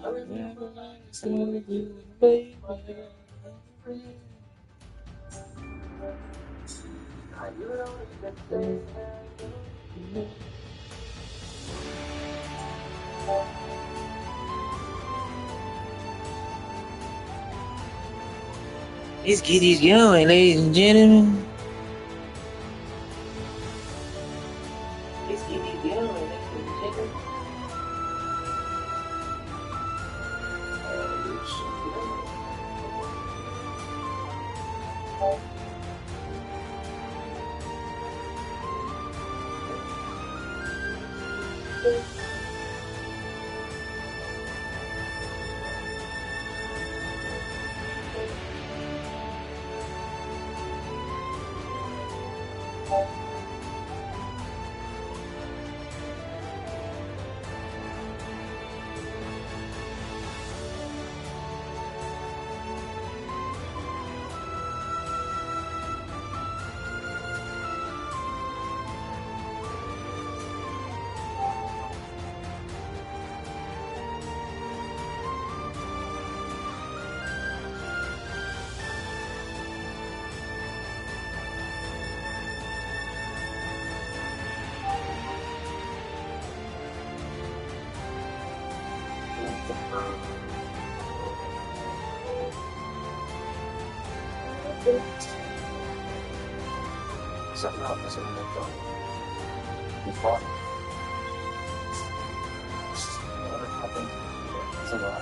I remember I started you, baby. Let's get this going, ladies and gentlemen. Let's get this going, ladies and gentlemen. Something up, that's what I'm doing. Before. I think it's a lot.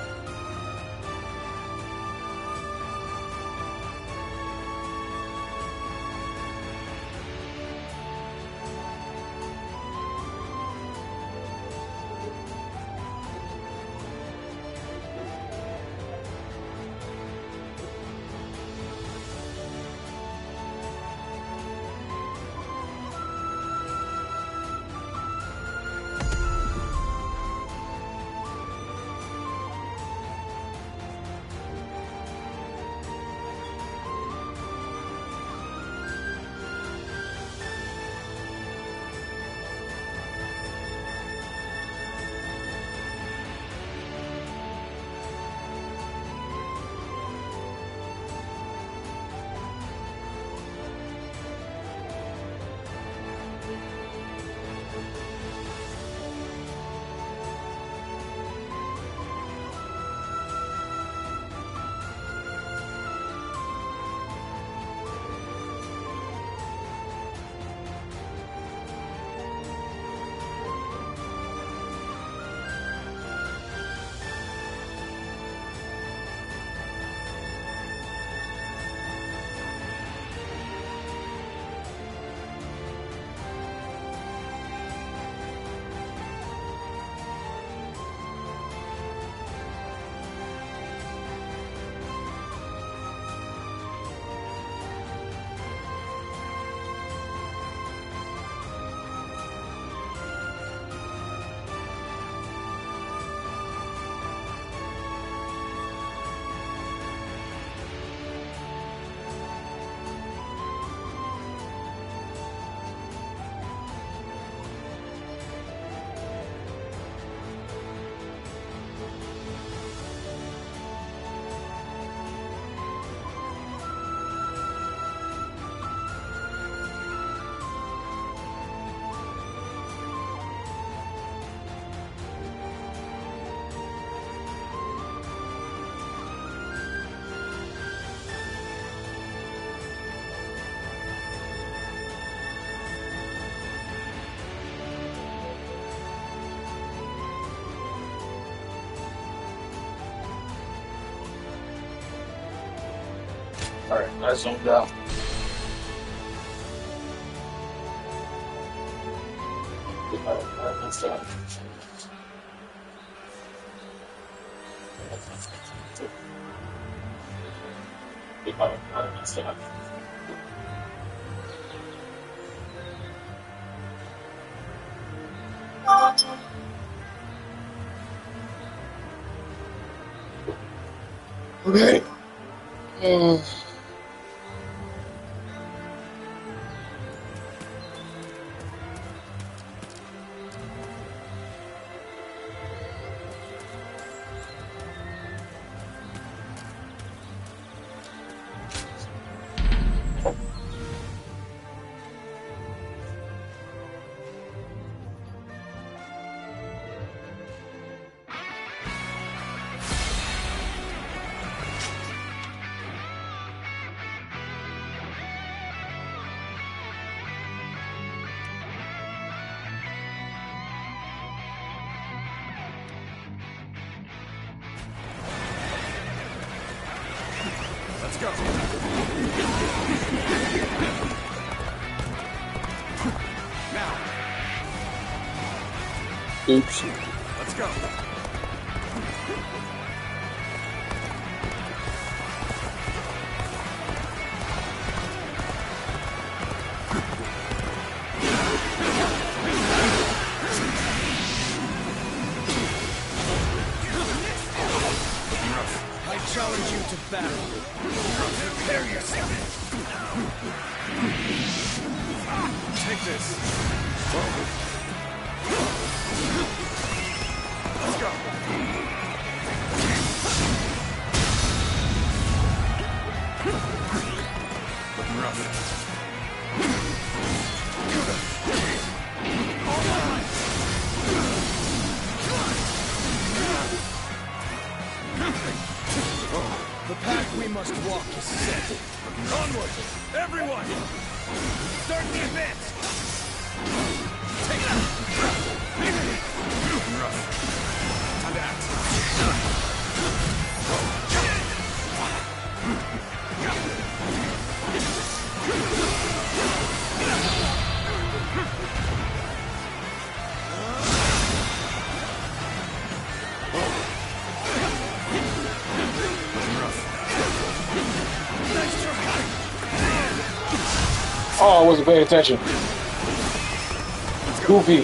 Alright, I zoomed out. Let's start. Okay. go. Now. Oops. Let's go. I challenge you to battle. Prepare yourself. Take this. Let's go. Looking rough. The path we must walk is set. Onward! Everyone! Start the advance! Take it! Looking rough. Time to act. Oh, I wasn't paying attention. Goofy.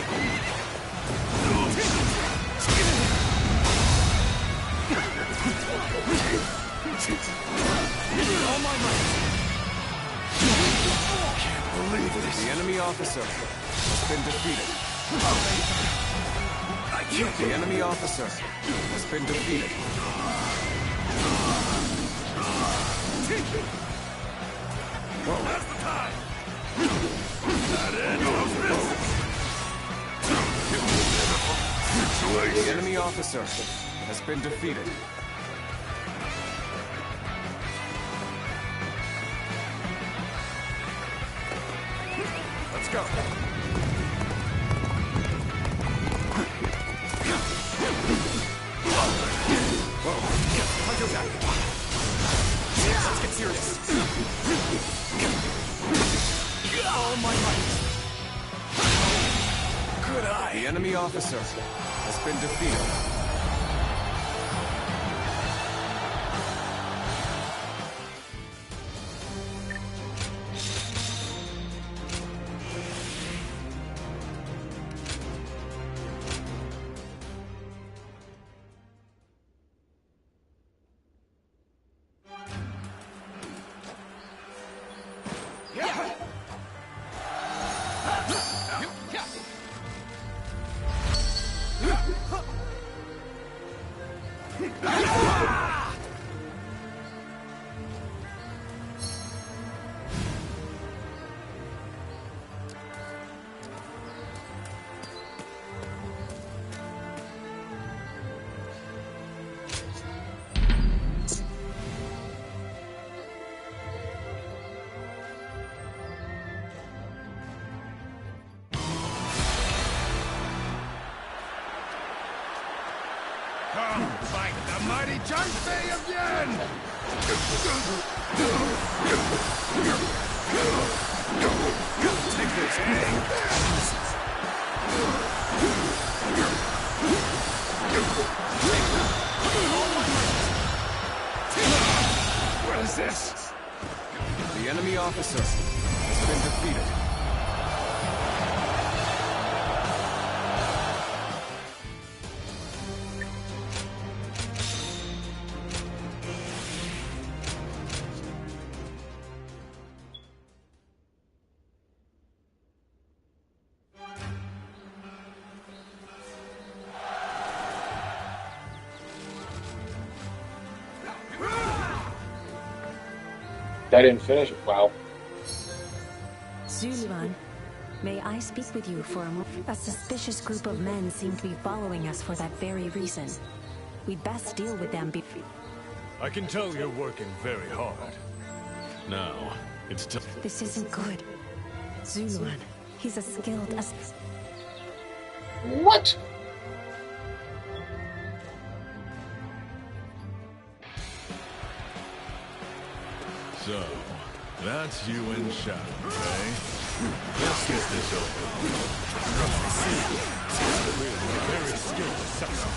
All my might. Can't believe this. The enemy officer has been defeated. The enemy officer has been defeated. That's the time. The enemy officer has been defeated. Let's go. Whoa. Punch attack. Let's get serious. All my might. Good eye. The enemy officer has been defeated. Come, fight the mighty Dynasty again! Take this. What is this? The enemy officer has been defeated. That didn't finish. Wow. Zuluan, may I speak with you for a moment? A suspicious group of men seem to be following us for that very reason. We'd best deal with them before... I can tell you're working very hard. Now, it's time. This isn't good. Zuluan, he's a skilled... What? So, that's you in shadow, eh? Let's get this over. Clearly a very skilled assassin.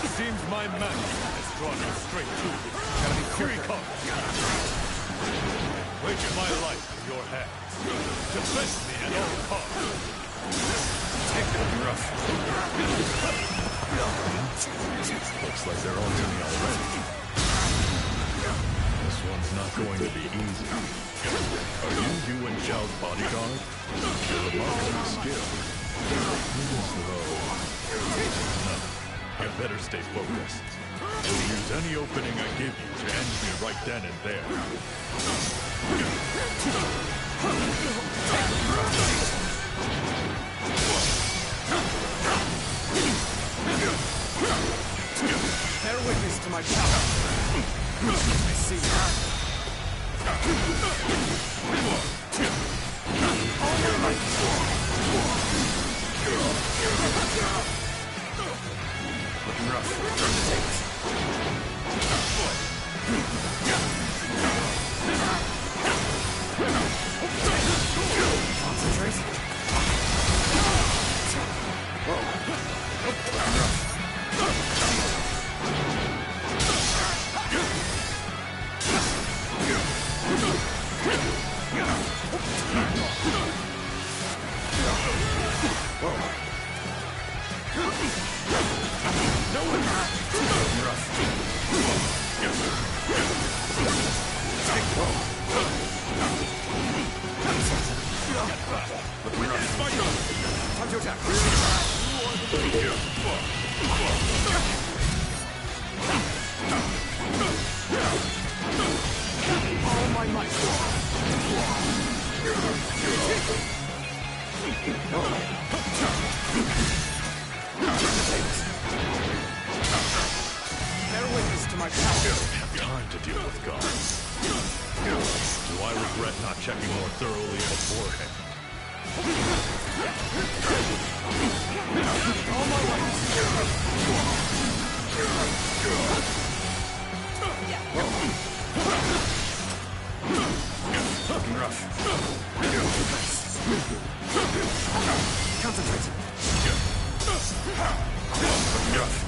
It seems my magic has drawn you straight to me. Here he comes. Place my life in your hands. Defend me at all costs. Take it rough. Looks like they're on to me already. This one's not going to be easy. Are you and Zhao's bodyguard? You're remarkably skilled. No, you better stay focused. You'll use any opening I give you to end me right then and there. Bear witness to my power. I see you. Looking rough. Turn the tables. Concentrate. Time to attack. All my might. Bear witness to my power. I don't have time to deal with gods. Do I regret not checking more thoroughly beforehand? All my Looking rough. Concentrate. Looking rough.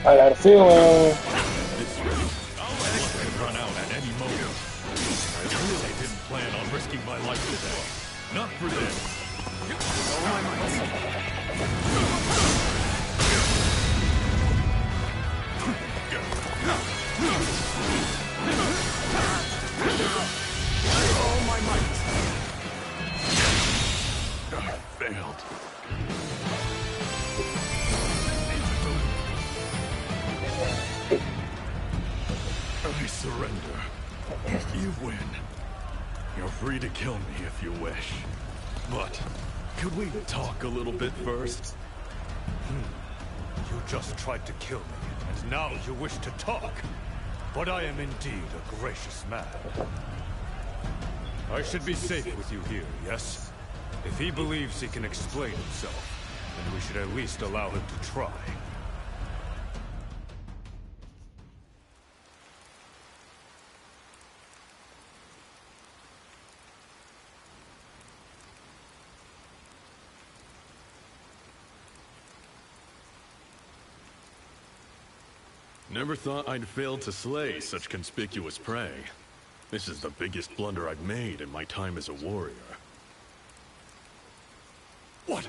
I got a feeling. This rate, luck could run out at any moment. I really didn't plan on risking my life today. Not for this. All my might. All my might. I failed. I surrender. You win. You're free to kill me if you wish. But could we talk a little bit first? You just tried to kill me, and now you wish to talk. But I am indeed a gracious man. I should be safe with you here, yes? If he believes he can explain himself, then we should at least allow him to try. Never thought I'd fail to slay such conspicuous prey. This is the biggest blunder I've made in my time as a warrior. What?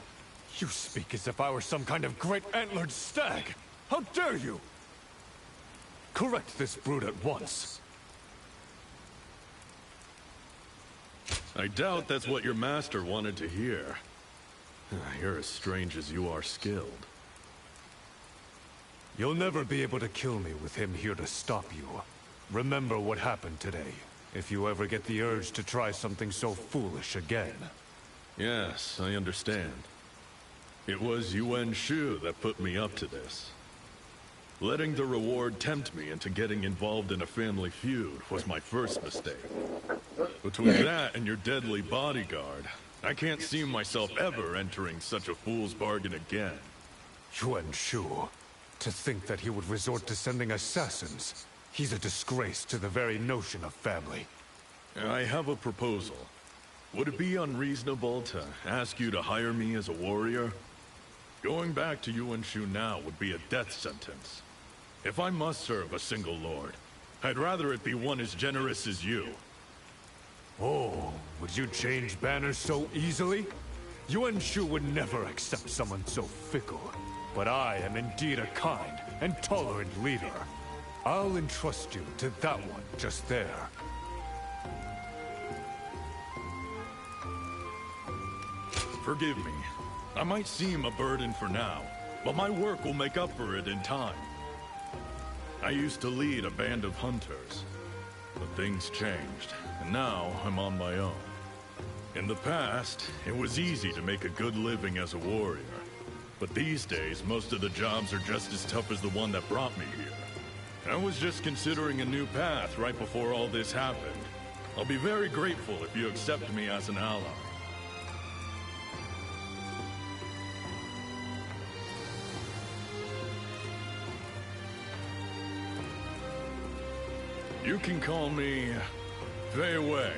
You speak as if I were some kind of great antlered stag! How dare you! Correct this brute at once. I doubt that's what your master wanted to hear. You're as strange as you are skilled. You'll never be able to kill me with him here to stop you. Remember what happened today, if you ever get the urge to try something so foolish again. Yes, I understand. It was Yuan Shu that put me up to this. Letting the reward tempt me into getting involved in a family feud was my first mistake. Between that and your deadly bodyguard, I can't see myself ever entering such a fool's bargain again. Yuan Shu. To think that he would resort to sending assassins. He's a disgrace to the very notion of family. I have a proposal. Would it be unreasonable to ask you to hire me as a warrior? Going back to Yuan Shu now would be a death sentence. If I must serve a single lord, I'd rather it be one as generous as you. Oh, would you change banners so easily? Yuan Shu would never accept someone so fickle. But I am indeed a kind and tolerant leader. I'll entrust you to that one just there. Forgive me. I might seem a burden for now, but my work will make up for it in time. I used to lead a band of hunters, but things changed, and now I'm on my own. In the past, it was easy to make a good living as a warrior. But these days, most of the jobs are just as tough as the one that brought me here. I was just considering a new path right before all this happened. I'll be very grateful if you accept me as an ally. You can call me Fei Wei.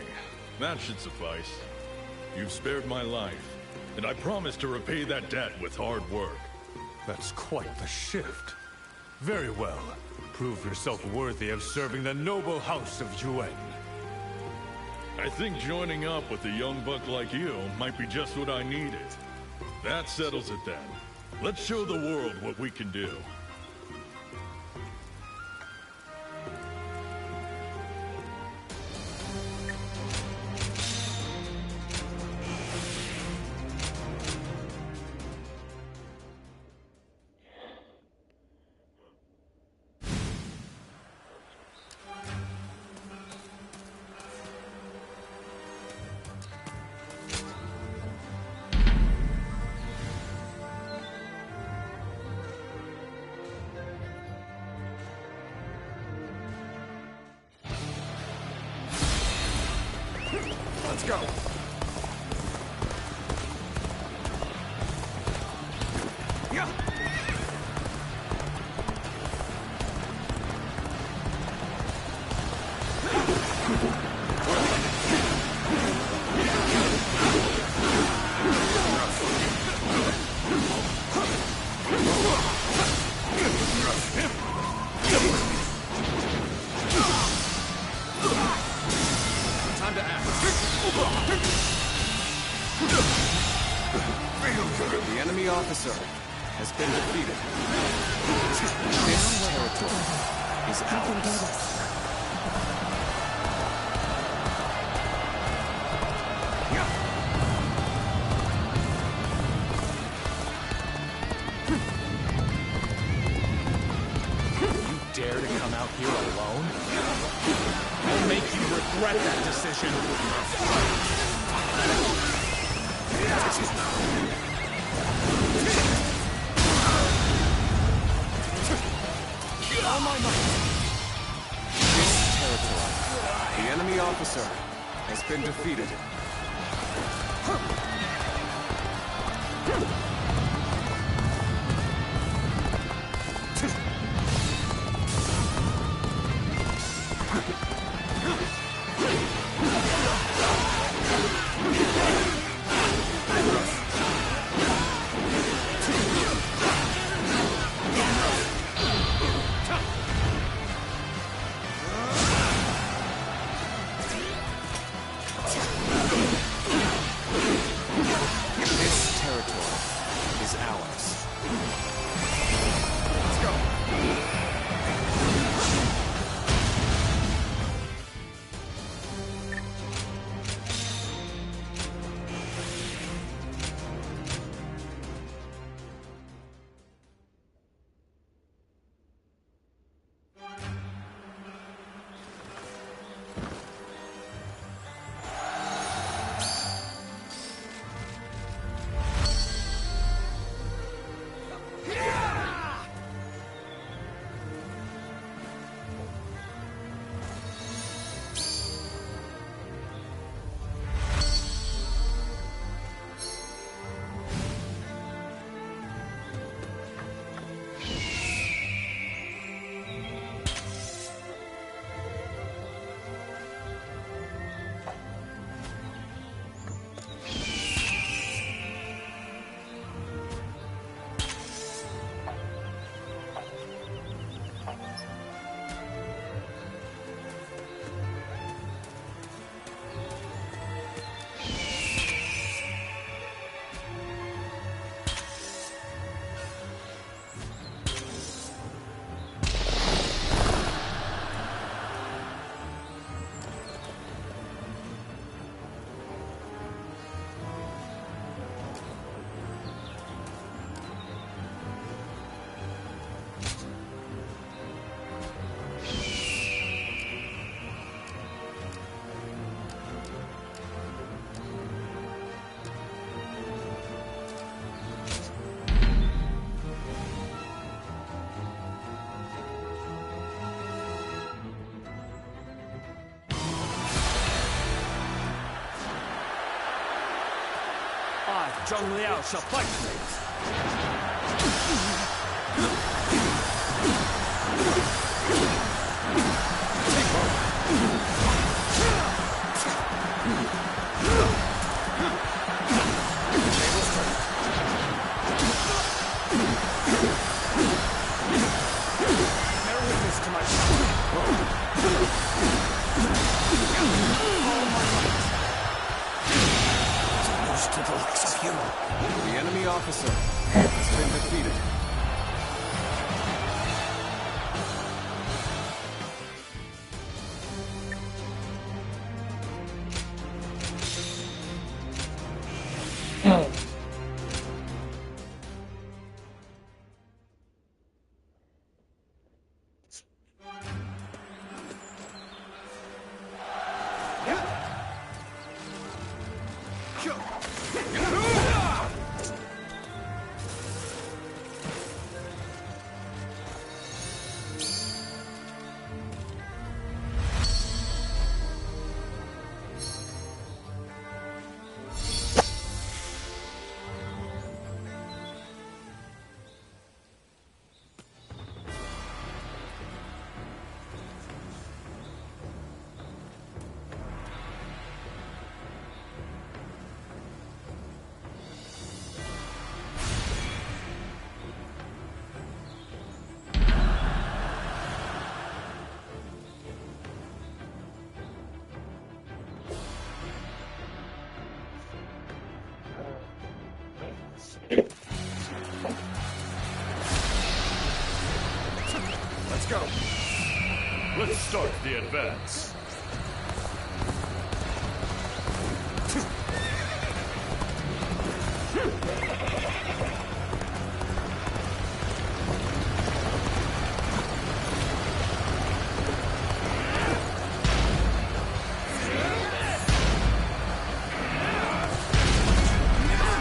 That should suffice. You've spared my life. And I promise to repay that debt with hard work. That's quite the shift. Very well. Prove yourself worthy of serving the noble house of Yuan. I think joining up with a young buck like you might be just what I needed. That settles it then. Let's show the world what we can do. Let's go. Yeah. Time to act. The enemy officer has been defeated. This territory is ours. You dare to come out here alone? I'll make you regret that decision. All my might. This territory, the enemy officer has been defeated. Zheng Liao shall fight me. Bear witness to my To the likes of you. The enemy officer has been defeated. Let's start the advance.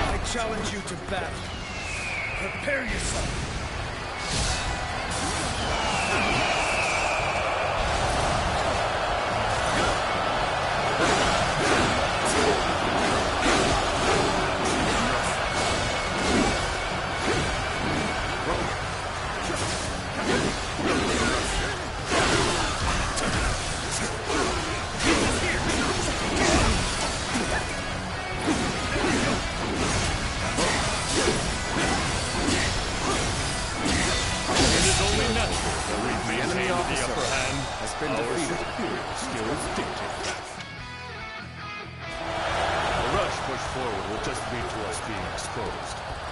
I challenge you to battle. Prepare yourself.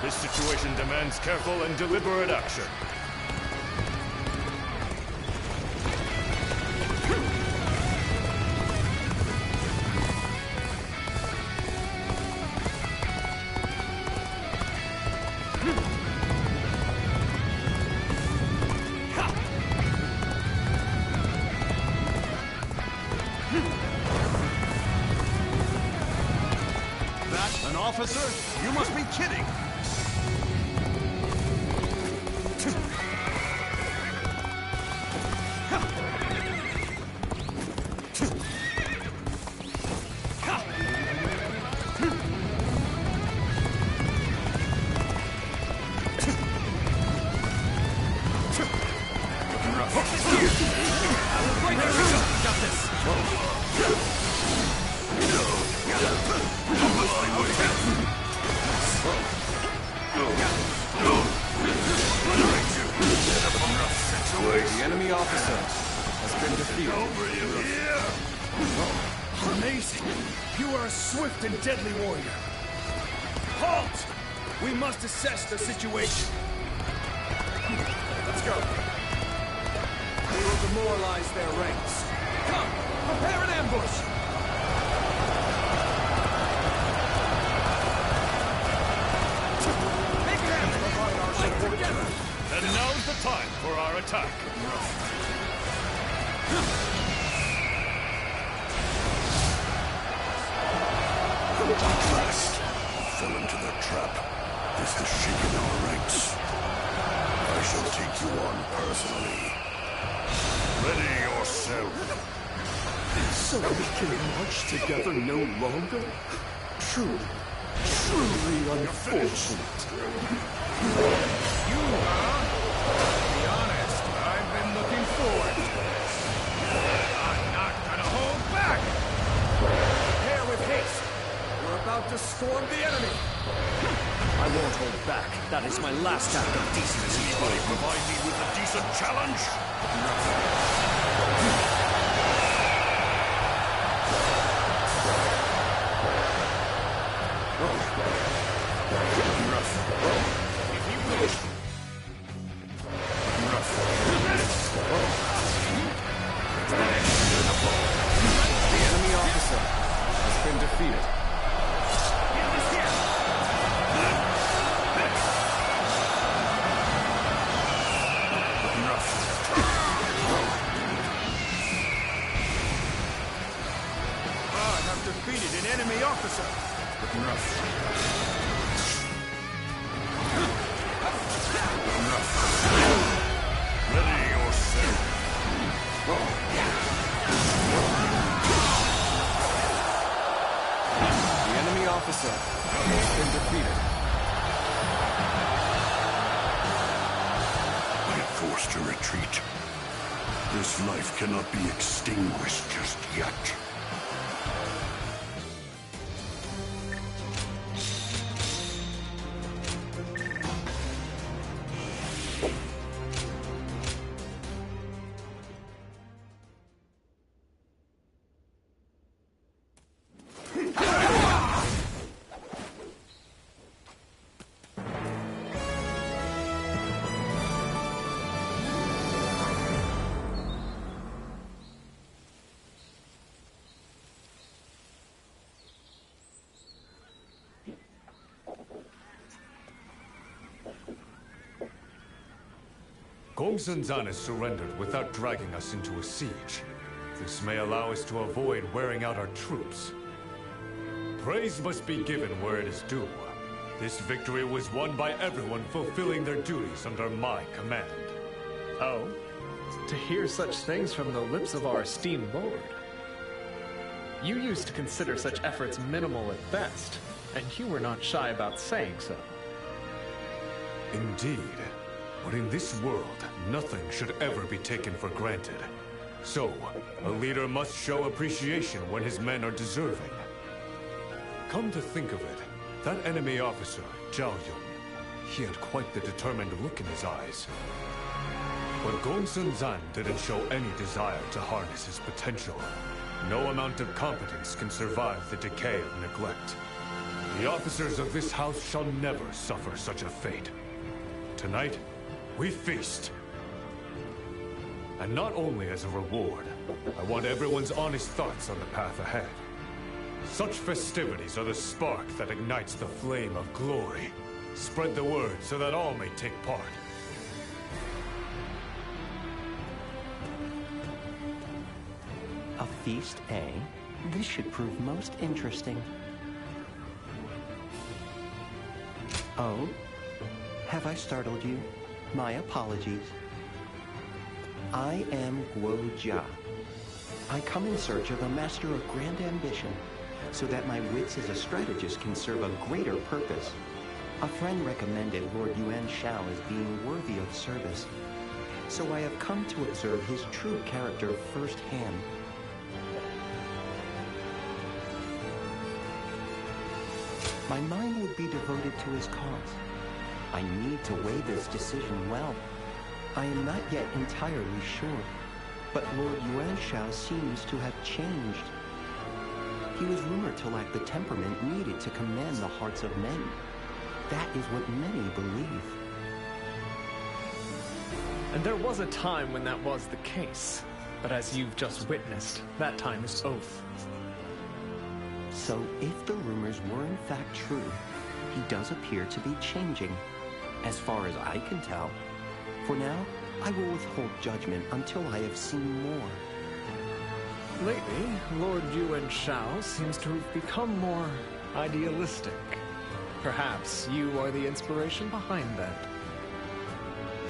This situation demands careful and deliberate action. That an officer? You must be kidding! The enemy officer has been defeated. Amazing! You are a swift and deadly warrior. Halt! We must assess the situation. Let's go. We will demoralize their ranks. Come, prepare an ambush! Make it happen! Fight together! And now's the time for our attack. At last, fell into their trap. This has shaken our ranks. I shall take you on personally. Ready yourself. So we can march together no longer? Truly unfortunate. You, huh? To be honest, I've been looking forward to this. I'm not gonna hold back! Prepare with haste. We're about to storm the enemy. I won't hold back. That is my last act of decency. Anybody provide me with a decent challenge? The enemy officer has been defeated. I have defeated an enemy officer. Looking rough. Ready yourself. The enemy officer has been defeated. I am forced to retreat. This life cannot be extinguished just yet. Gongsun-zan has surrendered without dragging us into a siege. This may allow us to avoid wearing out our troops. Praise must be given where it is due. This victory was won by everyone fulfilling their duties under my command. Oh? To hear such things from the lips of our esteemed lord. You used to consider such efforts minimal at best, and you were not shy about saying so. Indeed. But in this world, nothing should ever be taken for granted. So, a leader must show appreciation when his men are deserving. Come to think of it, that enemy officer, Zhao Yun, he had quite the determined look in his eyes. But Gongsun-zan didn't show any desire to harness his potential. No amount of competence can survive the decay of neglect. The officers of this house shall never suffer such a fate. Tonight, we feast. And not only as a reward, I want everyone's honest thoughts on the path ahead. Such festivities are the spark that ignites the flame of glory. Spread the word so that all may take part. A feast, eh? This should prove most interesting. Oh? Have I startled you? My apologies. I am Guo Jia. I come in search of a master of grand ambition, so that my wits as a strategist can serve a greater purpose. A friend recommended Lord Yuan Shao as being worthy of service, so I have come to observe his true character firsthand. My mind would be devoted to his cause. I need to weigh this decision well. I am not yet entirely sure, but Lord Yuan Shao seems to have changed. He was rumored to lack the temperament needed to command the hearts of men. That is what many believe. And there was a time when that was the case. But as you've just witnessed, that time is over. So if the rumors were in fact true, he does appear to be changing, as far as I can tell. For now, I will withhold judgment until I have seen more. Lately, Lord Yuan Shao seems to have become more idealistic. Perhaps you are the inspiration behind that.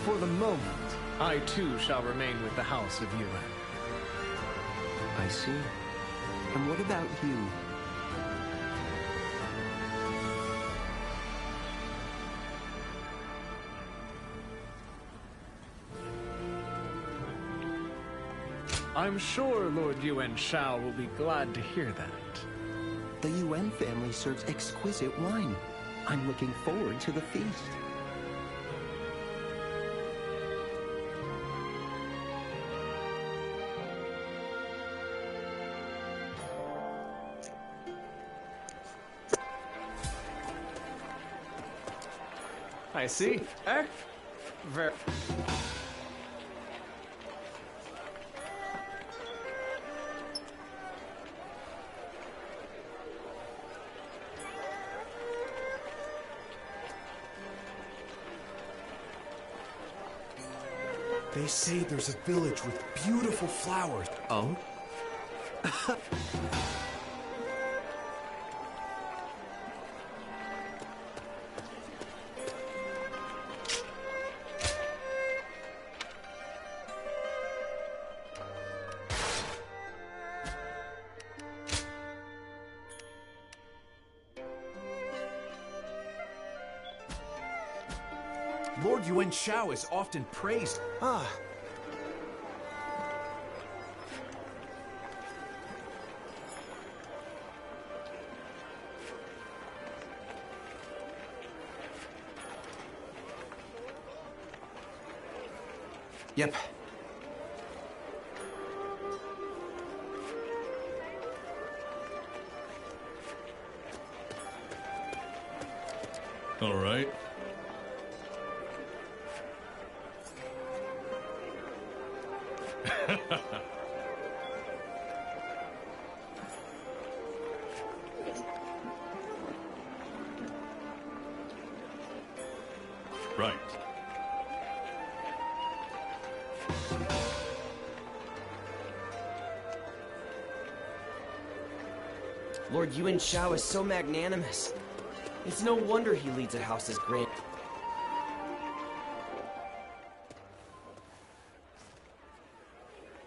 For the moment, I too shall remain with the House of Yuan. I see. And what about you? I'm sure Lord Yuan Shao will be glad to hear that. The Yuan family serves exquisite wine. I'm looking forward to the feast. I see. Very. They say there's a village with beautiful flowers. Oh? Lord Yuan Shao is often praised. Ah. Yep. All right. Right. Lord Yuan Shao is so magnanimous. It's no wonder he leads a house as grand.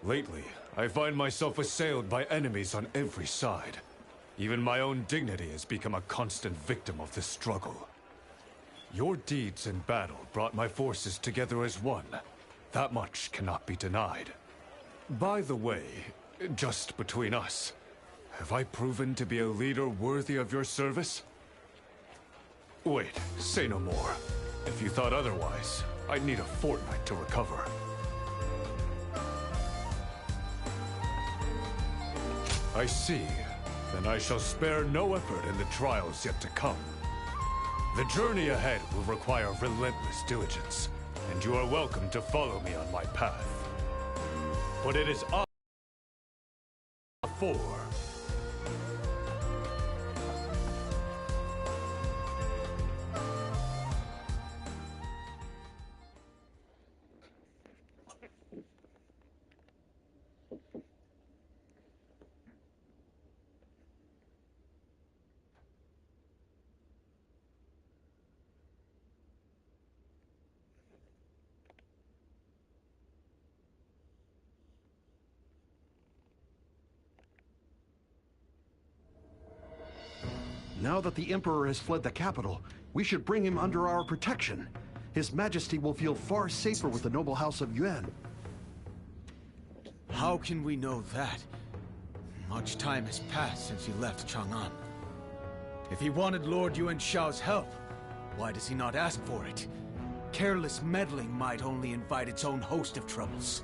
Lately, I find myself assailed by enemies on every side. Even my own dignity has become a constant victim of this struggle. Your deeds in battle brought my forces together as one. That much cannot be denied. By the way, just between us, have I proven to be a leader worthy of your service? Wait, say no more. If you thought otherwise, I'd need a fortnight to recover. I see. Then I shall spare no effort in the trials yet to come. The journey ahead will require relentless diligence, and you are welcome to follow me on my path. But it is I before. Now that the Emperor has fled the capital, we should bring him under our protection. His Majesty will feel far safer with the noble house of Yuan. How can we know that? Much time has passed since he left Chang'an. If he wanted Lord Yuan Shao's help, why does he not ask for it? Careless meddling might only invite its own host of troubles.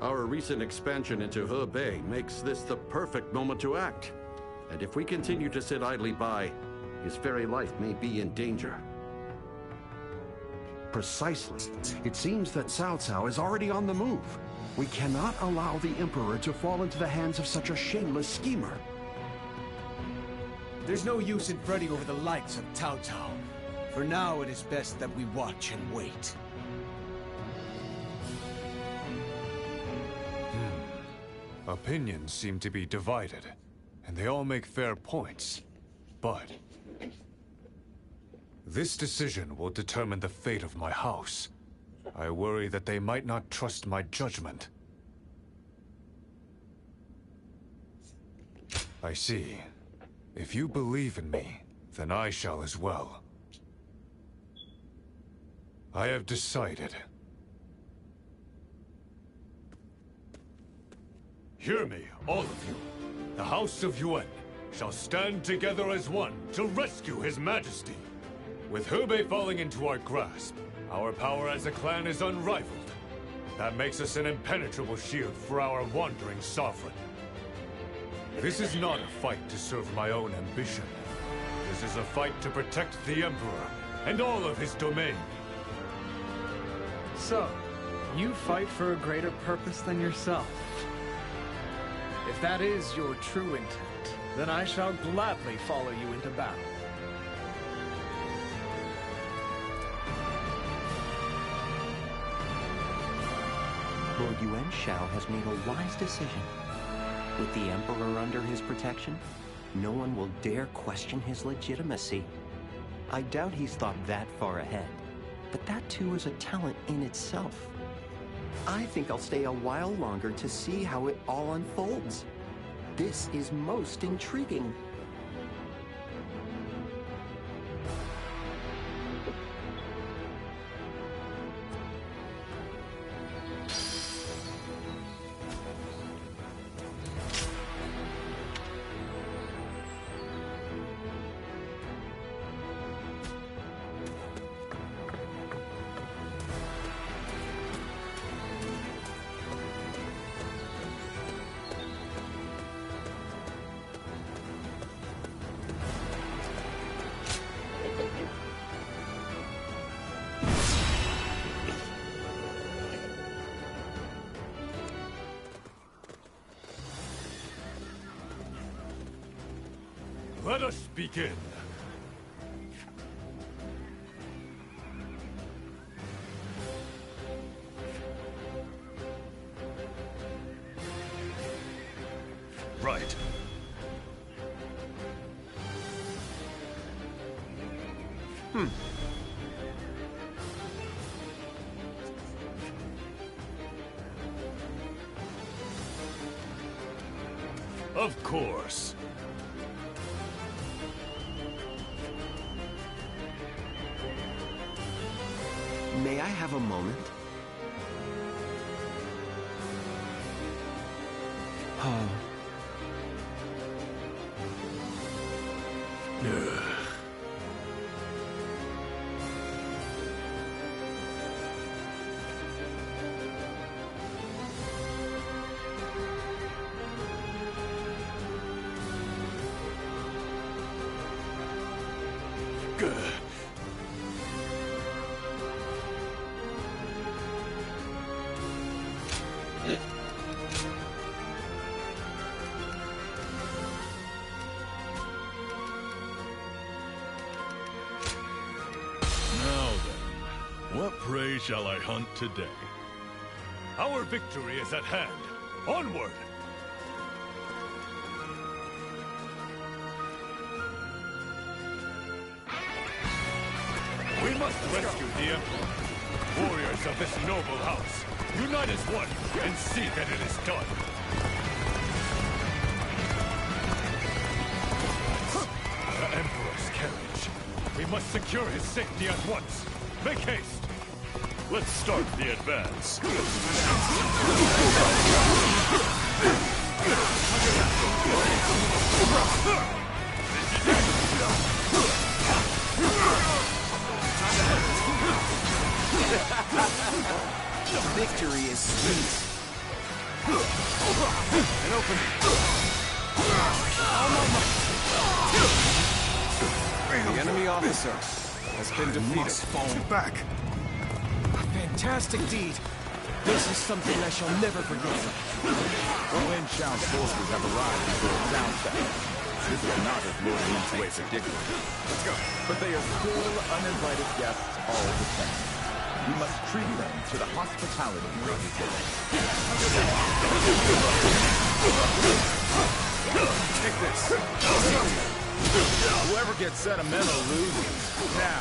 Our recent expansion into Hebei makes this the perfect moment to act. And if we continue to sit idly by, his very life may be in danger. Precisely. It seems that Cao Cao is already on the move. We cannot allow the Emperor to fall into the hands of such a shameless schemer. There's no use in fretting over the likes of Cao Cao. For now, it is best that we watch and wait. Opinions seem to be divided, and they all make fair points. But this decision will determine the fate of my house. I worry that they might not trust my judgment. I see. If you believe in me, then I shall as well. I have decided. Hear me, all of you. The House of Yuan shall stand together as one to rescue His Majesty. With Hebei falling into our grasp, our power as a clan is unrivaled. That makes us an impenetrable shield for our wandering sovereign. This is not a fight to serve my own ambition. This is a fight to protect the Emperor and all of his domain. So, you fight for a greater purpose than yourself. If that is your true intent, then I shall gladly follow you into battle. Lord Yuan Shao has made a wise decision. With the Emperor under his protection, no one will dare question his legitimacy. I doubt he's thought that far ahead, but that too is a talent in itself. I think I'll stay a while longer to see how it all unfolds. This is most intriguing. Let us begin. Of course. May I have a moment? Oh. What prey shall I hunt today? Our victory is at hand. Onward! We must rescue the Emperor. Warriors of this noble house, unite as one and see that it is done. The Emperor's carriage. We must secure his safety at once. Make haste! Let's start the advance. Victory is sweet. And open. The enemy officer has been defeated. Fall back. A fantastic deed. This is something I shall never forget. Yuan Shao's forces have arrived before Zhao. This is not as Lord Li's way predicted. Let's go. But they are still uninvited guests all the same. You must treat them to the hospitality you deserve. Take this. Whoever gets sentimental loses. Now,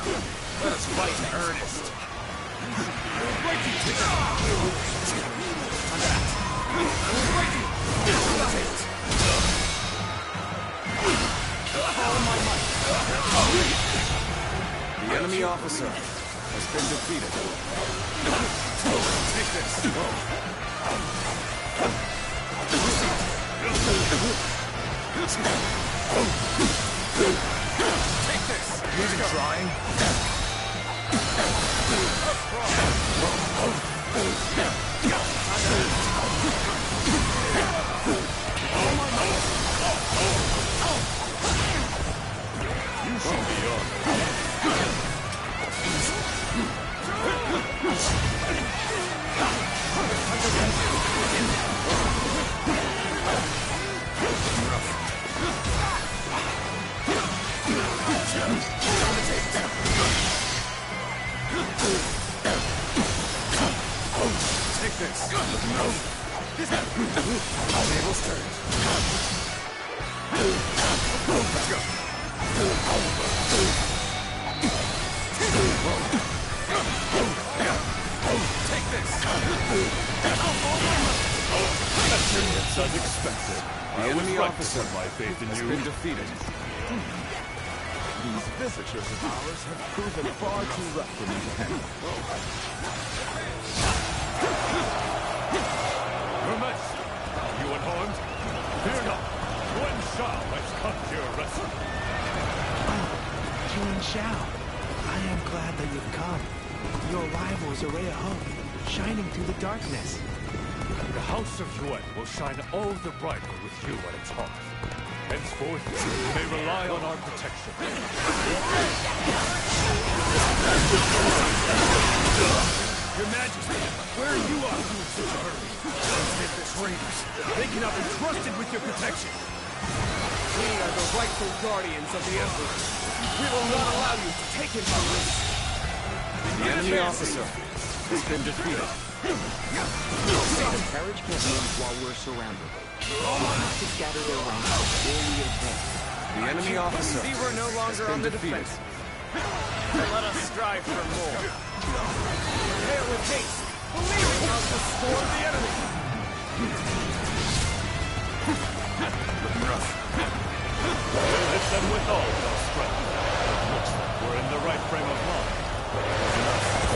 let us fight in earnest. The enemy officer has been defeated. Take this. Take this. He's trying. You should be on. Take this. Table's turned. Let's go. Take this. It's as expected. The enemy officer My faith in has you. been defeated. These visitors of ours have proven far too rough for me to handle. Your Majesty, are you unharmed? Fear not. Yuan Shao has come to your rescue. Yuan Shao, I am glad that you've come. Your arrival is a ray of hope, shining through the darkness. The House of Yuan will shine all the brighter with you at its heart. Henceforth, you may rely on our protection. Your Majesty, where are you off to in such a hurry? Those betrayers. They cannot be trusted with your protection. We are the rightful guardians of the Emperor. We will not allow you to take him from us. The enemy officer has been defeated. The carriage begins while we're surrounded. Not to scatter their ranks before we advance. The enemy officer See, we're no longer has on been the defeated. defensive. and let us strive for more. Prepare with haste, believing us to storm the enemy. Looking rough. We'll hit them with all of our strength. Looks like we're in the right frame of mind.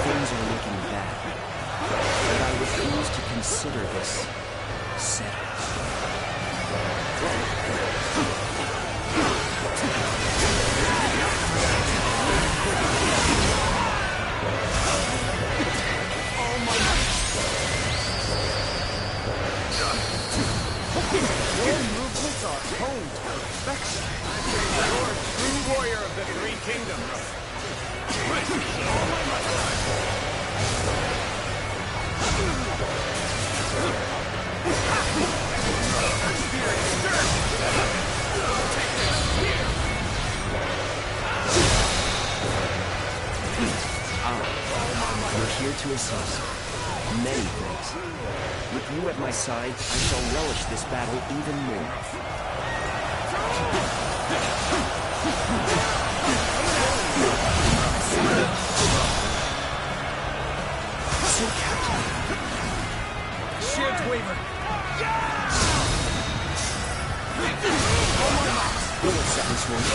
Things are looking bad, but I refuse to consider this settled. Your movements are honed to perfection. You're a true warrior of the Three Kingdoms. We're here to assist many things. With you at my side, I shall relish this battle even more. So, Captain. Shields waver. Will accept this one.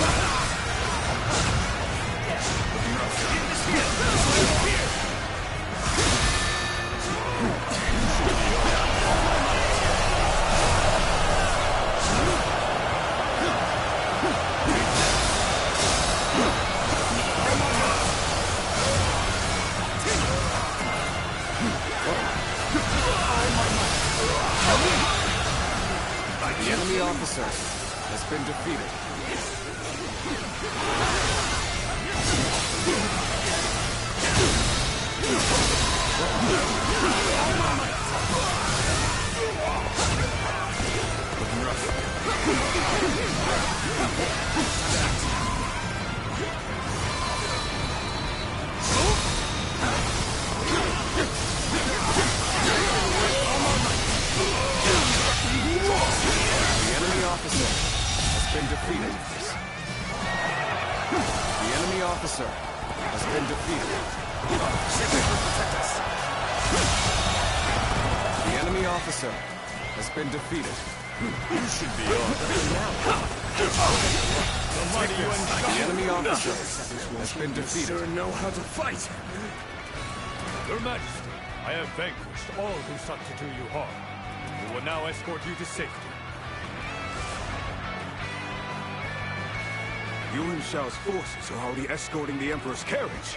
The enemy officer has been defeated. Looking officer has been defeated. The enemy officer has been defeated. The enemy officer has been defeated. You should be on now. The enemy officer has been defeated. You sure know how to fight. Your Majesty, I have vanquished all who sought to do you harm. We will now escort you to safety. Yuan Shao's forces are already escorting the Emperor's carriage.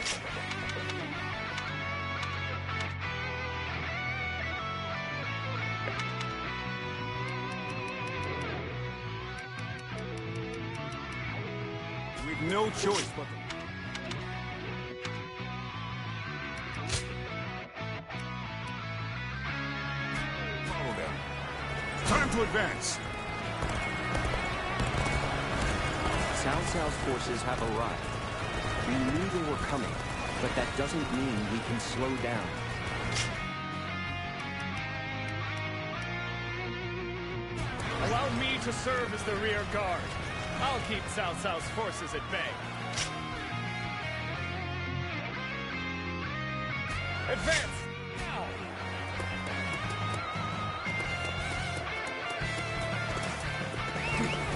We've no choice but to... follow them. Time to advance! Cao Cao's forces have arrived. We knew they were coming, but that doesn't mean we can slow down. Allow me to serve as the rear guard. I'll keep Cao Cao's forces at bay. Advance! Now!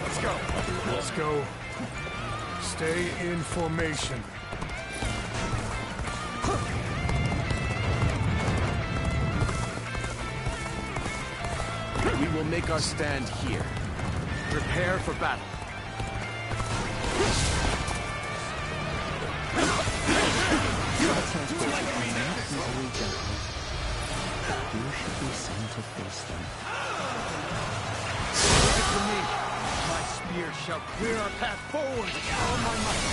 Let's go. Let's go. Stay in formation. We will make our stand here. Prepare for battle. Cao Cao's forces are not easily dealt with. You should be sent to face them. Leave it to me. My spear shall clear our path forward. All my might.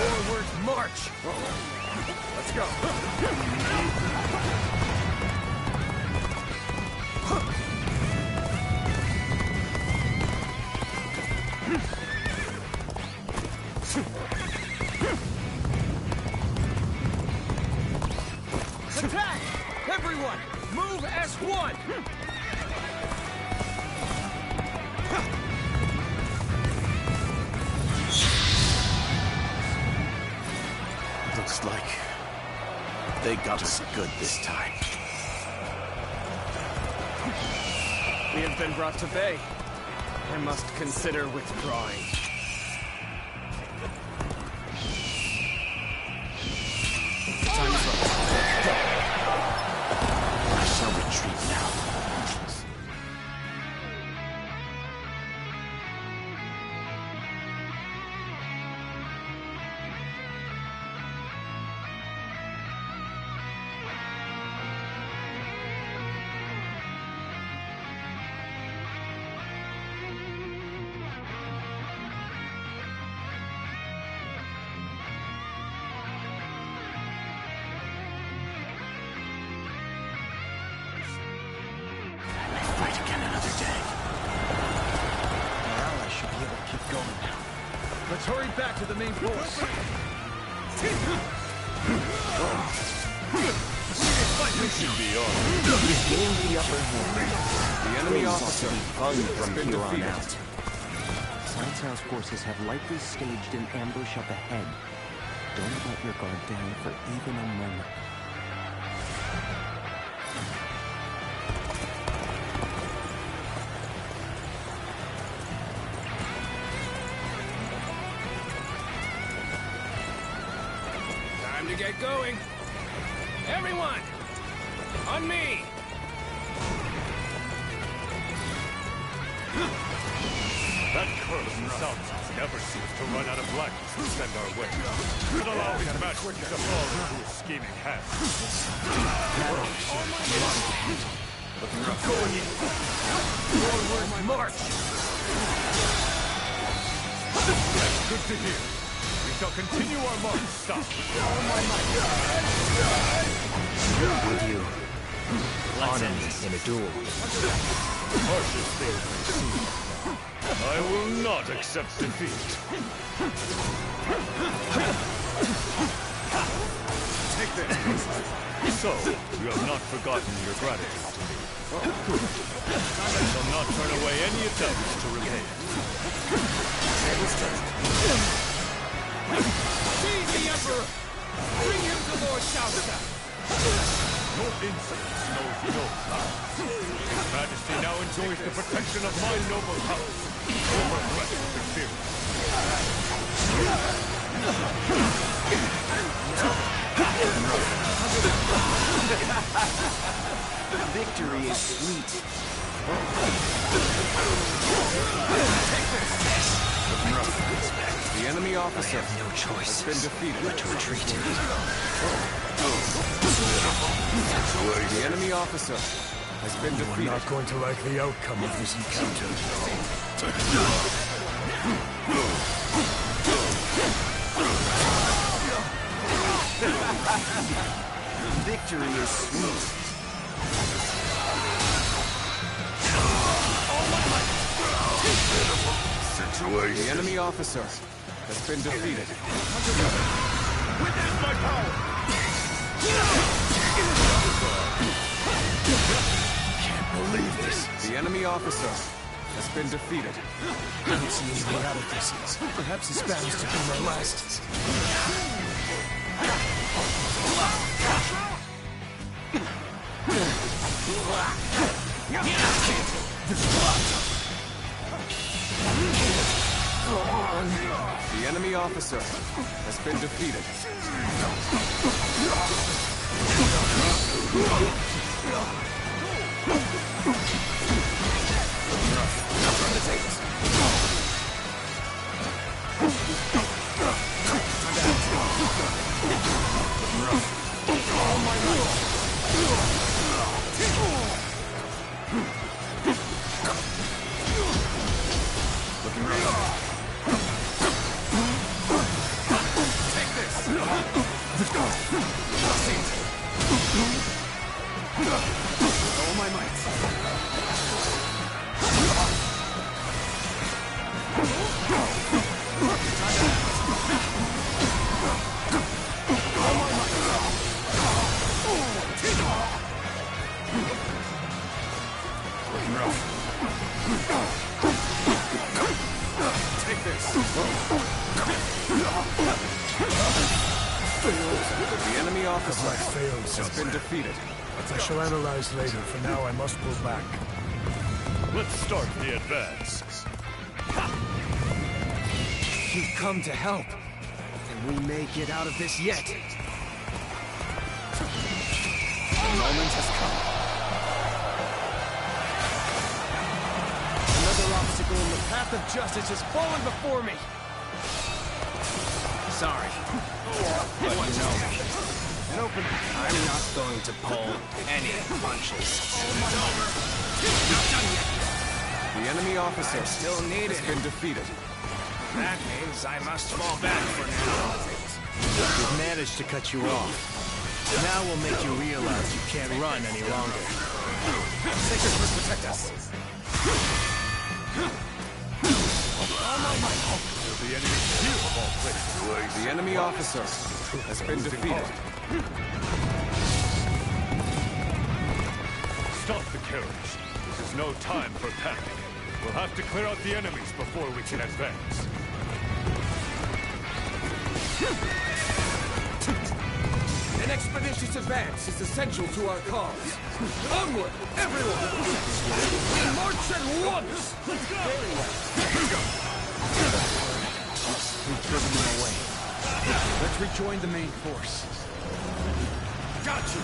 Forward march. Let's go. Attack! Everyone, move as one! Looks like they got us good this time. We have been brought to bay. I must consider withdrawing. Time's up. I shall retreat now. Let's hurry back to the main force. You should be on. We've gained the upper hand. The enemy officer Fun has from been here on defeated. out. Cao forces have likely staged an ambush up ahead. Don't let your guard down for even a moment. Time to get going. Everyone, on me. That curse South never seems to run out of light to send our way. It allows his match to fall into his scheming hands. Going in. Forward march. That's good to hear. We shall continue our march south. All my might. Would you honor me in a duel? Harshest things may seem. I will not accept defeat. Take this. So, you have not forgotten your gratitude to me. I shall not turn away any attempts to repay it. Seize the Emperor! Bring him to Lord Shaoxia! No insolence knows no bounds. His Majesty now enjoys the protection of my noble house. Overthreat with fear. Victory is sweet. The enemy officer no choice has been defeated. but to retreat. The enemy officer has been You are defeated. not going to like the outcome of this encounter. Victory is sweet. The enemy officer has been defeated. Witness my power! Can't believe this. The enemy officer has been defeated. I don't see any way out of this. Perhaps this battle's to be my last. The enemy officer has been defeated. All my might. Take this. The enemy officer I failed has somewhere? been defeated. I shall analyze later. For now, I must pull back. Let's start the advance. You've come to help, and we may get out of this yet. The moment has come. Another obstacle in the path of justice has fallen before me. Sorry. But you know me. I'm not going to pull any punches. Not done yet. The enemy officer Still needed. has been defeated. That means I must fall back for now. We've managed to cut you off. Now we'll make you realize you can't run any longer. Sacred First protect us. The enemy officer has been defeated. Stop the carriage. This is no time for panic. We'll have to clear out the enemies before we can advance. An expeditious advance is essential to our cause. Onward, everyone! We march at once! Very well. We've driven them away. Let's rejoin the main force. Got you!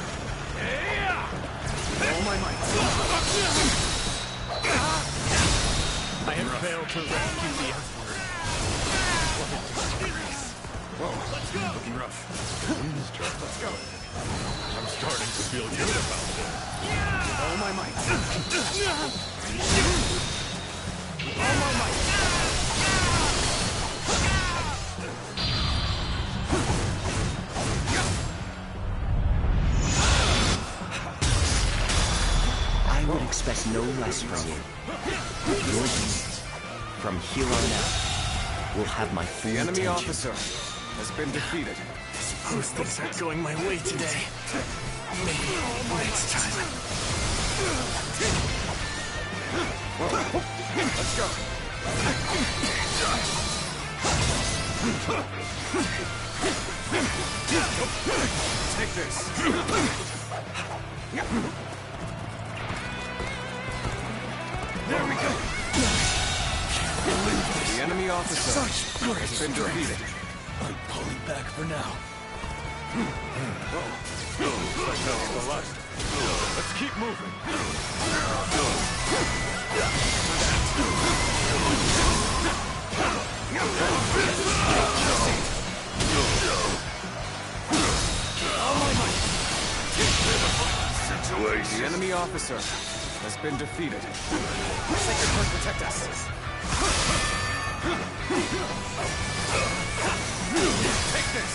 All my might. I have failed to rescue the Emperor. What a disgrace. Whoa, let's go! Looking rough. Let's go. I'm starting to feel good about this. All my might. All my might! I would expect no less from you. Your deeds, from here on out, will have my full The enemy attention. officer has been defeated. Suppose things aren't going my way today. Maybe next time. Let's go. Take this. There we go! The enemy officer has been defeated. I'm pulling back for now. Looks like that's the last. Let's keep moving. The enemy officer has been defeated. Sacred First protect us. Take this!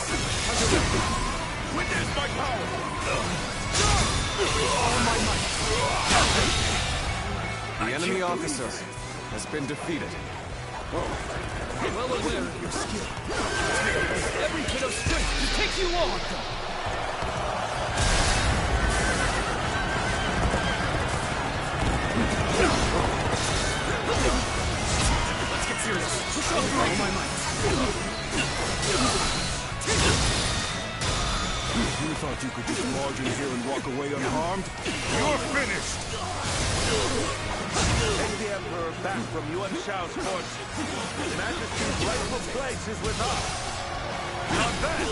Witness my power! All my might! The enemy officer has been defeated. Well aware of your skill. Every bit of strength to take you on! Let's get serious. All my might. You thought you could just march in here and walk away unharmed? You're finished! Take the Emperor back from Yuan Shao's court. His Majesty's rightful place is with us. Now then!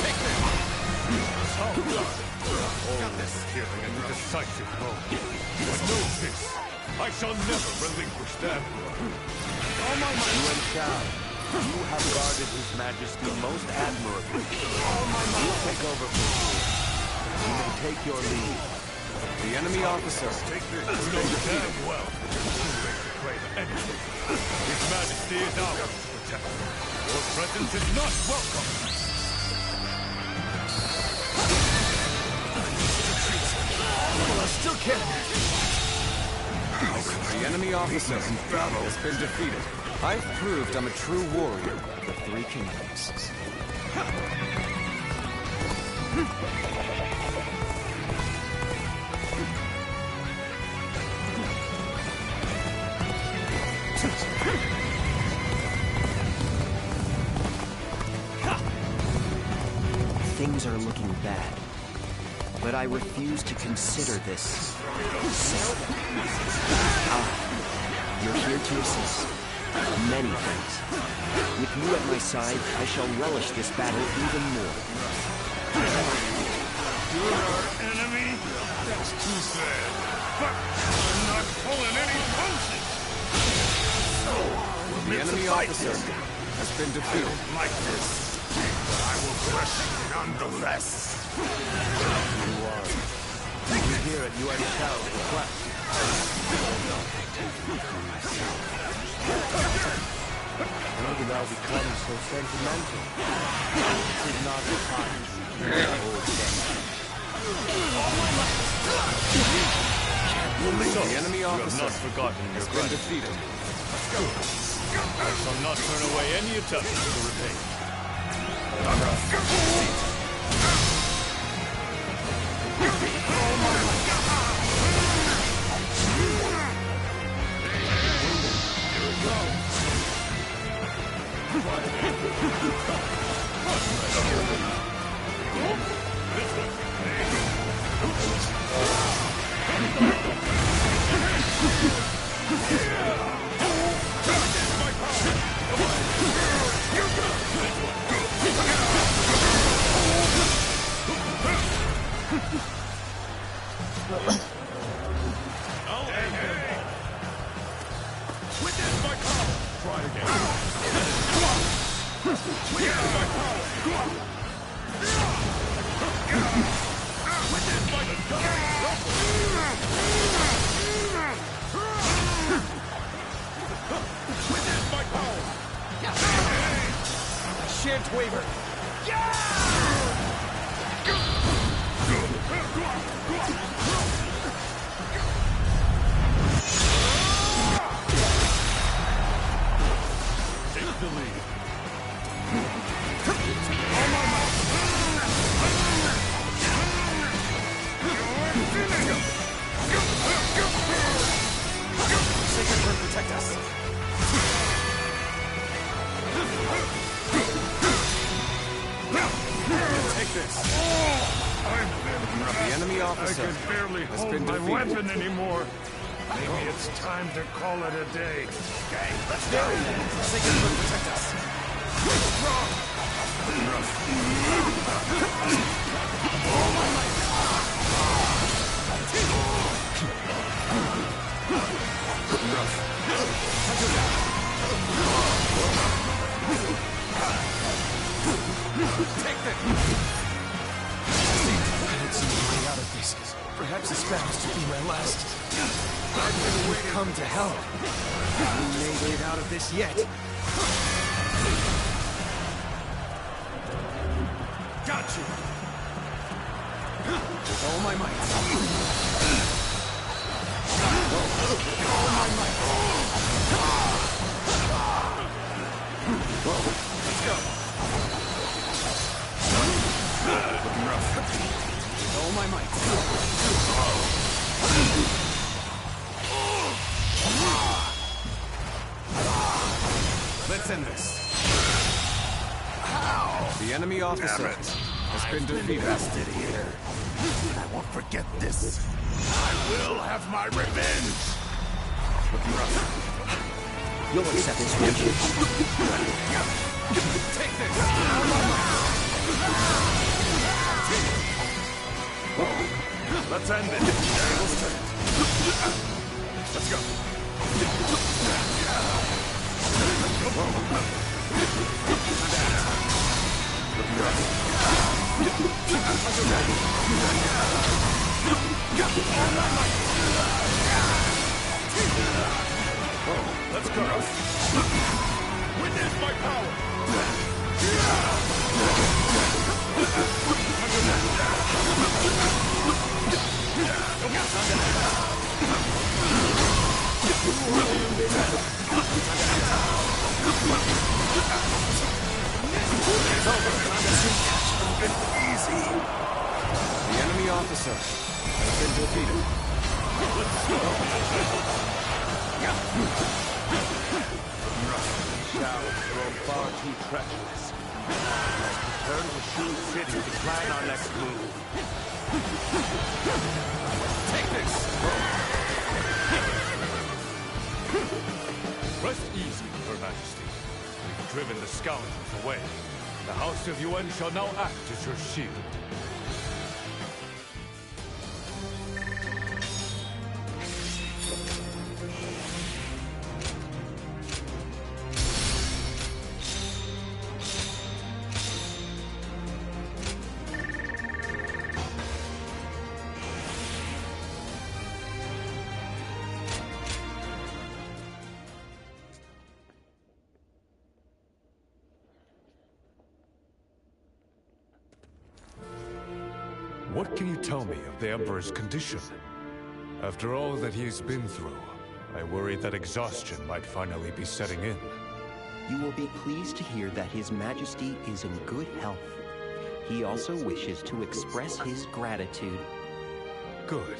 Take this! All this hearing and decisive moment. Know this. I shall never relinquish the Emperor. Yuan Shao, you have guarded His Majesty most admirably. We'll take over from you. You may take your leave. The enemy officer Take this. You know damn well that you're too late to claim anything. His Majesty is ours to protect. Your presence is not welcome. I still can't. The enemy officer has been defeated. I've proved I'm a true warrior of the Three Kingdoms. Things are looking bad. But I refuse to consider this. You're here to assist. Many things. With you at my side, I shall relish this battle even more. You're our enemy? That's too sad. But I'm not pulling any punches! The enemy officer has been defeated. Like this, but I will crush you nonetheless. You are. You hear it, you are the cow's request. Maybe thou become so sentimental. This is not the time to be old friend. The enemy officer not forgotten your has been defeated. Let's go. I shall not turn away any attempt to repay. Shan't waver. Take the lead. Sacred Bird, protect us. Take this. The enemy officer I can barely has hold been my defeated. weapon anymore. Maybe it's time to call it a day. Okay, let's go. Sacred Bird, protect us. Take this. I don't see a way out of this. Perhaps this battle's to be my last. We've come to help. We may get out of this yet. Got you. With all my might. With all my might. Let's go. Looking rough. With all my might. Let's end this. The enemy officer has been defeated. Invested here. I won't forget this. I will have my revenge. Looking rough. You'll accept this, won't you? Take this. Let's end it. Tables turned. Let's go. Let's go. Witness my power. The enemy officer has been defeated. Shall grow far too treacherous. Return to Shu City to plan our next move. Take this! Rest easy, Her Majesty. We've driven the scoundrels away. The House of Yuan shall now act as your shield. What can you tell me of the Emperor's condition? After all that he has been through, I worry that exhaustion might finally be setting in. You will be pleased to hear that His Majesty is in good health. He also wishes to express his gratitude. Good.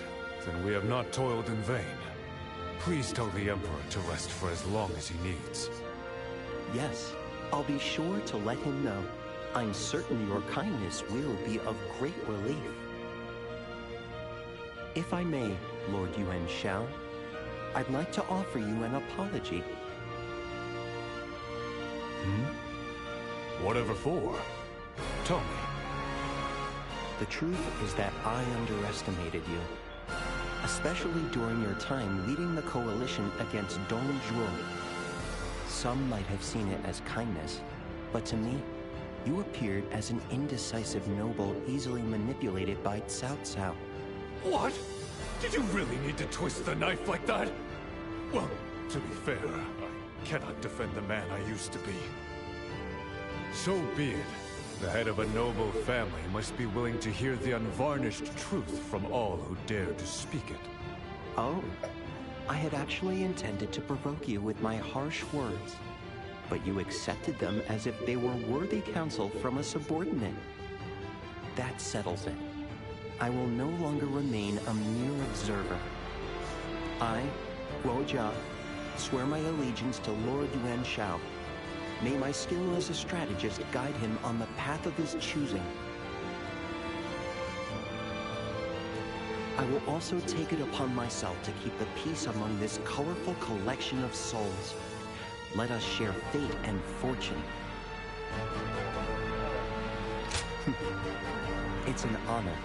Then we have not toiled in vain. Please tell the Emperor to rest for as long as he needs. Yes, I'll be sure to let him know. I'm certain your kindness will be of great relief. If I may, Lord Yuan Shao, I'd like to offer you an apology. Whatever for? Tell me. The truth is that I underestimated you, especially during your time leading the coalition against Dong Zhuo. Some might have seen it as kindness, but to me, you appeared as an indecisive noble easily manipulated by Cao Cao. What? Did you really need to twist the knife like that? Well, to be fair, I cannot defend the man I used to be. So be it. The head of a noble family must be willing to hear the unvarnished truth from all who dare to speak it. Oh, I had actually intended to provoke you with my harsh words, but you accepted them as if they were worthy counsel from a subordinate. That settles it. I will no longer remain a mere observer. I, Guo Jia, swear my allegiance to Lord Yuan Shao. May my skill as a strategist guide him on the path of his choosing. I will also take it upon myself to keep the peace among this colorful collection of souls. Let us share fate and fortune. It's an honor.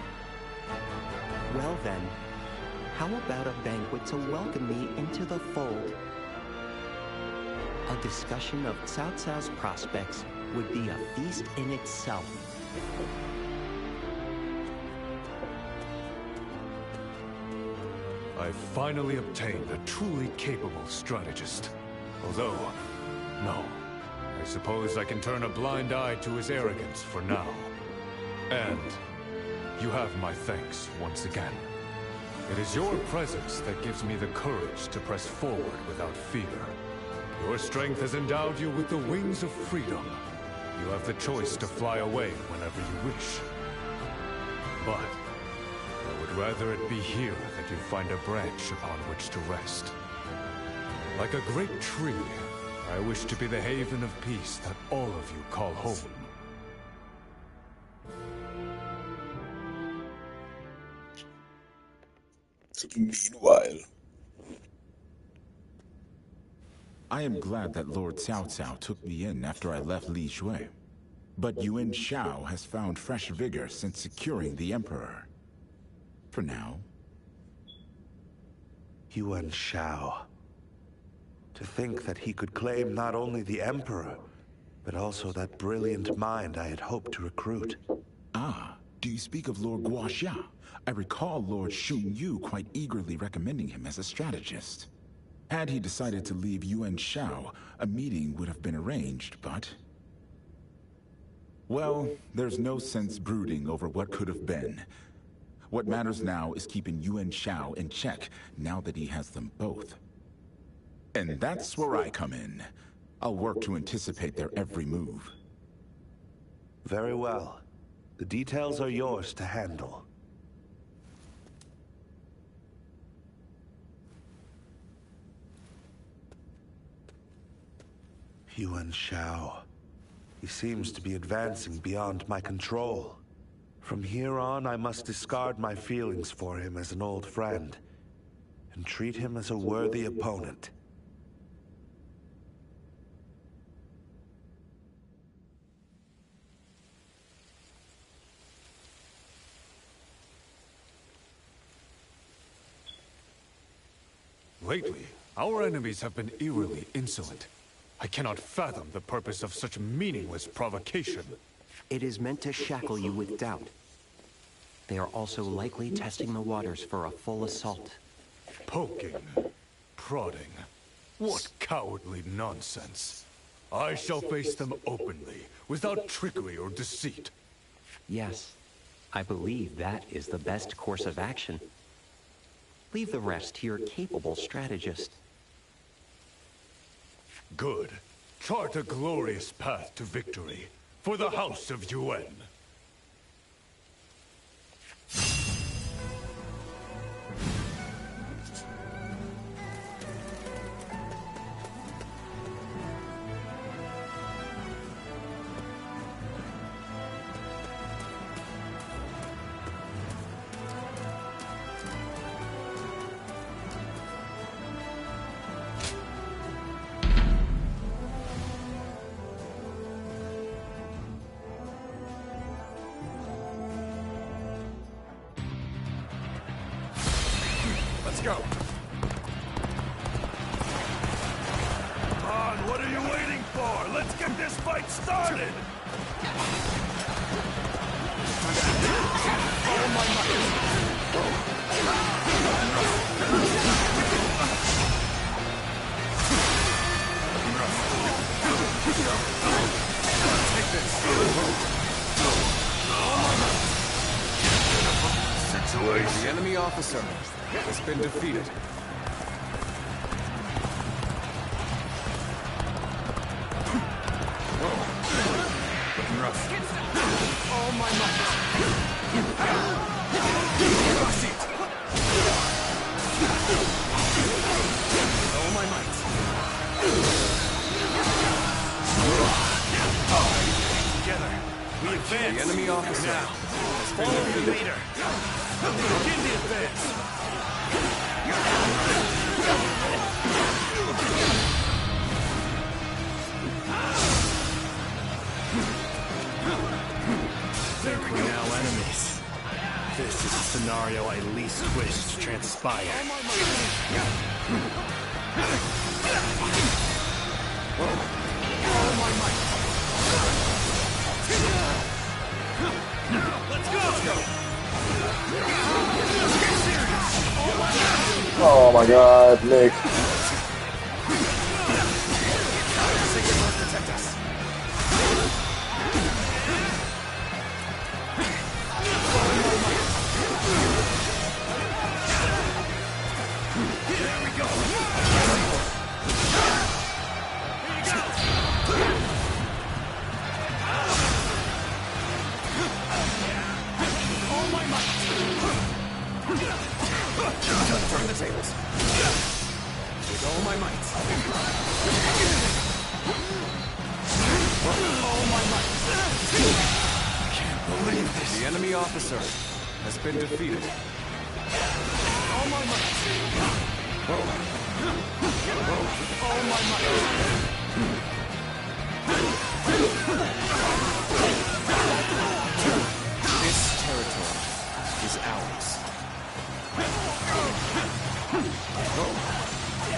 Well then, how about a banquet to welcome me into the fold? A discussion of Cao Cao's prospects would be a feast in itself. I've finally obtained a truly capable strategist. Although, no. I suppose I can turn a blind eye to his arrogance for now. And you have my thanks once again. It is your presence that gives me the courage to press forward without fear. Your strength has endowed you with the wings of freedom. You have the choice to fly away whenever you wish. But I would rather it be here that you find a branch upon which to rest. Like a great tree, I wish to be the haven of peace that all of you call home. Meanwhile, I am glad that Lord Cao Cao took me in after I left Li Shui. But Yuan Shao has found fresh vigor since securing the Emperor. For now. Yuan Shao. To think that he could claim not only the Emperor, but also that brilliant mind I had hoped to recruit. Ah, do you speak of Lord Guoxia? I recall Lord Xun Yu quite eagerly recommending him as a strategist. Had he decided to leave Yuan Shao, a meeting would have been arranged, but... Well, there's no sense brooding over what could have been. What matters now is keeping Yuan Shao in check, now that he has them both. And that's where I come in. I'll work to anticipate their every move. Very well. The details are yours to handle. Yuan Shao. He seems to be advancing beyond my control. From here on, I must discard my feelings for him as an old friend, and treat him as a worthy opponent. Lately, our enemies have been eerily insolent. I cannot fathom the purpose of such meaningless provocation. It is meant to shackle you with doubt. They are also likely testing the waters for a full assault. Poking, prodding. What cowardly nonsense. I shall face them openly, without trickery or deceit. Yes, I believe that is the best course of action. Leave the rest to your capable strategist. Good. Chart a glorious path to victory for the House of Yuan. Let's go. Come on, what are you waiting for? Let's get this fight started! Oh my Take this. The enemy officer has been defeated. Looking rough. Oh my might. Oh my might. Together, we advance. The enemy officer now. has been Follow the defeated. leader. Begin the advance. We're now enemies. This is a scenario I least wish to transpire. Let's go! Oh my god, Nick. Protect us. There we go. All my might. Turn the tables. With all my might. All my might. I can't believe this. The enemy officer has been defeated. All my might. All my might. This territory is ours.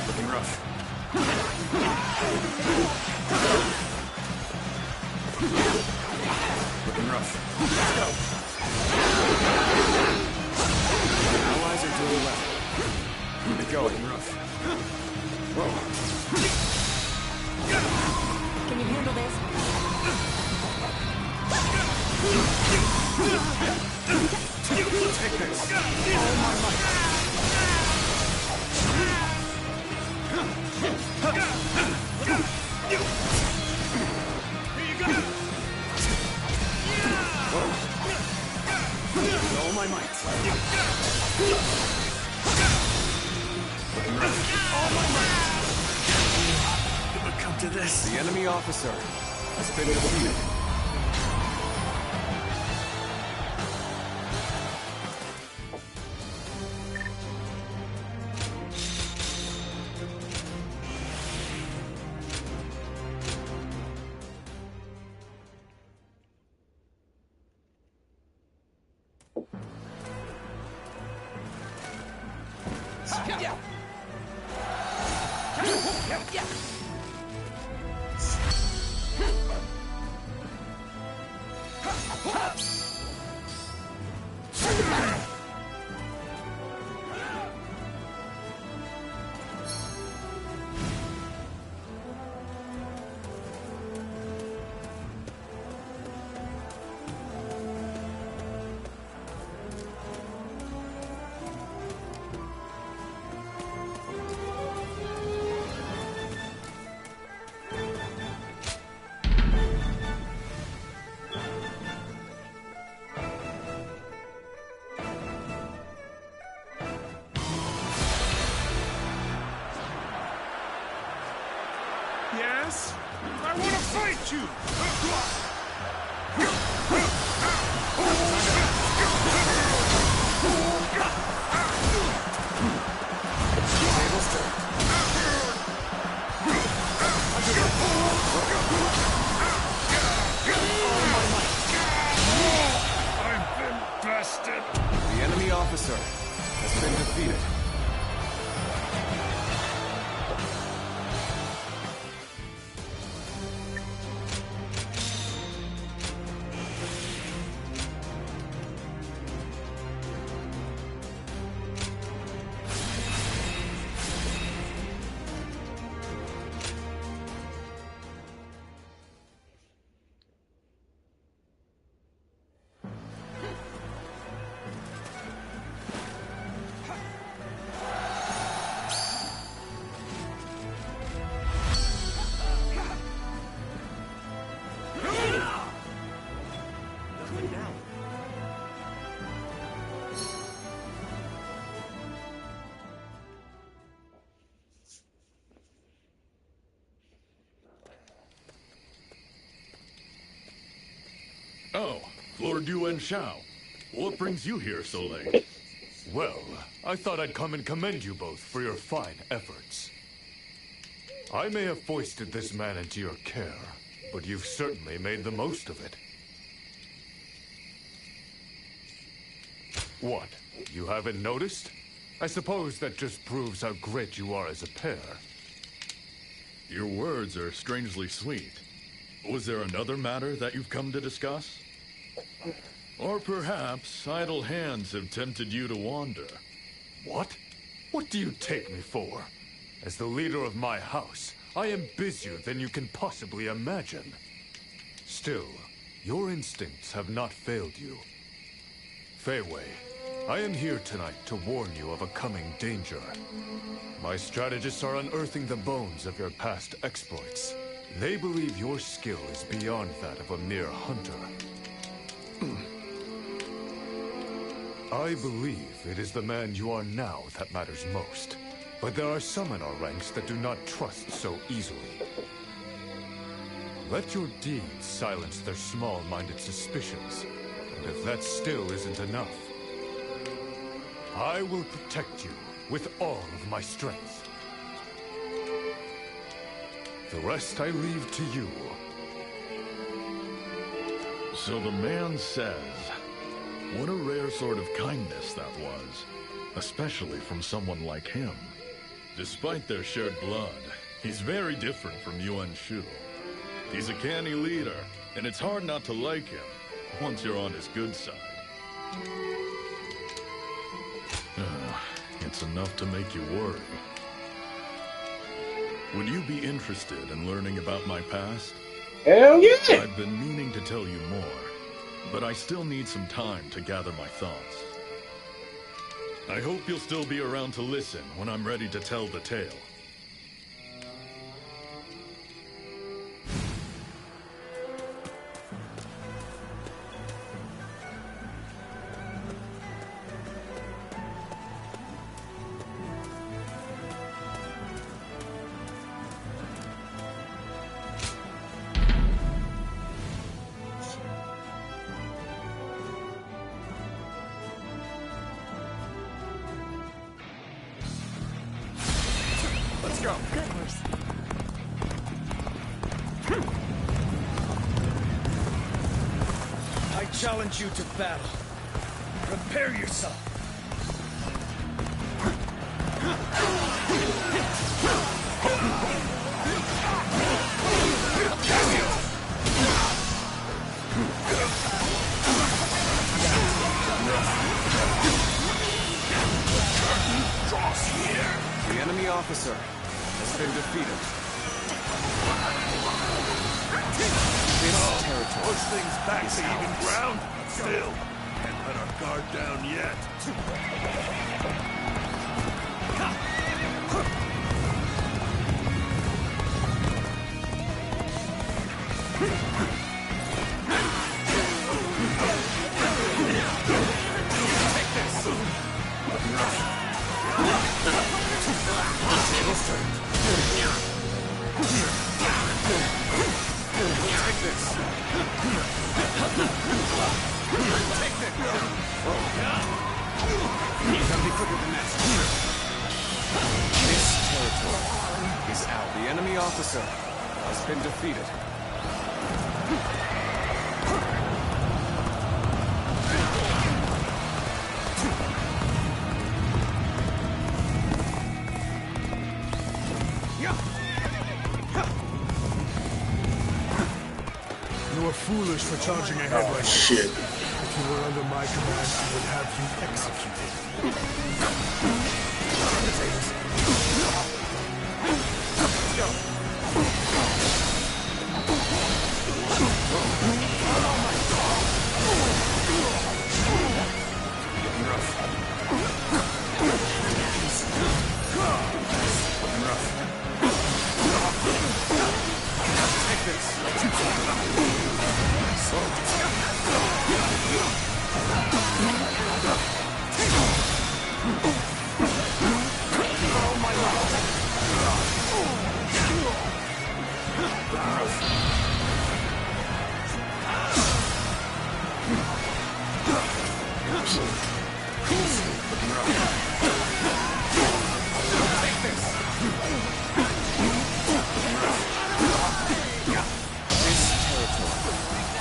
Looking rough. Looking rough. Let's go. Our allies are doing well. Keep it going. Rough. Can you handle this? Take this. All my might. Here you go. All my might. All my might. Come to this. The enemy officer has been defeated. Yes? I want to fight you! I've been bested! The enemy officer has been defeated. Oh, Lord Yuan Shao. What brings you here so late? Well, I thought I'd come and commend you both for your fine efforts. I may have foisted this man into your care, but you've certainly made the most of it. What? You haven't noticed? I suppose that just proves how great you are as a pair. Your words are strangely sweet. Was there another matter that you've come to discuss? Or perhaps idle hands have tempted you to wander. What? What do you take me for? As the leader of my house, I am busier than you can possibly imagine. Still, your instincts have not failed you. Fei Wei, I am here tonight to warn you of a coming danger. My strategists are unearthing the bones of your past exploits. They believe your skill is beyond that of a mere hunter. I believe it is the man you are now that matters most. But there are some in our ranks that do not trust so easily. Let your deeds silence their small-minded suspicions. And if that still isn't enough, I will protect you with all of my strength. The rest I leave to you. So the man says, what a rare sort of kindness that was, especially from someone like him. Despite their shared blood, he's very different from Yuan Shu. He's a canny leader, and it's hard not to like him once you're on his good side. It's enough to make you worry. Would you be interested in learning about my past? Hell yeah! I've been meaning to tell you more, but I still need some time to gather my thoughts. I hope you'll still be around to listen when I'm ready to tell the tale. challenge you to battle. Prepare yourself. The enemy officer has been defeated. This territory Push things back is to even ours. ground. Still, can't let our guard down yet. This territory is out. The enemy officer has been defeated. You are foolish for charging ahead like this. Shit. If you were under my command, I would have you executed.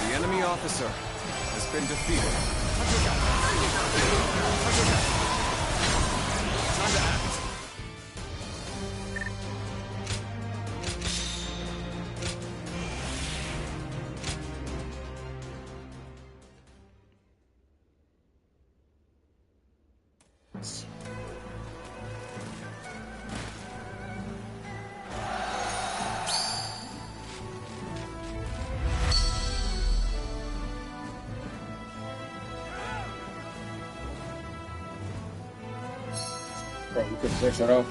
The enemy officer has been defeated. Time to act. Bro, you could switch it off.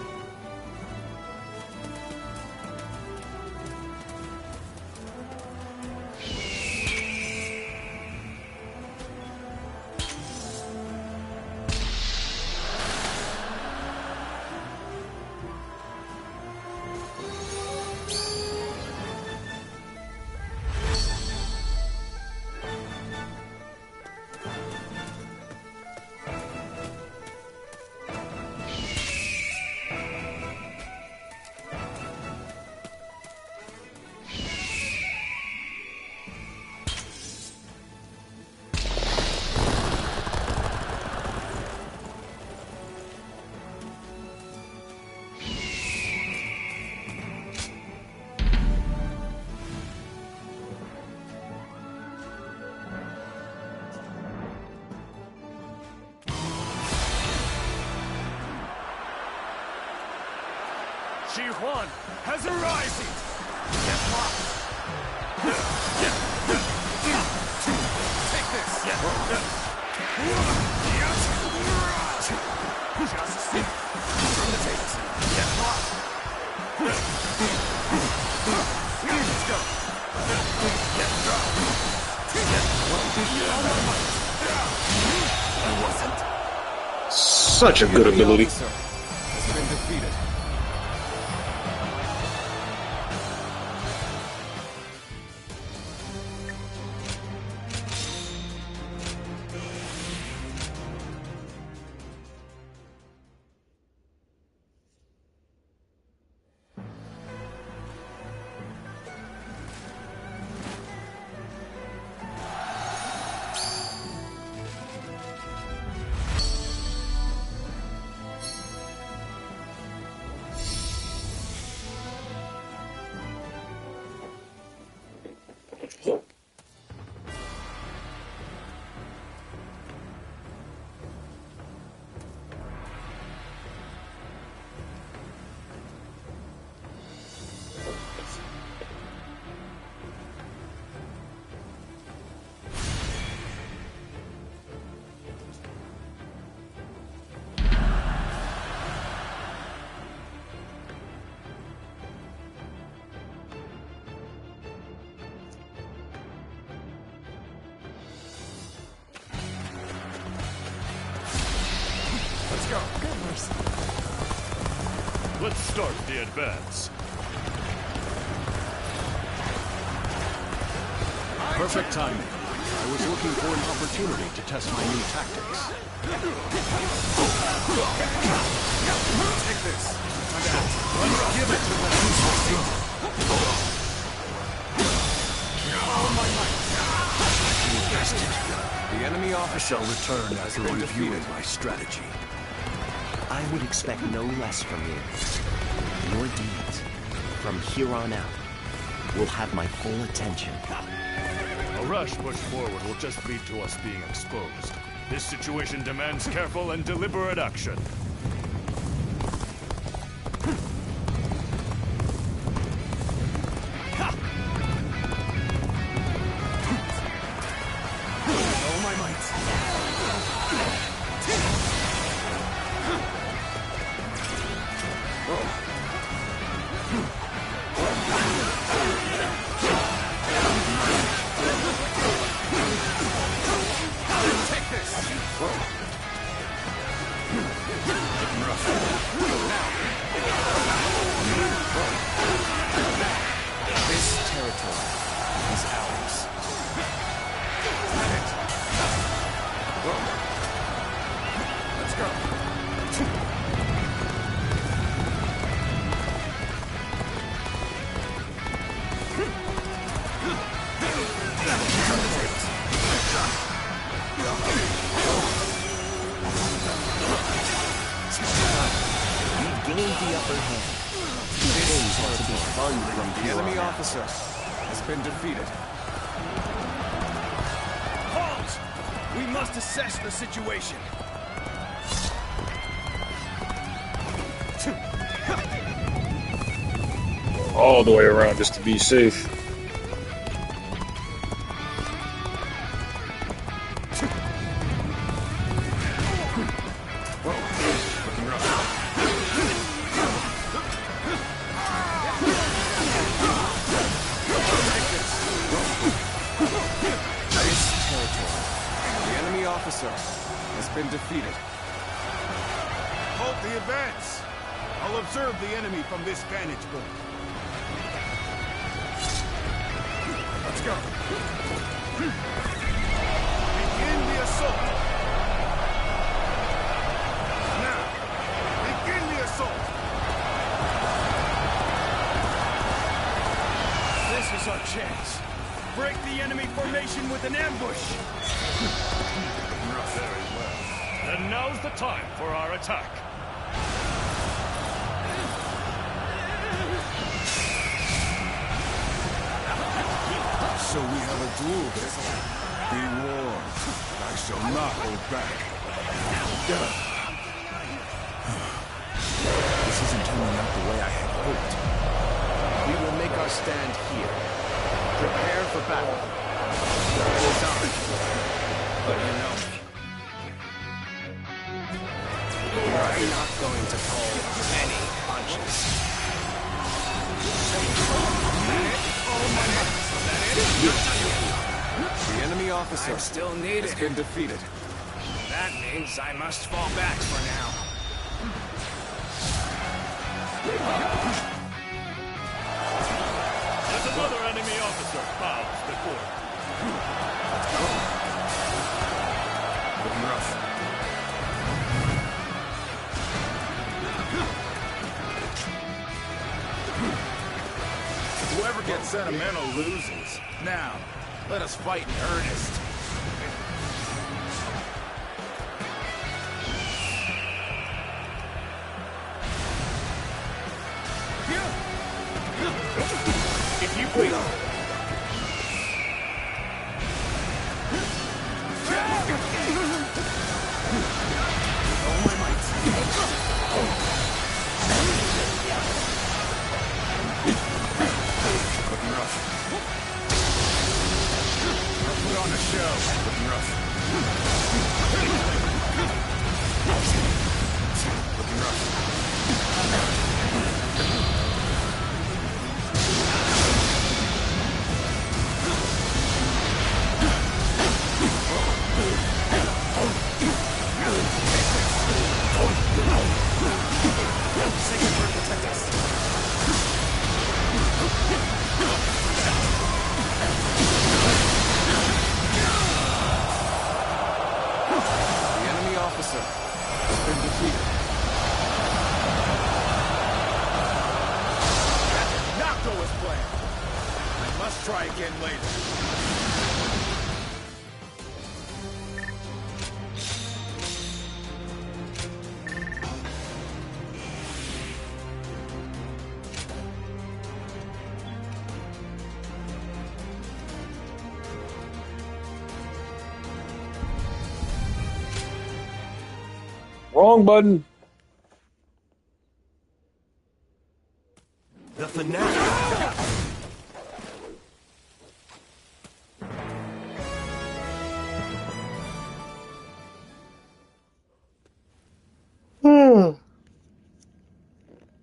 Shi Huan has arrived! Get locked! Take this! Justice from the tables. Get locked! Let's go! Get dropped! I wasn't. Such a good ability. Has been defeated. Let's start the advance. Perfect timing. I was looking for an opportunity to test my new tactics. Take this. Let's give it to them. All my might. The enemy officer shall return after reviewing my strategy. I would expect no less from you. Your deeds, from here on out, will have my full attention. A rash push forward will just lead to us being exposed. This situation demands careful and deliberate action. All my might. Take this. This territory is ours. Let's go. We gained the upper hand. Things ought to be fun from The here enemy on out. officer has been defeated. Halt! We must assess the situation. All the way around just to be safe. The enemy officer has been defeated. Halt the advance. I'll observe the enemy from this vantage point. Let's go. Begin the assault. Now, begin the assault. This is our chance. Break the enemy formation with an ambush. Very well. Then now's the time for our attack. So we have a duel this time. Be warned, I shall not hold back. This isn't turning out the way I had hoped. We will make our stand here. Prepare for battle. It is on. But you know me. I'm not going to pull any punches. The enemy officer still needed. has been defeated. That means I must fall back for now. There's another enemy officer bows before. Looking rough. Whoever gets sentimental loses. Now, let us fight in earnest. If you please. All my might. Looking rough. I'll put on a show. Looking rough. Looking rough. Second for protection. as planned. I must try again later. Wrong button. The fanatic.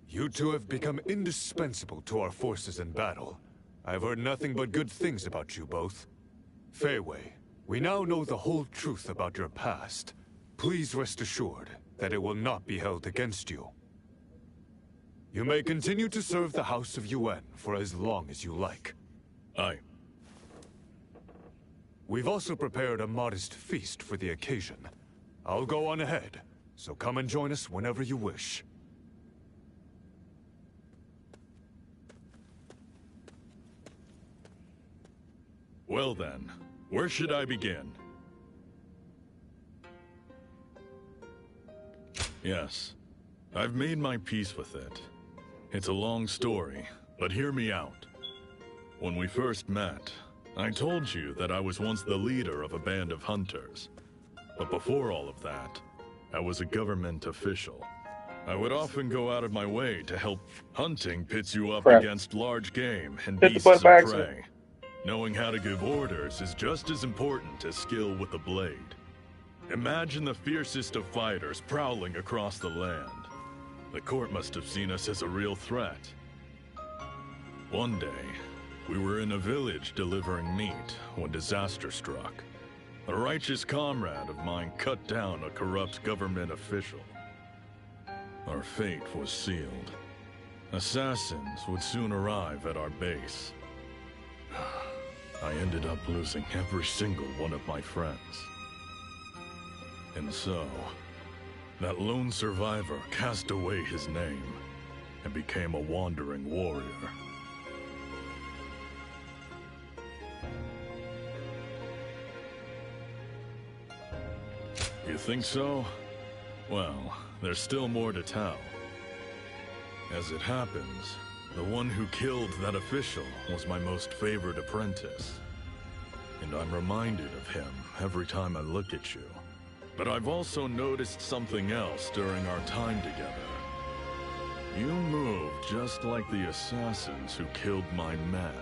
You two have become indispensable to our forces in battle. I've heard nothing but good things about you both. Fei Wei, we now know the whole truth about your past. Please rest assured that it will not be held against you. You may continue to serve the House of Yuan for as long as you like. Aye. We've also prepared a modest feast for the occasion. I'll go on ahead, so come and join us whenever you wish. Well then, where should I begin? Yes, I've made my peace with it. It's a long story, but hear me out. When we first met, I told you that I was once the leader of a band of hunters. But before all of that, I was a government official. I would often go out of my way to help. Hunting pits you up against large game and beasts of prey. Knowing how to give orders is just as important as skill with the blade. Imagine the fiercest of fighters prowling across the land. The court must have seen us as a real threat. One day, we were in a village delivering meat when disaster struck. A righteous comrade of mine cut down a corrupt government official. Our fate was sealed. Assassins would soon arrive at our base. I ended up losing every single one of my friends. And so, that lone survivor cast away his name and became a wandering warrior. You think so? Well, there's still more to tell. As it happens, the one who killed that official was my most favored apprentice. And I'm reminded of him every time I look at you. But I've also noticed something else during our time together. You move just like the assassins who killed my men.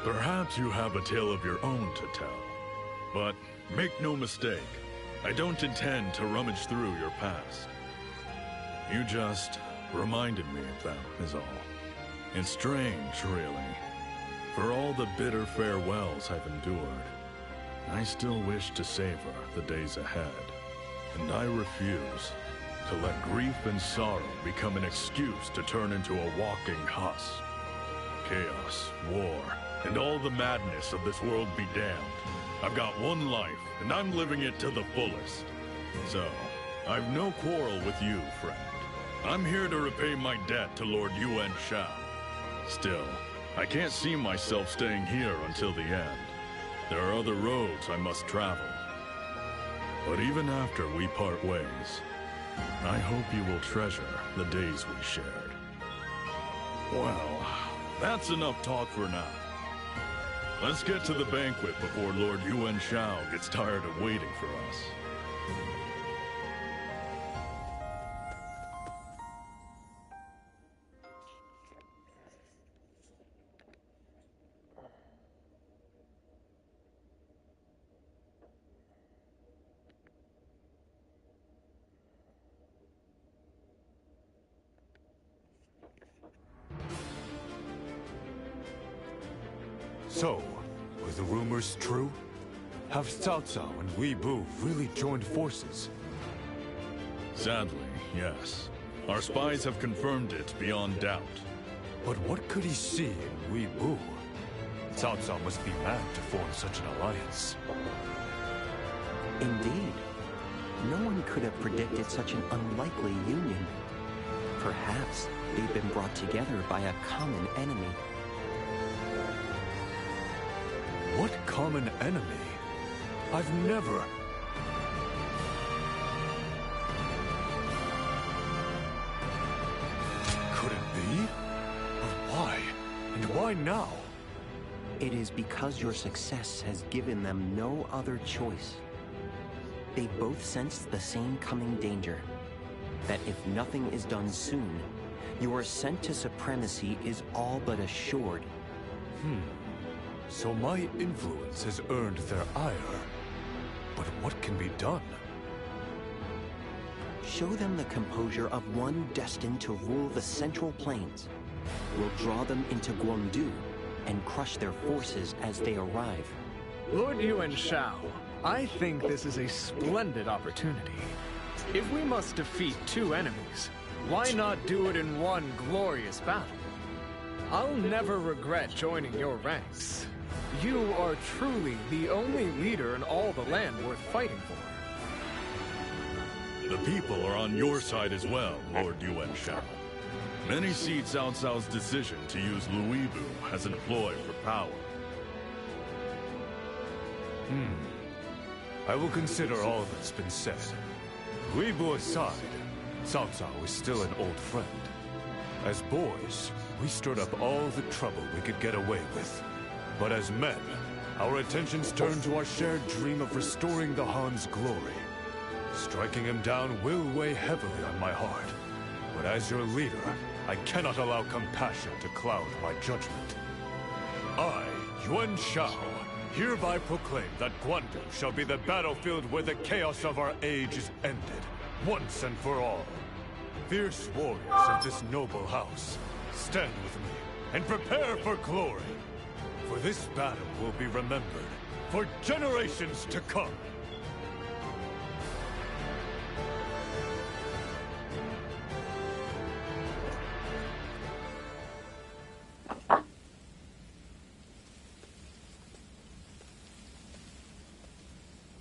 Perhaps you have a tale of your own to tell. But make no mistake, I don't intend to rummage through your past. You just reminded me of them, is all. It's strange, really. For all the bitter farewells I've endured, I still wish to savor the days ahead. And I refuse to let grief and sorrow become an excuse to turn into a walking husk. Chaos, war, and all the madness of this world be damned. I've got one life, and I'm living it to the fullest. So, I've no quarrel with you, friend. I'm here to repay my debt to Lord Yuan Shao. Still, I can't see myself staying here until the end. There are other roads I must travel. But even after we part ways, I hope you will treasure the days we shared. Well, that's enough talk for now. Let's get to the banquet before Lord Yuan Shao gets tired of waiting for us. So, were the rumors true? Have Cao Cao and Wei Bu really joined forces? Sadly, yes. Our spies have confirmed it beyond doubt. But what could he see in Wei Bu? Cao Cao must be mad to form such an alliance. Indeed. No one could have predicted such an unlikely union. Perhaps they've been brought together by a common enemy. What common enemy? I've never... Could it be? But why? And why now? It is because your success has given them no other choice. They both sense the same coming danger. That if nothing is done soon, your ascent to supremacy is all but assured. So my influence has earned their ire. But what can be done? Show them the composure of one destined to rule the Central Plains. We'll draw them into Guangdu and crush their forces as they arrive. Lord Yuan Shao, I think this is a splendid opportunity. If we must defeat two enemies, why not do it in one glorious battle? I'll never regret joining your ranks. You are truly the only leader in all the land worth fighting for. The people are on your side as well, Lord Yuan Shao. Many see Cao Cao's decision to use Luibu as an ploy for power. I will consider all that's been said. Luibu aside, Cao Cao is still an old friend. As boys, we stirred up all the trouble we could get away with. But as men, our attentions turn to our shared dream of restoring the Han's glory. Striking him down will weigh heavily on my heart. But as your leader, I cannot allow compassion to cloud my judgment. I, Yuan Shao, hereby proclaim that Guandu shall be the battlefield where the chaos of our age is ended, once and for all. Fierce warriors of this noble house, stand with me and prepare for glory. For this battle will be remembered for generations to come.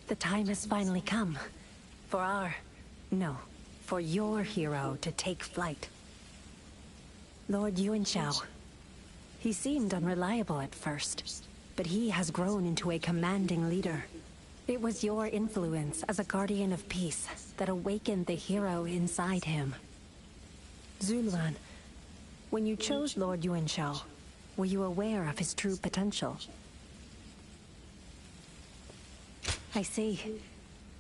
The time has finally come. For your hero to take flight. Lord Yuan Shao. He seemed unreliable at first, but he has grown into a commanding leader. It was your influence as a guardian of peace that awakened the hero inside him. Zuluan, when you chose Lord Yuan Shao, were you aware of his true potential? I see.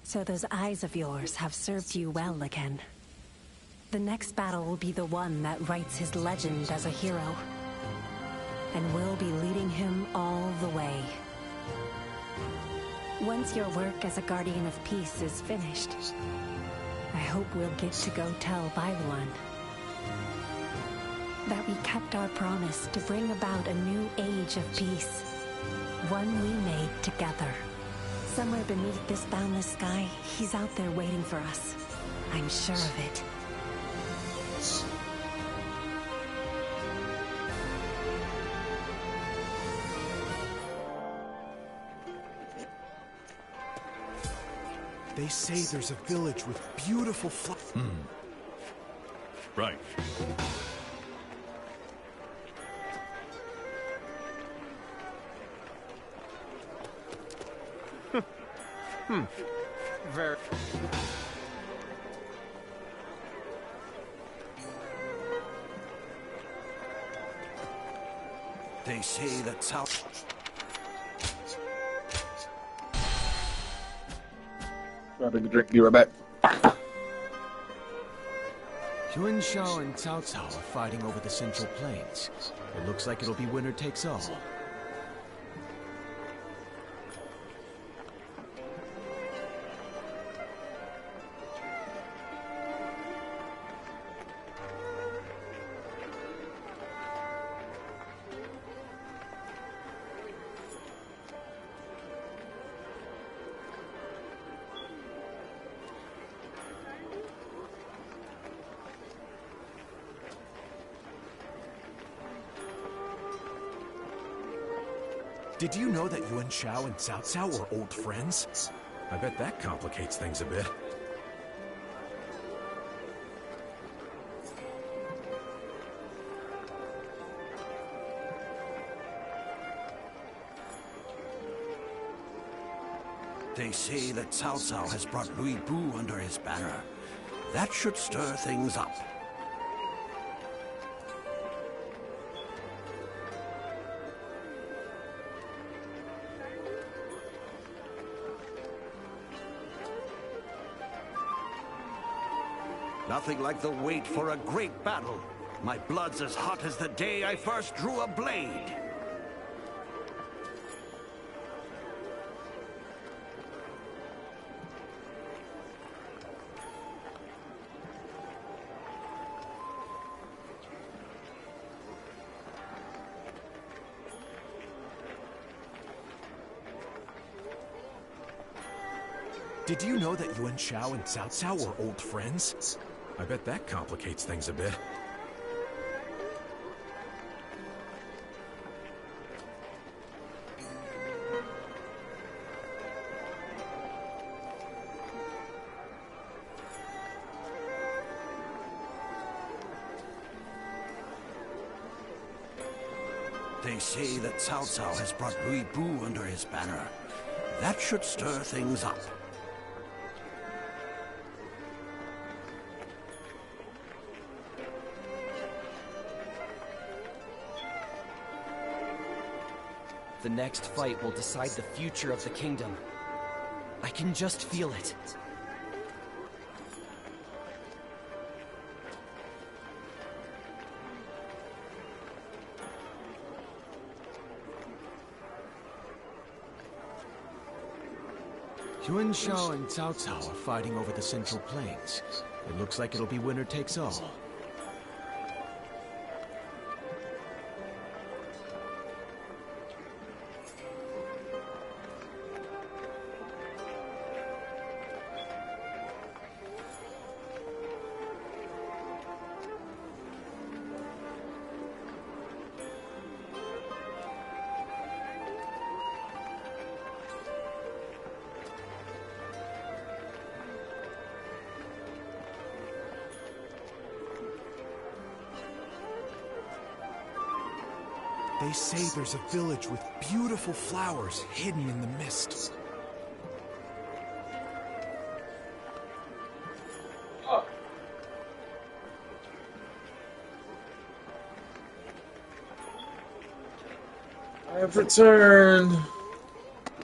So those eyes of yours have served you well again. The next battle will be the one that writes his legend as a hero. And we'll be leading him all the way. Once your work as a guardian of peace is finished, I hope we'll get to go tell Bailuan that we kept our promise to bring about a new age of peace. One we made together. Somewhere beneath this boundless sky, he's out there waiting for us. I'm sure of it. They say there's a village with beautiful Right. Very... They say that Cao... Grab a drink, be right back. Yuan Shao and Cao Cao are fighting over the Central Plains. It looks like it'll be winner takes all. Did you know that Yuan Shao and Cao Cao were old friends? I bet that complicates things a bit. They say that Cao Cao has brought Louis Bu under his banner. That should stir things up. Nothing like the wait for a great battle. My blood's as hot as the day I first drew a blade. Did you know that Yuan Shao and Cao Cao were old friends? I bet that complicates things a bit. They say that Cao Cao has brought Louis Bu under his banner. That should stir things up. The next fight will decide the future of the kingdom. I can just feel it. Yuan Shao and Cao Cao are fighting over the Central Plains. It looks like it'll be winner takes all. They say there's a village with beautiful flowers hidden in the mist. I have returned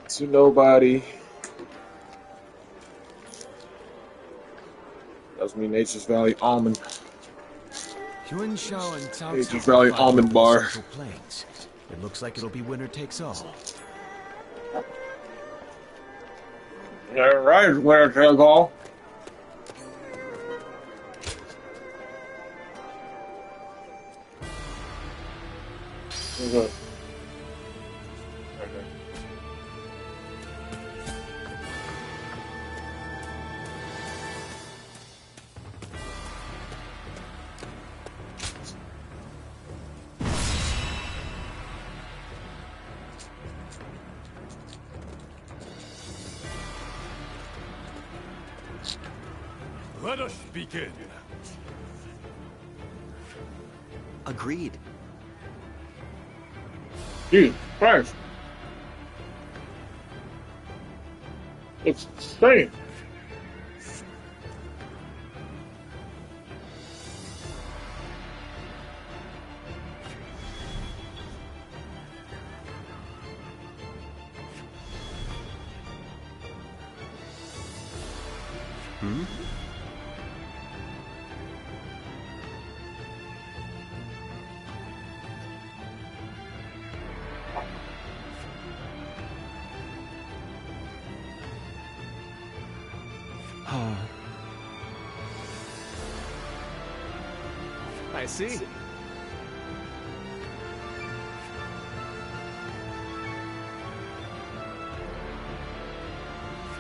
to nobody. That's me, Nature's Valley Almond. Yuan Shao and Cao Nature's Cao Valley are fighting Almond over the Bar. Central Plains. It looks like it'll be winner takes all. All right, winner takes all. Okay. Let us begin. Agreed. Jesus Christ. It's insane. Hmm? I see.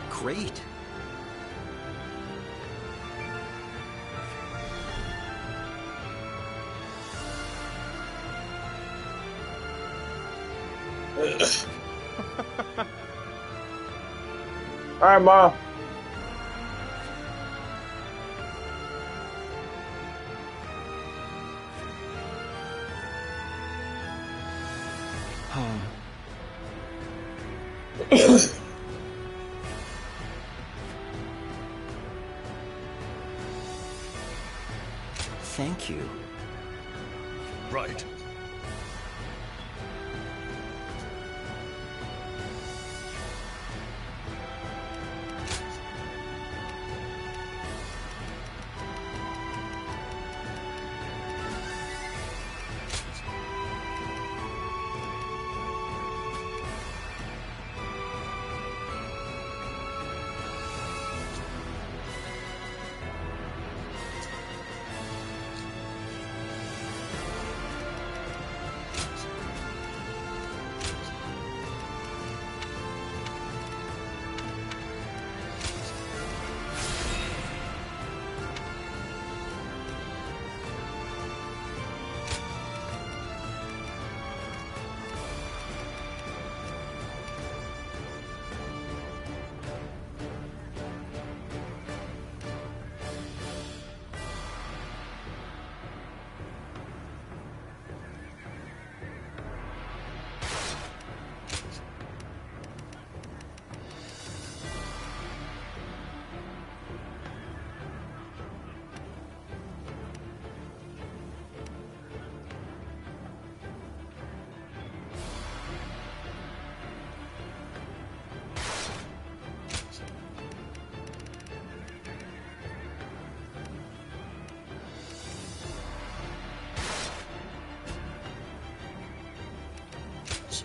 Great. All right, Mom. cue. Right.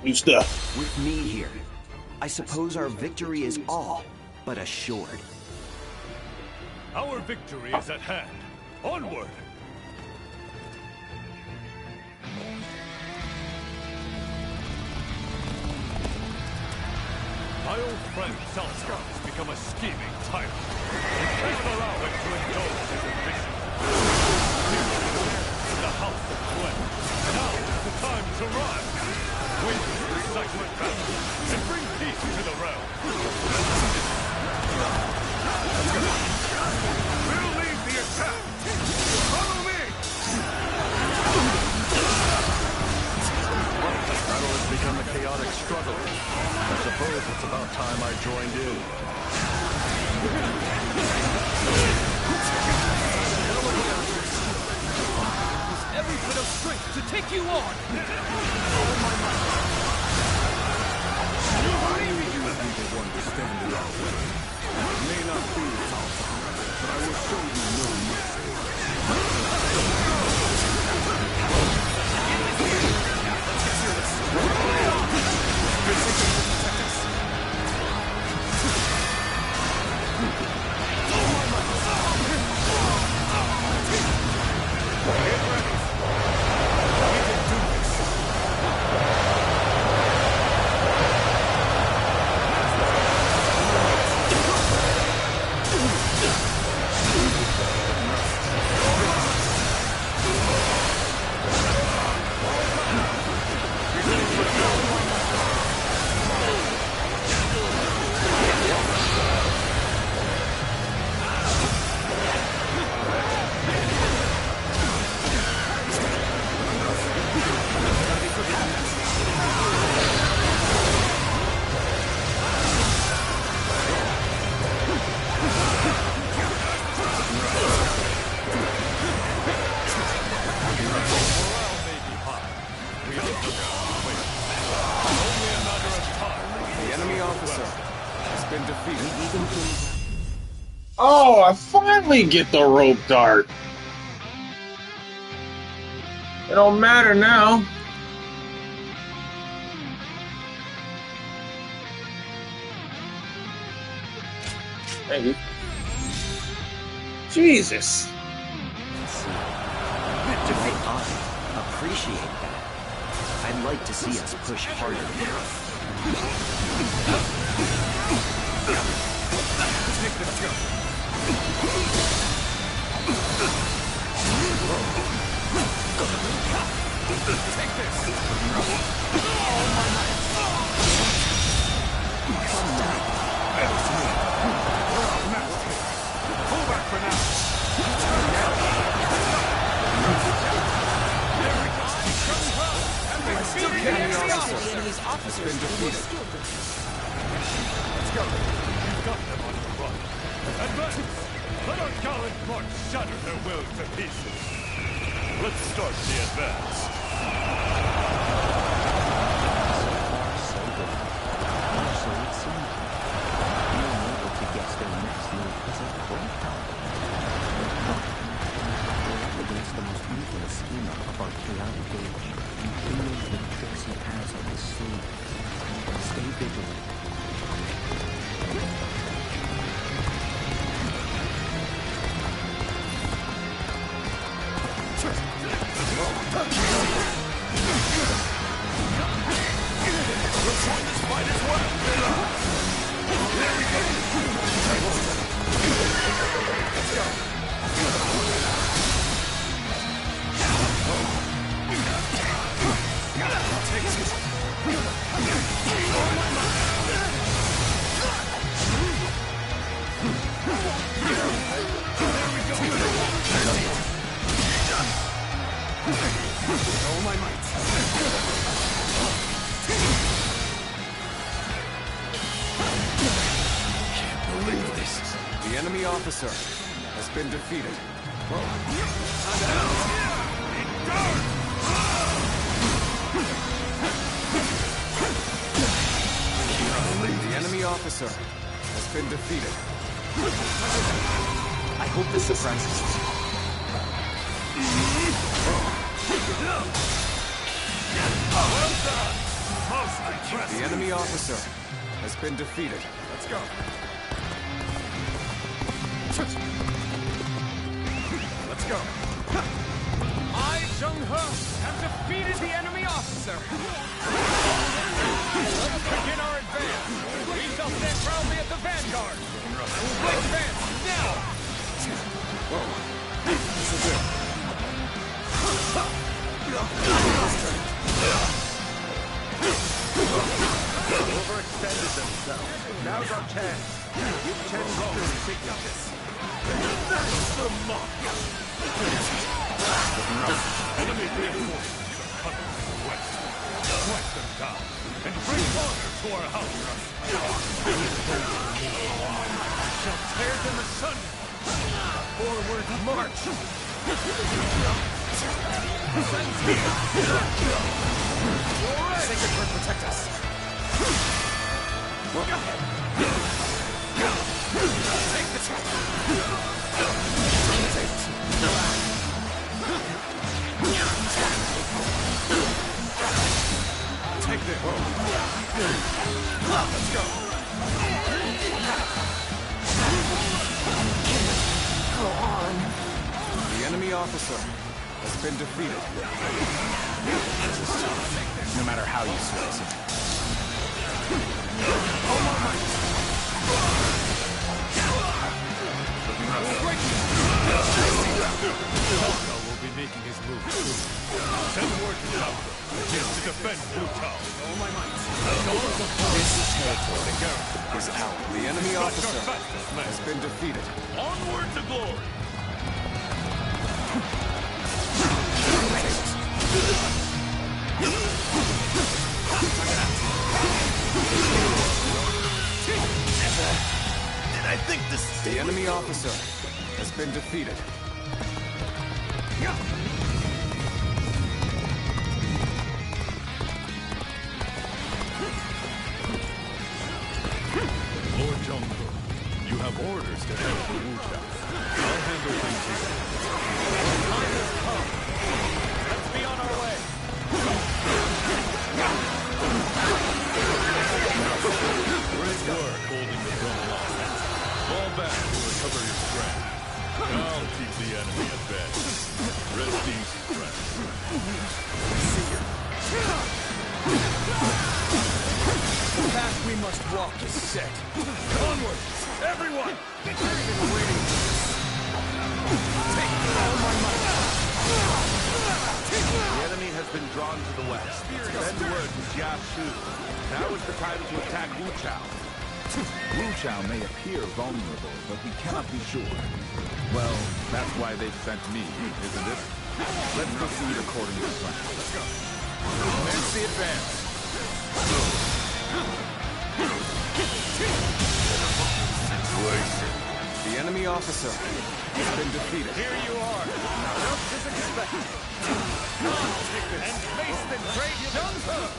New stuff. With me here, I suppose our victory is all but assured. Our victory is at hand. Onward! My old friend Salazar has become a scheming tyrant. We cannot allow him to indulge his ambition. The House of Gwen. Now is the time to rise. Win this decisive battle and bring peace to the realm. We'll lead the attack! Follow me! This battle has become a chaotic struggle. I suppose it's about time I joined in. Every bit of strength to take you on! I knew you would be the one to stand in our way. It may not be Salazar, but I will show you no mercy. Oh, I finally get the rope dart. It don't matter now. Thank you. Jesus. I appreciate that. I'd like to see us push harder. Take the jump. Take this! That's me. We're outmatched here. Pull back for now. There we go. And they still the enemy's officer has been defeated. Let's go. We've got them on the run. Advance! Let our gallant march shatter their will to pieces. Let's start the advance. So good. Or so it seemed. Being able to guess their next move is a great help. We're up against the most ruthless schemer of our chaotic age. He knows the tricks he has up his sleeve. Stay vigilant. Let's win this fight as well! There we go! Let's go! Takes it! There we go! All my might! Believe this. The enemy officer has been defeated. The enemy officer has been defeated. I hope this surprises you. Well done! Most impressive! The enemy officer has been defeated. Let's go! Let's go! I, Jung-He, have defeated the enemy officer! Let us begin our advance! We shall stand proudly at the vanguard! Advance, now! Whoa. This is it. Overextended themselves. Now's our chance. Give Chen Gong signatures. That's the mark! Enemy reinforcements are coming from the west. Strike them down and bring honor to our house. Shall tear them asunder. Forward march! Sacred Bird, protect us. Take the trap! Take this. Let's go! Go on. The enemy officer has been defeated. No matter how you slice it. Hongo will be making his move soon. Send word to Zhao to defend Wu Tao. All my might. This territory is out. The enemy officer has been defeated. Onward to glory! Did I think this... The enemy officer has been defeated. Lord Jung-He, you have orders to head for Wu Tao. I'll handle things here. Time has come. Let's be on our way. Great work holding the drum line. Fall back to recover your strength. I'll keep the enemy at bay. Rest easy, friend. The path we must walk is set. Onward! Everyone! I've been waiting for this. Take all my might. The enemy has been drawn to the west. Send word to Jia Shu. Now is the time to attack Wu Chao. Wu Chao may appear vulnerable, but we cannot be sure. Well, that's why they've sent me, isn't it? Let's proceed according to plan. Let's go. Commence the advance. The enemy officer has been defeated. Here you are, just as expected. Take this and face the great Junker!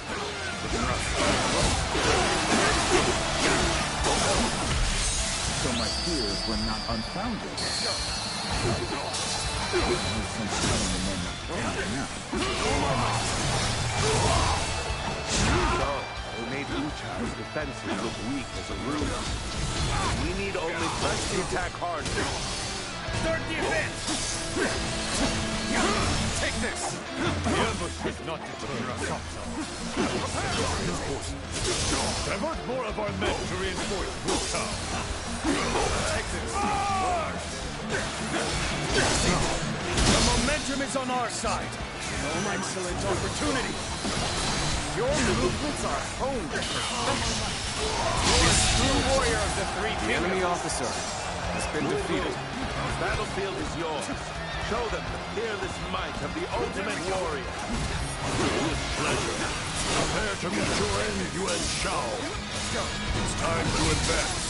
So my fears were not unfounded. No sense telling the men not to now. So, we made Ucha's defenses look weak as a ruse. We need only press the attack hard. Start the advance! Take this! The ambush is not deterred us. Divert more of our men to reinforce Wuchao. Take this! The momentum is on our side. Excellent opportunity. Your movements are honed to perfection. You're a true warrior of the three The kingdoms. enemy officer has been defeated. The battlefield is yours. Show them the fearless might of the ultimate warrior. With pleasure. Prepare to meet your end, Yuan Shao. It's time to advance.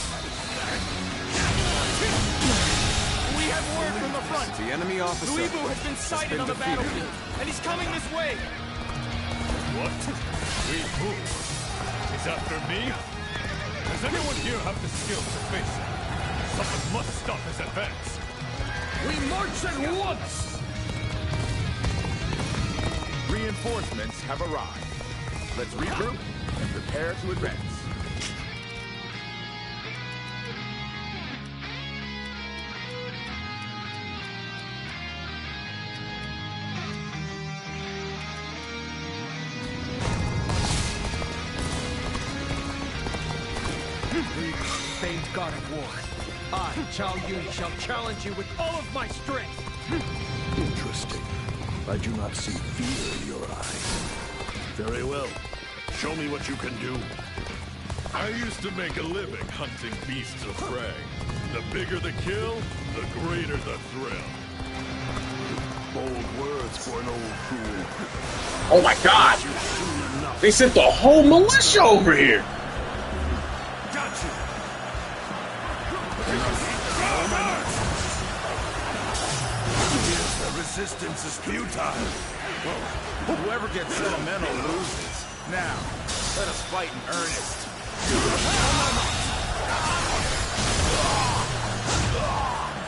We have word from the front. The enemy officer Louis Vu has been sighted on the defeated. battlefield, and he's coming this way. What? We move. He's after me? Does anyone here have the skill to face him? Someone must stop his advance. We march at once! Reinforcements have arrived. Let's regroup and prepare to advance. Famed god of war, I, Chao Yun, shall challenge you with all of my strength! Interesting. I do not see fear in your eyes. Very well. Show me what you can do. I used to make a living hunting beasts of prey. The bigger the kill, the greater the thrill. Bold words for an old fool. Oh my god! They sent the whole militia over here! Got you! The resistance is futile. Whoever gets sentimental loses. Now, let us fight in earnest.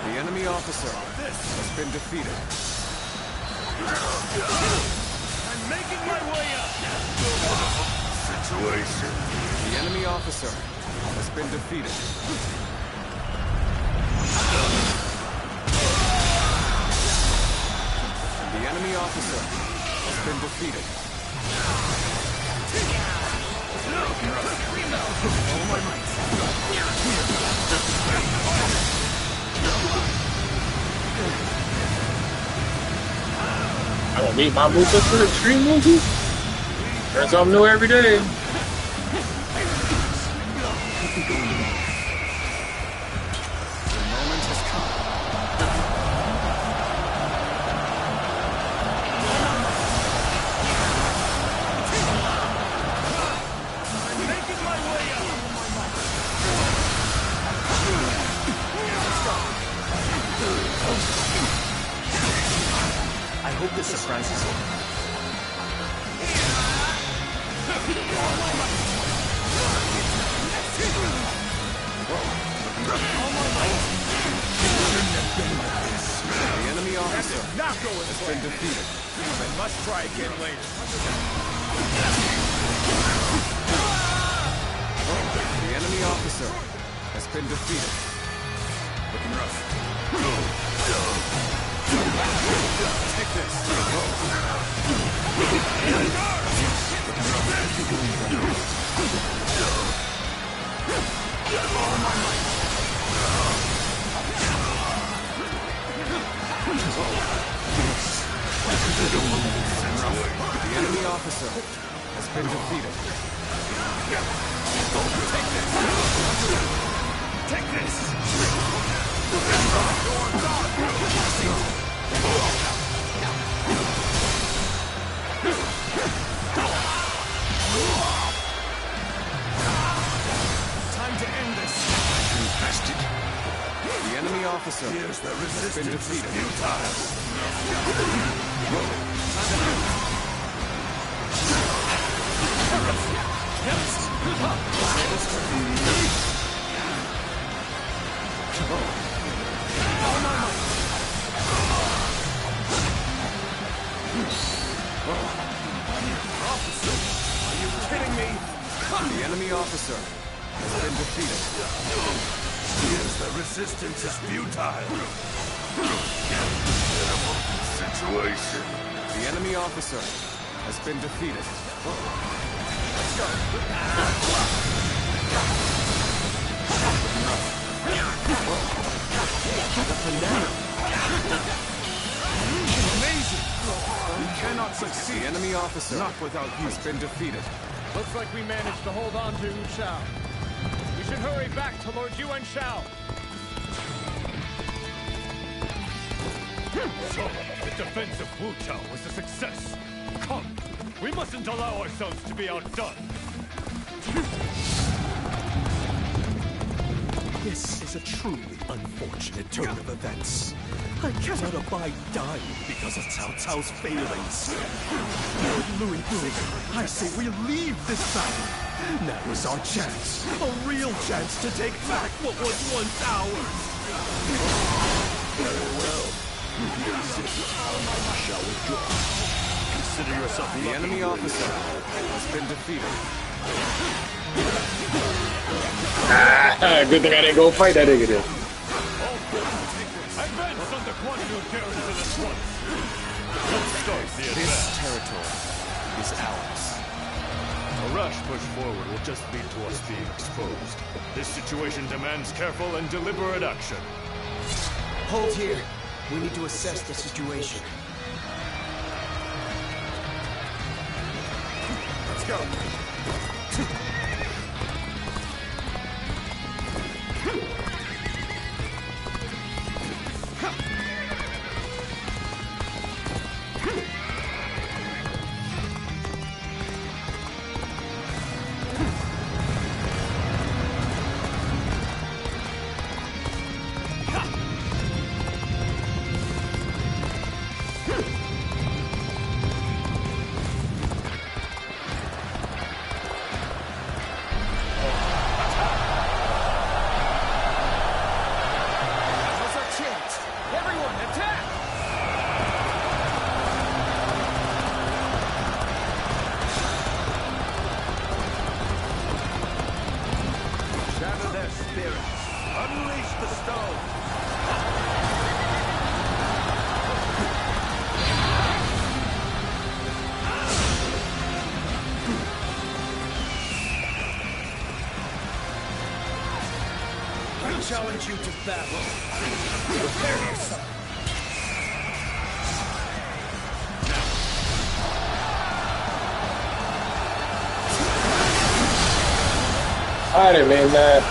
The enemy officer has been defeated. I'm making my way up! Situation. The enemy officer has been defeated. The enemy officer has been defeated. I don't need my move just for the extreme movie. Learn something new every day. The moment has come. I'm making my way up! I hope this surprises you. The enemy officer Not going has this been way. defeated. I must try again later. The enemy officer has been defeated. Looking rough. Take this. The enemy officer has been defeated. Take this! Time to end this. Bastard. The enemy officer Here's the has been resistance is defeated. Are you kidding me? The enemy officer has been defeated. Here's the resistance is futile. Terrible situation. The enemy officer has been defeated. Let's go. Amazing! We cannot succeed. The enemy officer Not without you. has been defeated. Looks like we managed to hold on to Wu Chao. We should hurry back to Lord Yuan Shao. So, the defense of Wu Chao was a success. Come, we mustn't allow ourselves to be outdone. This is a truly unfortunate turn of events. I cannot abide dying because of Cao Cao's failings. Lord Louis, I say we leave this battle. Now is our chance, a real chance to take back what was once ours. Very well. Shall withdraw. Consider yourself The lucky. enemy officer has been defeated. Good thing I didn't go fight that nigga then. Advance on the Quantum garrison at once. Let's start the This advance. territory is ours. A rash push forward will just lead to us being exposed. This situation demands careful and deliberate action. Hold here. We need to assess the situation. Let's go. Challenge you to battle. Prepare yourself. I didn't mean that.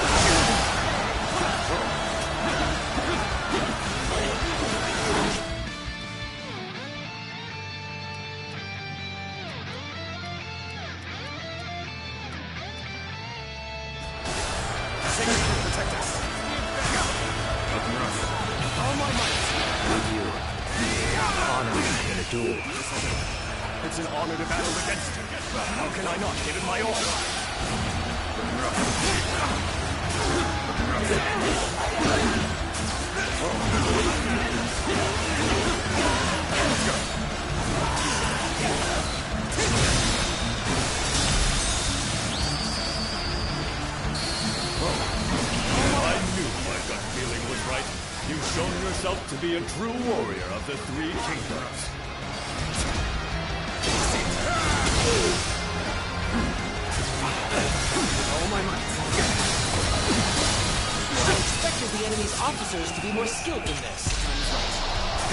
It's an honor to battle against him. How can I not give him my all? I knew my gut feeling was right. You've shown yourself to be a true warrior of the Three Kingdoms. All my might. I expected the enemy's officers to be more skilled than this.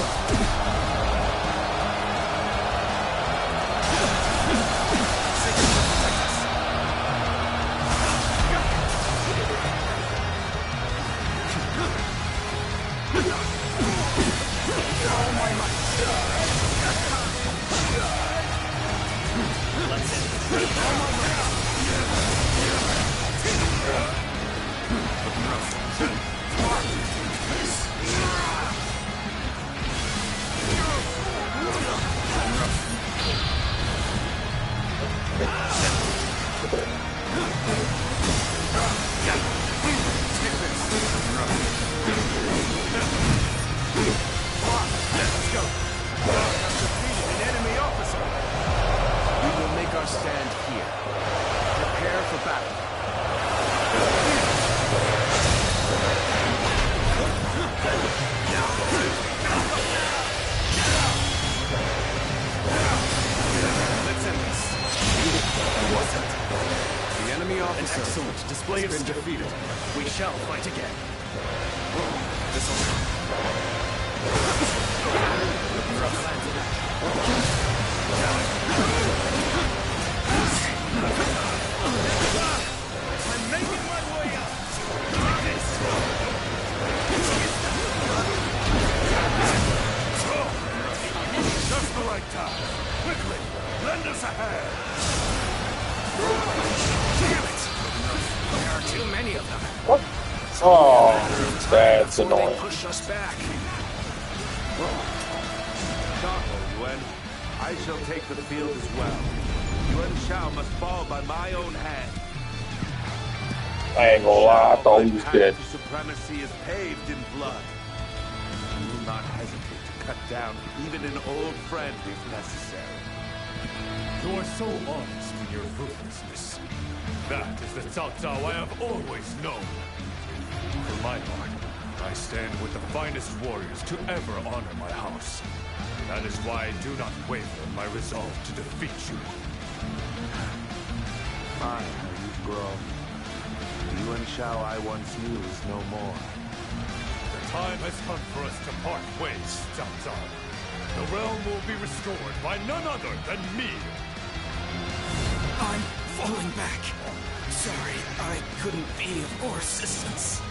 An excellent display of skill. Defeated. We shall fight again. I'm making my way up. Just the right time. Quickly, lend us a hand. Damn it! There are too many of them. What? Oh, that's annoying. They push us back. Sharpo, Yuan. I shall take the field as well. Yuan Shao must fall by my own hand. I ain't gonna lie, I thought he was dead. The supremacy is paved in blood. I will not hesitate to cut down even an old friend if necessary. You are so honest in your ruthlessness. That is the Cao Cao I have always known. For my part, I stand with the finest warriors to ever honor my house. That is why I do not waver in my resolve to defeat you. Fine, how you've grown. The Yuan Shao I once knew is no more. The time has come for us to part ways, Cao Cao. The realm will be restored by none other than me. I'm falling back. Sorry, I couldn't be of more assistance.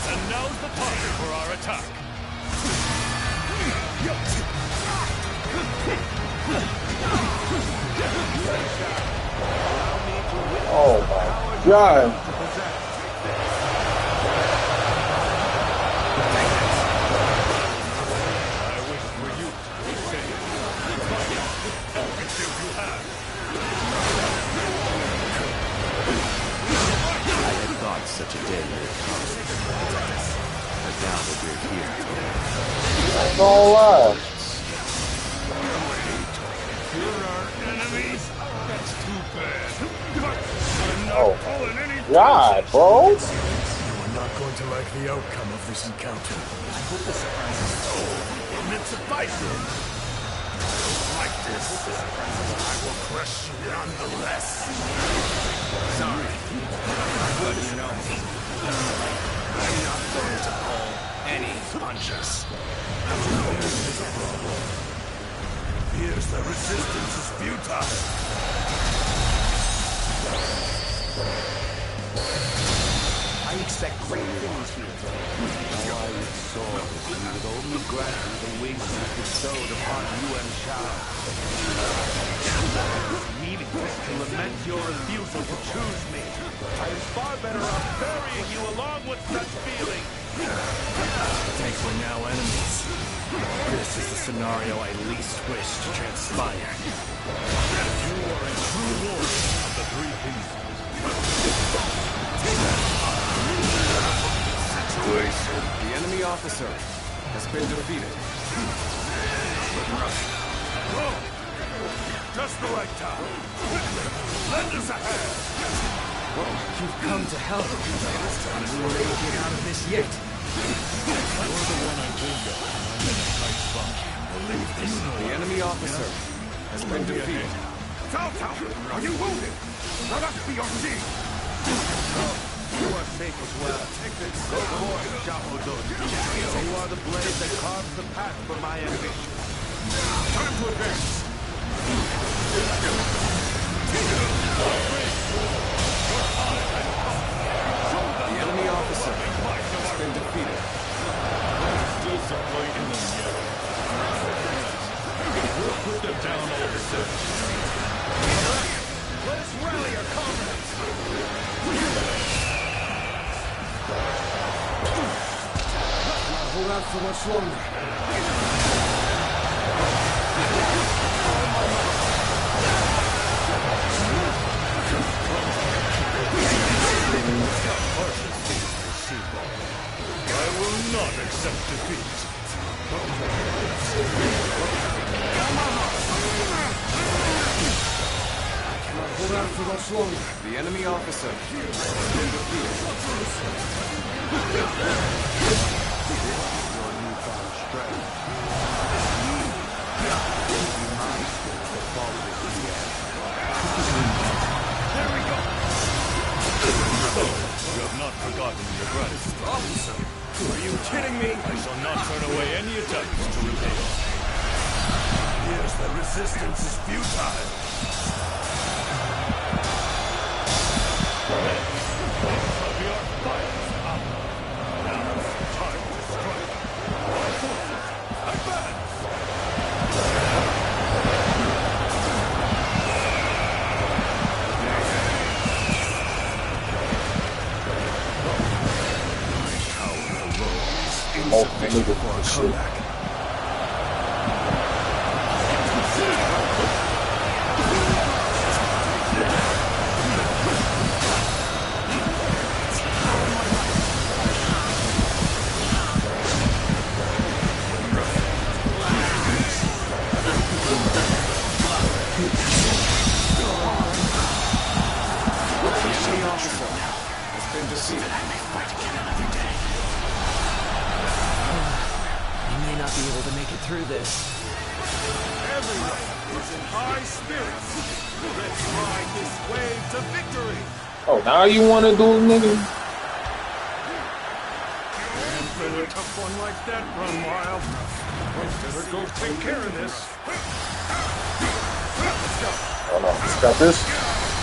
And now's the time for our attack. Oh my god. Such a day would come. But now that we're here, I'm gonna lie. You're our enemies? That's too bad. I'm not Oh pulling any god, bro. You are not going to like the outcome of this encounter. I hope the surprise is it meant to fight you. Like this, I will crush you nonetheless. Sorry. Good you know me. I'm not going to pull any punches. Here's the resistance is futile. I expect great things here. How I would soar if you would only grant me the wings you bestowed upon Yuan Shao. It's meaningless to lament your refusal to choose me. I am far better off burying you along with such feelings. Think we're now enemies. This is the scenario I least wish to transpire. You are a true warrior of the Three Kingdoms. The enemy officer has been defeated. Just the right time. Quickly, lend us a hand. You've come to help. We will never get out of this yet. You're the one I dreamed of. I'm in a tight spot. Believe this. The enemy officer has been defeated. Cao Cao, are you wounded? Let us be your shield. You are safe as well. Go forth, Xiahou Dun. You are the blade that carves the path for my ambition. Time to advance. The enemy officer has been defeated. Disappointing them yet. We'll put them down all the same. Let us rally our comrades! Not hold out for much longer. I will not accept defeat. Not hold out for much longer. The enemy officer has been defeated. forgotten your gratitude. Officer, are you kidding me? I shall not turn away any attempts to repay it. Here's the resistance is futile. Shall be our finest hour. Now it's time to strike. Our forces, advance! Insufficient for a comeback. Through this. Everyone is in high spirits. Let's ride this wave to victory. Oh, now you want to do it, nigga? And for a tough one like that, run wild. Better go take care of this. Let's go. Oh no, got this?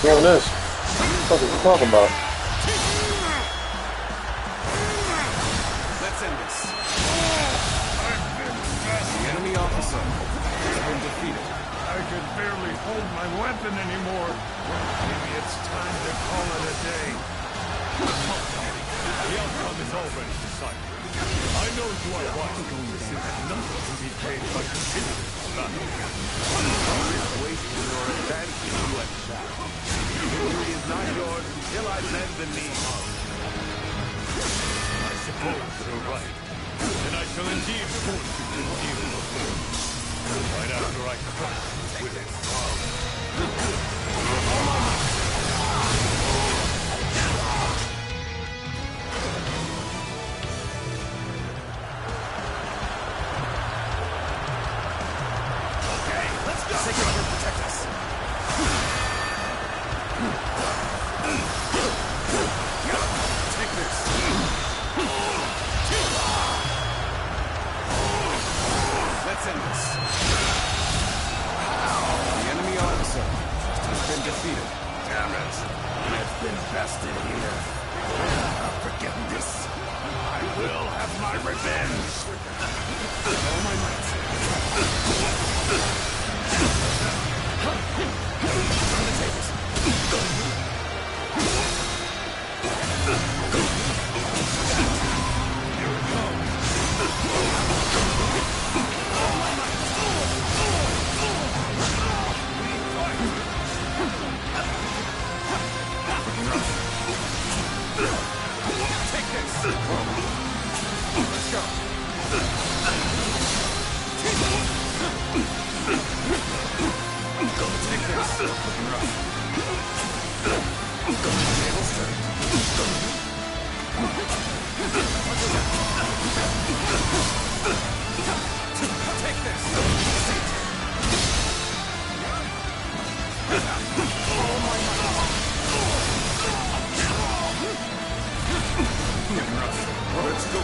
Doing this. What the fuck are you talking about? Let's end this. The enemy officer has been defeated. I could barely hold my weapon anymore. Maybe it's time to call it a day. The outcome is already decided. I know you are wise. Nothing can be paid by continuing the battle. Always wasting your advantage, U.S. Shao. Victory is not yours until I bend the knee. I suppose you're right. Then I shall indeed force you to kneel before me. Right after I crush you with it. Okay, let's go. Sacred Heart, protect us. Take this. Let's end this. The enemy officer has been defeated. Damn it. I've been bested here. I'll forget this. I will have my revenge. All my might. I'm gonna take it. Here it comes. Take this. Let's go. Take this. Looking rough. Table's turned. Take this. Oh my God. Let's go.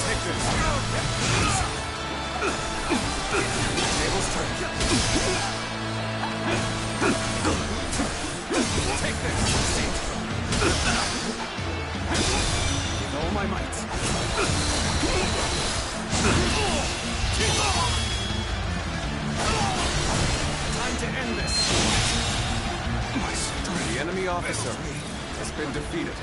Take this. Table's turned. Take this. With all my might. Time to end this. The enemy officer has been defeated.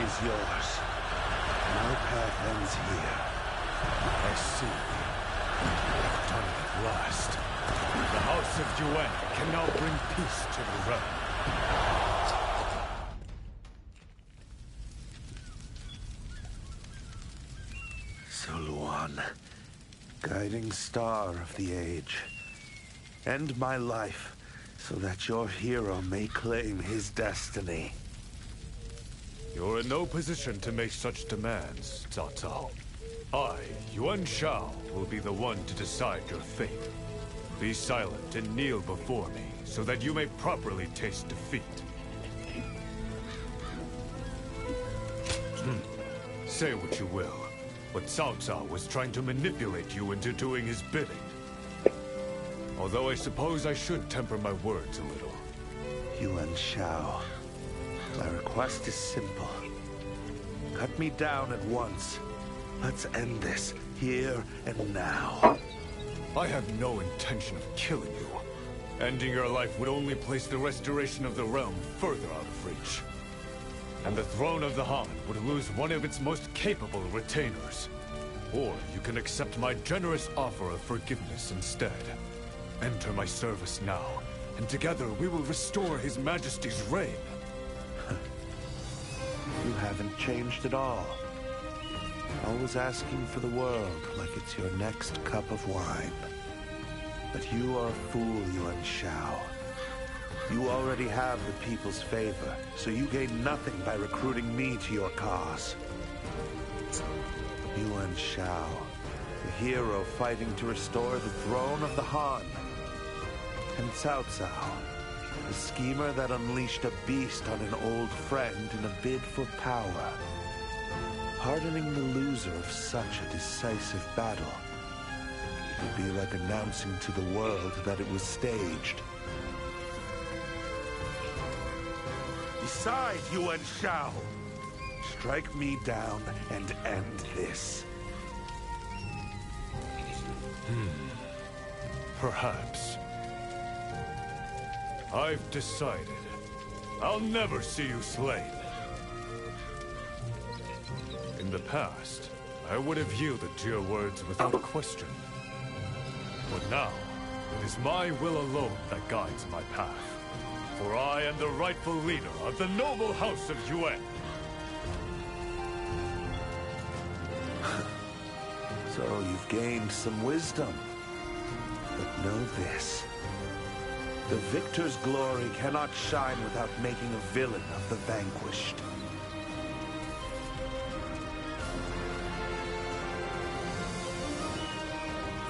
is yours. My path ends here. I see. I've done it at last. The House of Yuan can now bring peace to the realm. Soluan, guiding star of the age. End my life so that your hero may claim his destiny. You're in no position to make such demands, Cao Cao. I, Yuan Shao, will be the one to decide your fate. Be silent and kneel before me, so that you may properly taste defeat. Say what you will, but Cao Cao was trying to manipulate you into doing his bidding. Although I suppose I should temper my words a little. Yuan Shao, my request is simple. Cut me down at once. Let's end this, here and now. I have no intention of killing you. Ending your life would only place the restoration of the realm further out of reach. And the throne of the Han would lose one of its most capable retainers. Or you can accept my generous offer of forgiveness instead. Enter my service now, and together we will restore His Majesty's reign. You haven't changed at all. Always asking for the world like it's your next cup of wine. But you are a fool, Yuan Shao. You already have the people's favor, so you gain nothing by recruiting me to your cause. Yuan Shao, the hero fighting to restore the throne of the Han. And Cao Cao, the schemer that unleashed a beast on an old friend in a bid for power. Pardoning the loser of such a decisive battle would be like announcing to the world that it was staged. Decide, Yuan Shao! Strike me down and end this. Perhaps. I've decided. I'll never see you slain. In the past, I would have yielded to your words without question. But now, it is my will alone that guides my path. For I am the rightful leader of the noble House of Yuan. So you've gained some wisdom. But know this. The victor's glory cannot shine without making a villain of the vanquished.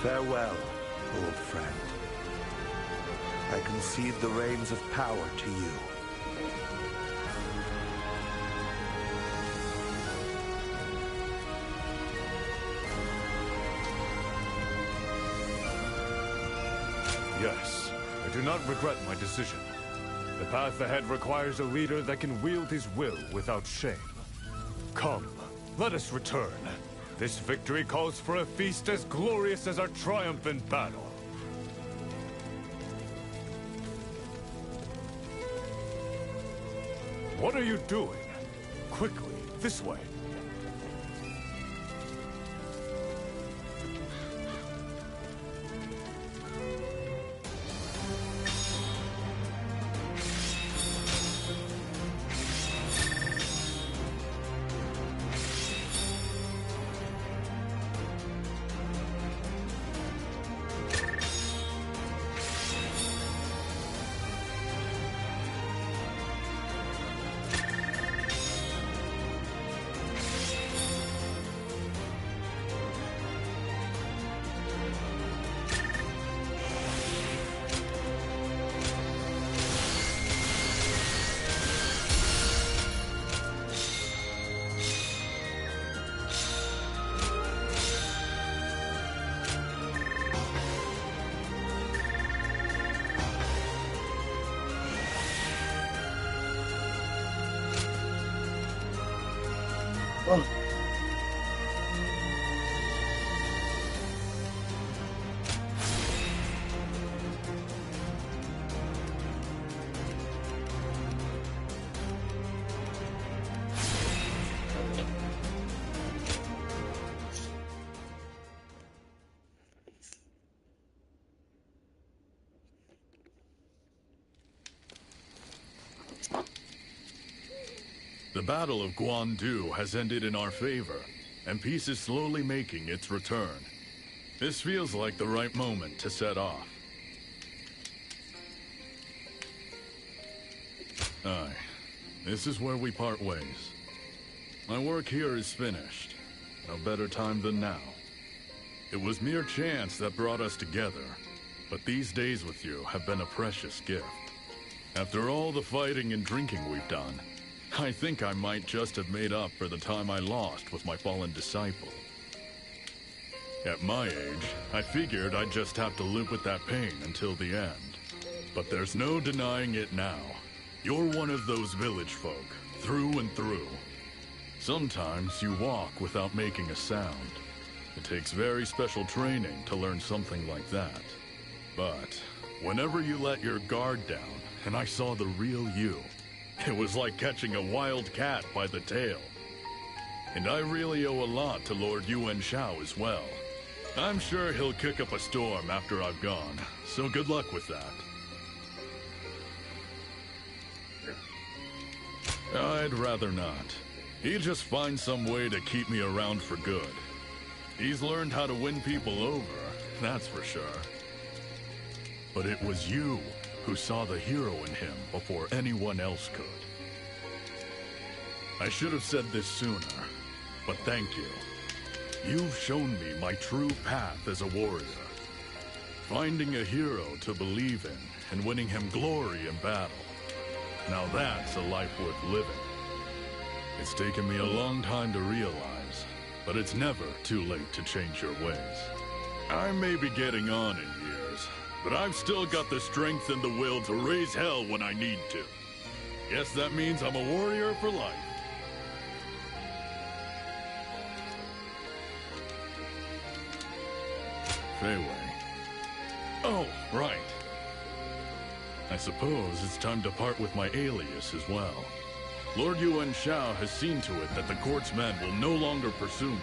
Farewell, old friend. I concede the reins of power to you. Yes, I do not regret my decision. The path ahead requires a leader that can wield his will without shame. Come, let us return. This victory calls for a feast as glorious as our triumph in battle. What are you doing? Quickly, this way. The Battle of Guandu has ended in our favor, and peace is slowly making its return. This feels like the right moment to set off. Aye, this is where we part ways. My work here is finished. No better time than now. It was mere chance that brought us together, but these days with you have been a precious gift. After all the fighting and drinking we've done, I think I might just have made up for the time I lost with my fallen disciple. At my age, I figured I'd just have to live with that pain until the end. But there's no denying it now. You're one of those village folk, through and through. Sometimes you walk without making a sound. It takes very special training to learn something like that. But whenever you let your guard down, and I saw the real you, it was like catching a wild cat by the tail. And I really owe a lot to Lord Yuan Shao as well. I'm sure he'll kick up a storm after I've gone, so good luck with that. I'd rather not. He'd just find some way to keep me around for good. He's learned how to win people over, that's for sure. But it was you who saw the hero in him before anyone else could. I should have said this sooner, but thank you. You've shown me my true path as a warrior. Finding a hero to believe in and winning him glory in battle. Now that's a life worth living. It's taken me a long time to realize, but it's never too late to change your ways. I may be getting on in years, but I've still got the strength and the will to raise hell when I need to. Guess that means I'm a warrior for life. Fei Wei. Oh, right. I suppose it's time to part with my alias as well. Lord Yuan Shao has seen to it that the court's men will no longer pursue me.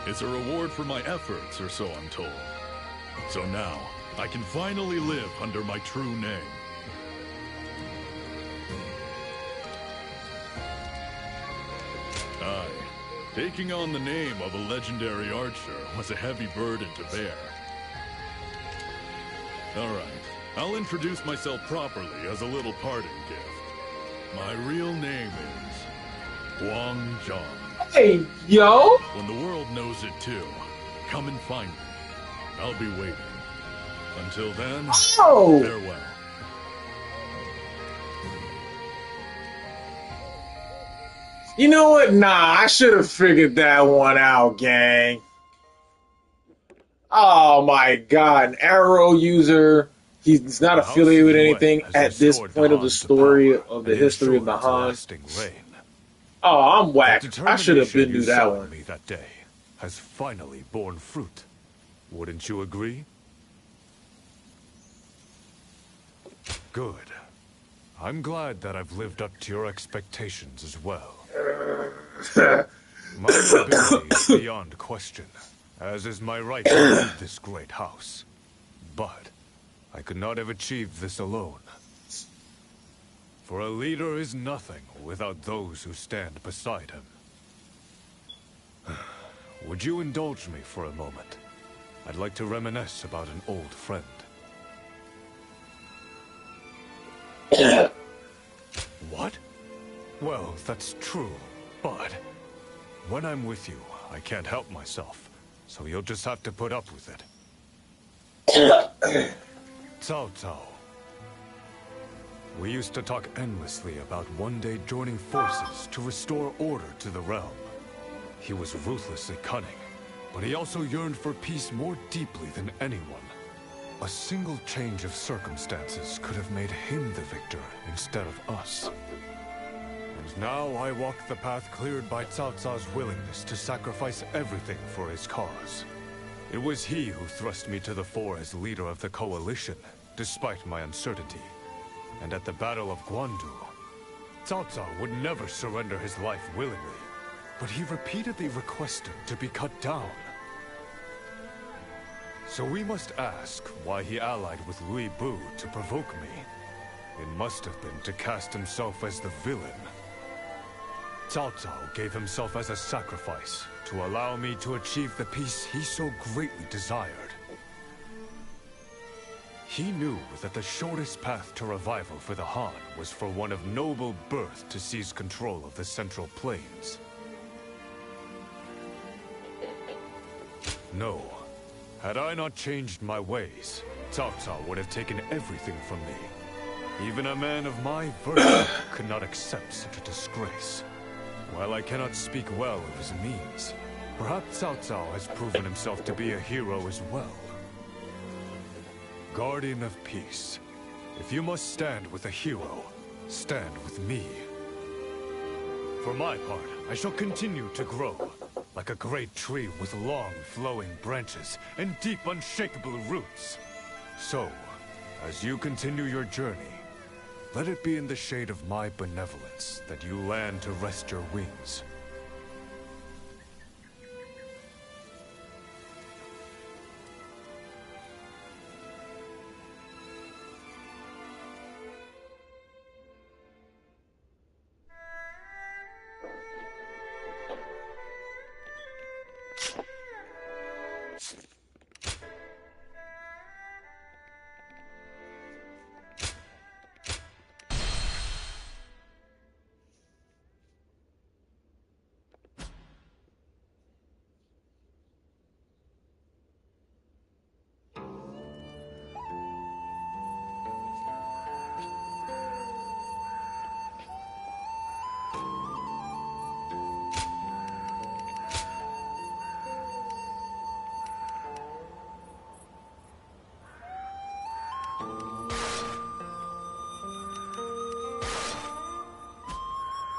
It's a reward for my efforts, or so I'm told. So now, I can finally live under my true name. Aye. Taking on the name of a legendary archer was a heavy burden to bear. Alright, I'll introduce myself properly as a little parting gift. My real name is Guang Zhang. Hey, yo! When the world knows it too, come and find me. I'll be waiting. Until then, farewell. You know what? Nah, I should have figured that one out, gang. Oh my god, an arrow user. He's not affiliated with anything at this point of the story of the history of the Han. Oh, I'm whack. I should have been knew that one. Me that day has finally borne fruit. Wouldn't you agree? Good. I'm glad that I've lived up to your expectations as well. My ability is beyond question, as is my right to lead this great house. But I could not have achieved this alone. For a leader is nothing without those who stand beside him. Would you indulge me for a moment? I'd like to reminisce about an old friend. What? Well, that's true, but when I'm with you, I can't help myself, so you'll just have to put up with it. Cao Cao. We used to talk endlessly about one day joining forces to restore order to the realm. He was ruthlessly cunning, but he also yearned for peace more deeply than anyone. A single change of circumstances could have made him the victor instead of us. And now I walk the path cleared by Cao Cao's willingness to sacrifice everything for his cause. It was he who thrust me to the fore as leader of the coalition, despite my uncertainty. And at the Battle of Guandu, Cao Cao would never surrender his life willingly, but he repeatedly requested to be cut down. So we must ask why he allied with Lui Bu to provoke me. It must have been to cast himself as the villain. Cao Cao gave himself as a sacrifice to allow me to achieve the peace he so greatly desired. He knew that the shortest path to revival for the Han was for one of noble birth to seize control of the Central Plains. No. Had I not changed my ways, Cao Cao would have taken everything from me. Even a man of my virtue could not accept such a disgrace. While I cannot speak well of his means, perhaps Cao Cao has proven himself to be a hero as well. Guardian of Peace, if you must stand with a hero, stand with me. For my part, I shall continue to grow, like a great tree with long, flowing branches and deep, unshakable roots. So, as you continue your journey, let it be in the shade of my benevolence that you land to rest your wings.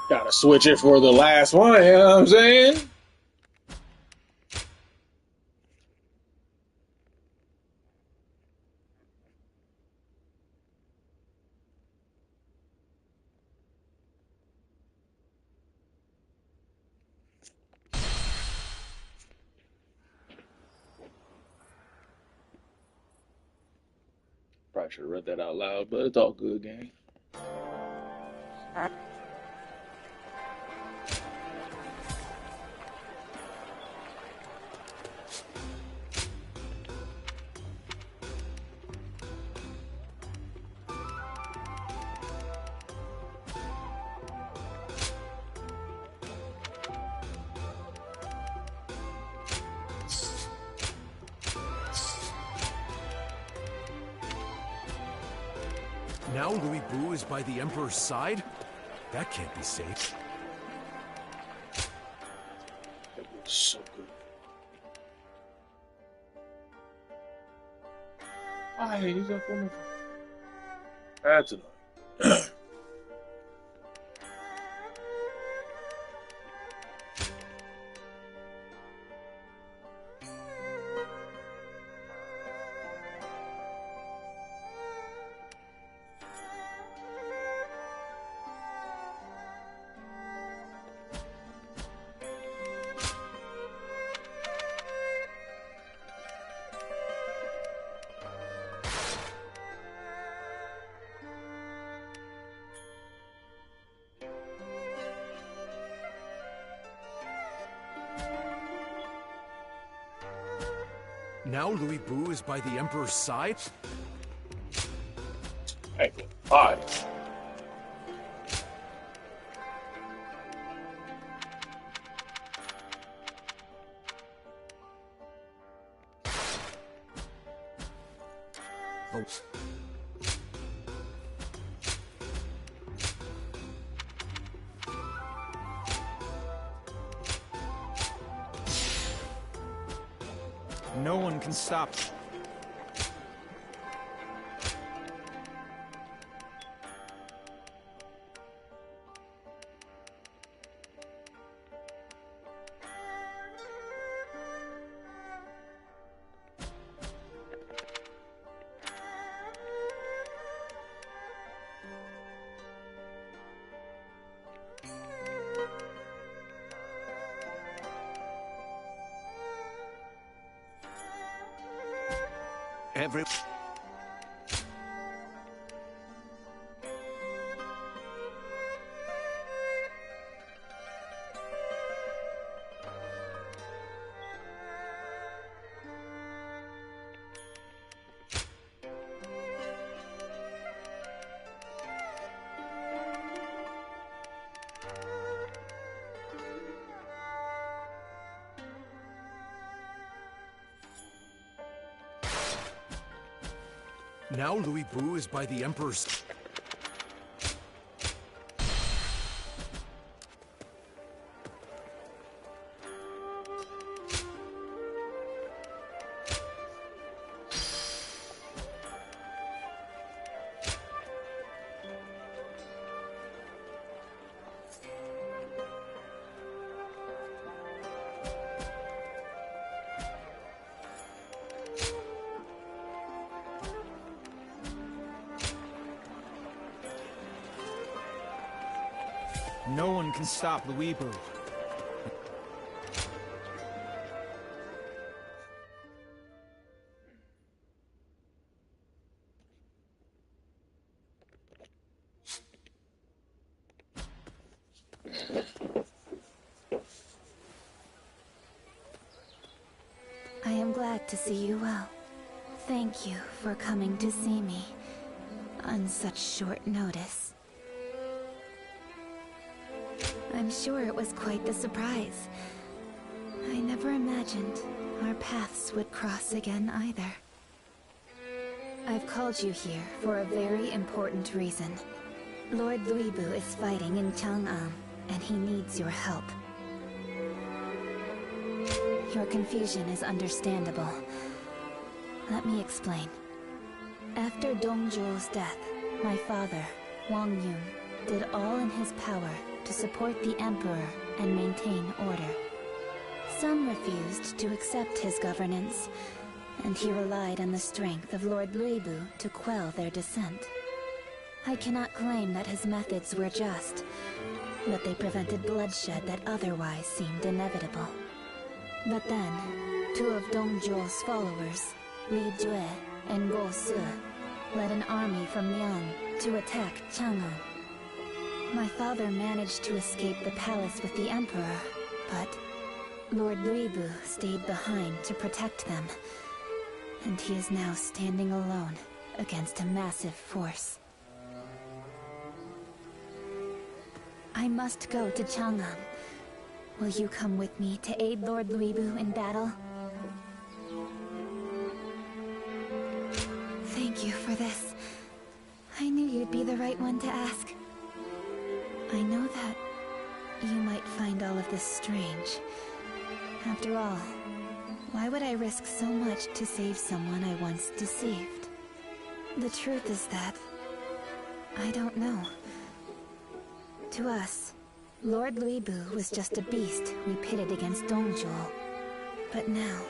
Gotta switch it for the last one, you know what I'm saying? Probably should have read that out loud, but it's all good, gang. Now Louis Bu is by the Emperor's side? That can't be safe. That was so good. I hate these up on the phone. That's annoying. Now Louis Bu is by the Emperor's side? Hey, hi. Oh. No one can stop me. Now Louis Bu is by the Emperor's... No one can stop Louis Bu. I am glad to see you well. Thank you for coming to see me on such short notice. I'm sure it was quite the surprise. I never imagined our paths would cross again either. I've called you here for a very important reason. Lord Louis Bu is fighting in Chang'an, and he needs your help. Your confusion is understandable. Let me explain. After Dong Zhuo's death, my father, Wang Yun, did all in his power to support the Emperor and maintain order. Some refused to accept his governance, and he relied on the strength of Lord Louis Bu to quell their dissent. I cannot claim that his methods were just, but they prevented bloodshed that otherwise seemed inevitable. But then, two of Dong Zhuo's followers, Li Jue and Go Se, led an army from Liang to attack Chang'an. My father managed to escape the palace with the Emperor, but Lord Louis Bu stayed behind to protect them, and he is now standing alone against a massive force. I must go to Chang'an. Will you come with me to aid Lord Louis Bu in battle? Thank you for this. I knew you'd be the right one to ask. I know that you might find all of this strange. After all, why would I risk so much to save someone I once deceived? The truth is that I don't know. To us, Lord Louis Bu was just a beast we pitted against Dong Zhuo. But now,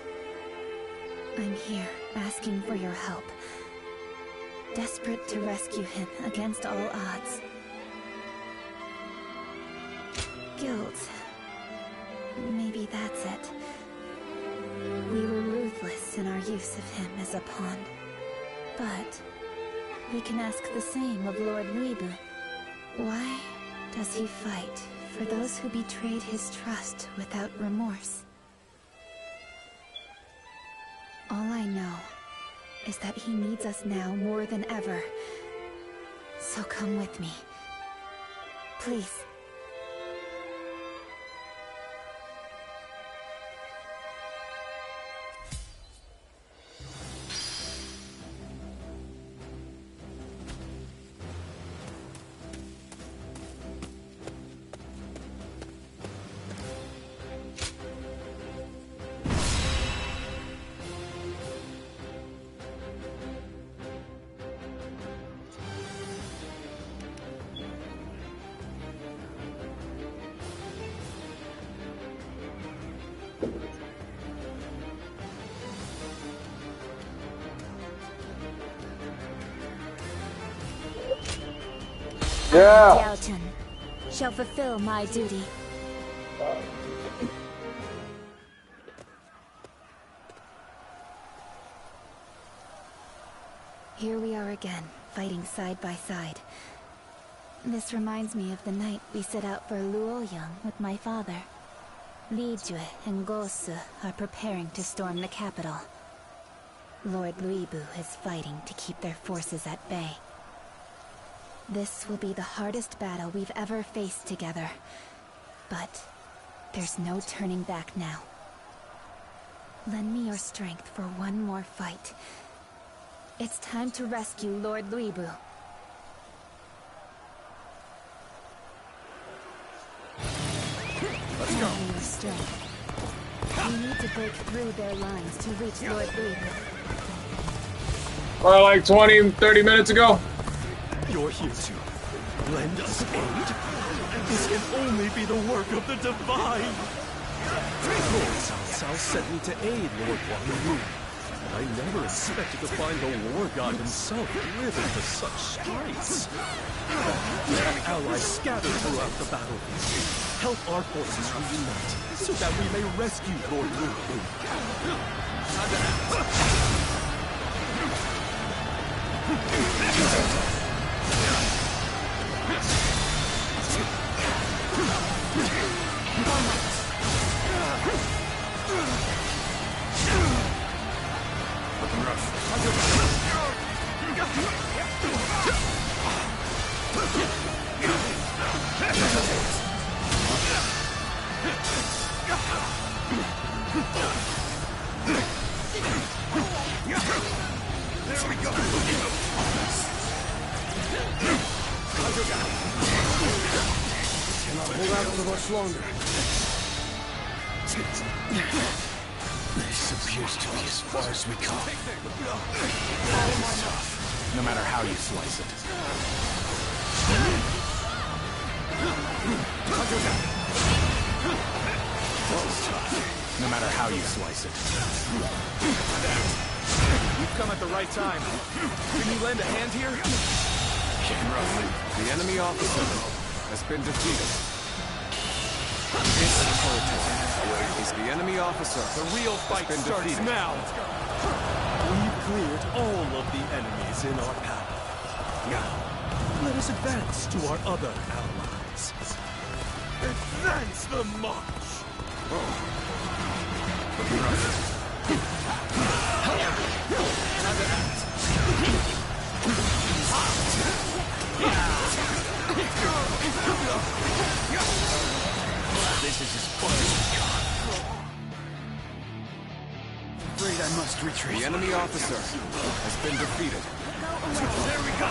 I'm here asking for your help. Desperate to rescue him against all odds. Guilt. Maybe that's it. We were ruthless in our use of him as a pawn. But we can ask the same of Lord Louis Bu. Why does he fight for those who betrayed his trust without remorse? All I know is that he needs us now more than ever. So come with me. Please. Yeah. I, Diao shall fulfill my duty. Here we are again, fighting side by side. This reminds me of the night we set out for Luoyang with my father. Li Jue and Go Se are preparing to storm the capital. Lord Louis Bu is fighting to keep their forces at bay. This will be the hardest battle we've ever faced together. But there's no turning back now. Lend me your strength for one more fight. It's time to rescue Lord Luibu. Let's go. We need to break through their lines to reach Lord Luibu. Probably like 20, 30 minutes ago. You're here to lend us aid? This can only be the work of the Divine! Lord Cao Cao sent me to aid Lord Wang Yu. I never expected to find the War God himself driven to such straits. Our allies scattered throughout the battlefield. Help our forces reunite, so that we may rescue Lord Wu. Looking rough. There we go. Cannot hold out for much longer. This appears to be as far as we come. It's tough, no matter how you slice it. It's tough, no matter how you slice it. You've come at the right time. Can you lend a hand here? Kicking rough. The enemy officer has been defeated. This territory is the enemy officer. The real fight starts now. We've cleared all of the enemies in our path. Now, let us advance to our other allies. Advance the march! Looking rough. This is as far as we got. Afraid I must retreat. The enemy officer has been defeated. There we go!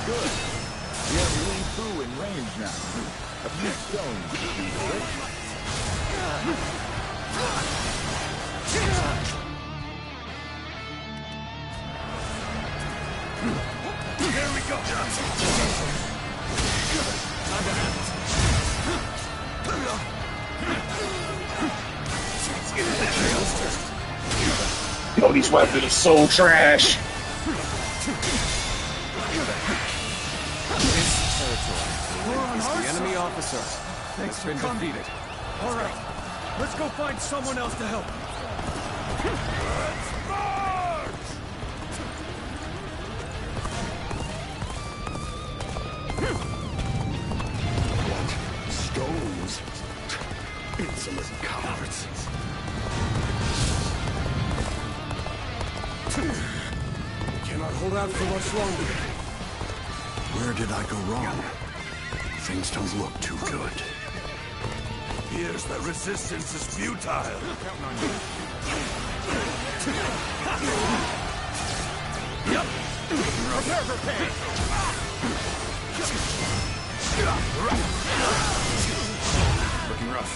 Good. We are really through in range now. A few stones to do the rest. There we go! Yo, these weapons are so trash. This territory is the enemy officer has been defeated. All right, let's go find someone else to help. What? Stones? Insolent cowards. Cannot hold out for much longer. Where did I go wrong? Things don't look too good. Here's that resistance is futile. Counting on you. Yep. Prepare for pain. Looking rough.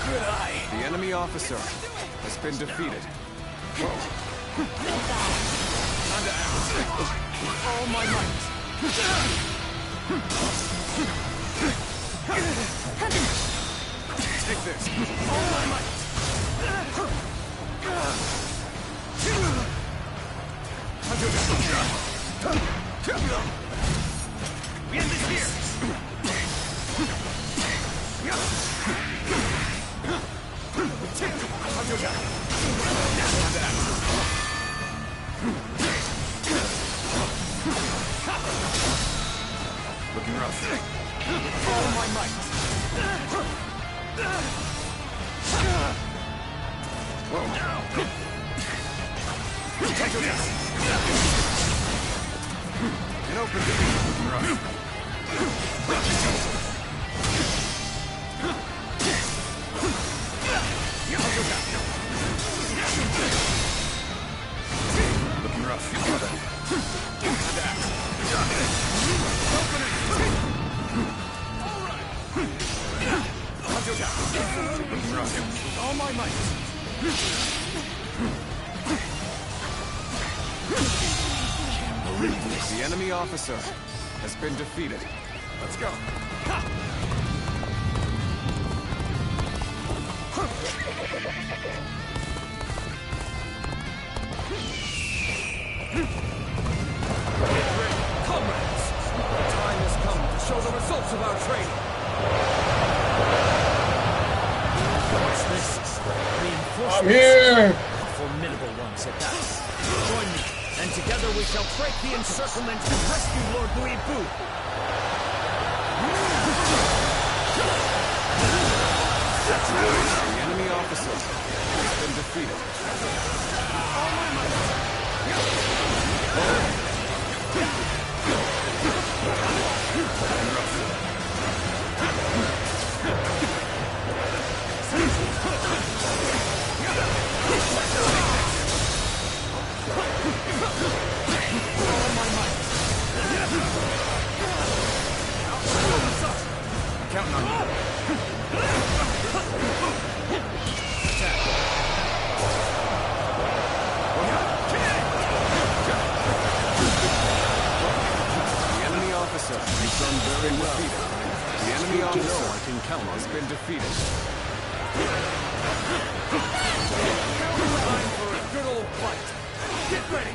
Good eye. The enemy officer has been defeated. All my might. Take this. All my might. We end this here. Looking rough. All my might. An open defeat. Looking rough. With all my might. The enemy officer has been defeated. Let's go. Comrades, the time has come to show the results of our training. What's this? Reinforcements? I'm here! Formidable ones at that. Join me, and together we shall break the encirclement and rescue Lord Louis Fu. The enemy officer has been defeated. Counting on you. Officer has done very well. The enemy officer I can count on has been defeated. Time for a good old fight. Get ready.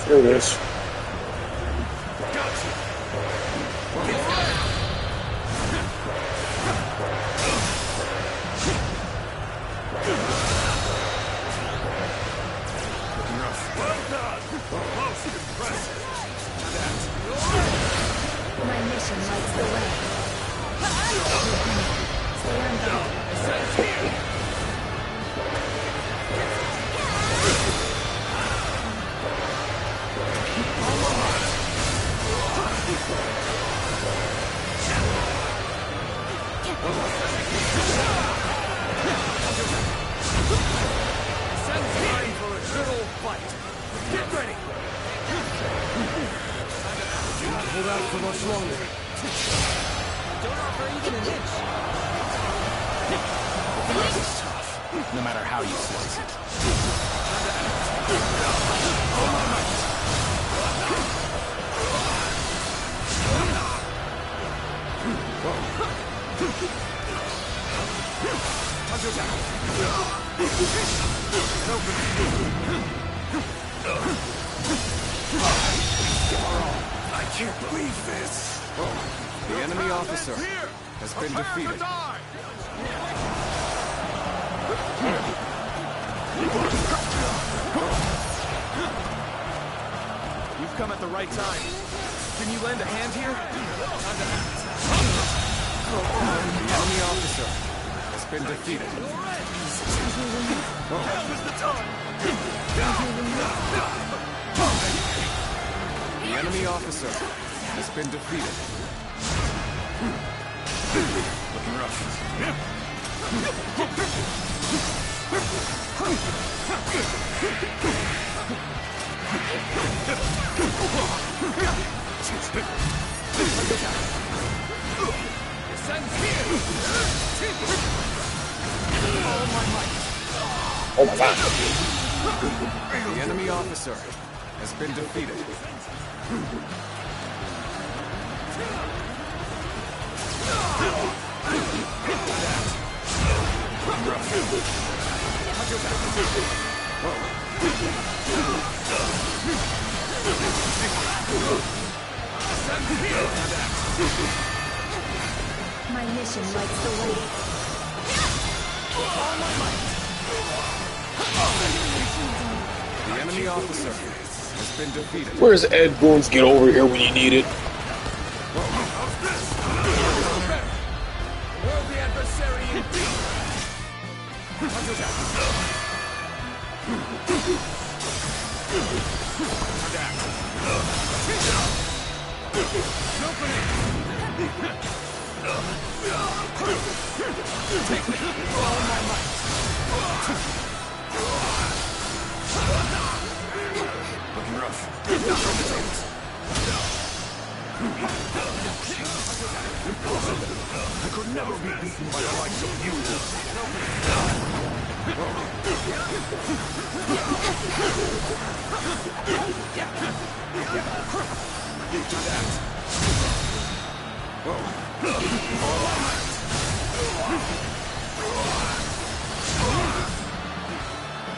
There it is. My mission lights the way. Stay on guard. Time for a good old fight. Get ready. Cannot hold out for much longer. Don't offer even an inch. This is tough, no matter how you slice it. I can't believe this. The enemy officer has been defeated. You've come at the right time. Can you lend a hand here? The enemy officer has been defeated. The enemy officer has been defeated. Looking rough. Oh my god. The enemy officer has been defeated. My mission lights the way. The enemy officer has been defeated. Where's Ed Boons? Get over here when you need it. Worldly adversary indeed. Looking rough. I could never be beaten by the likes of you.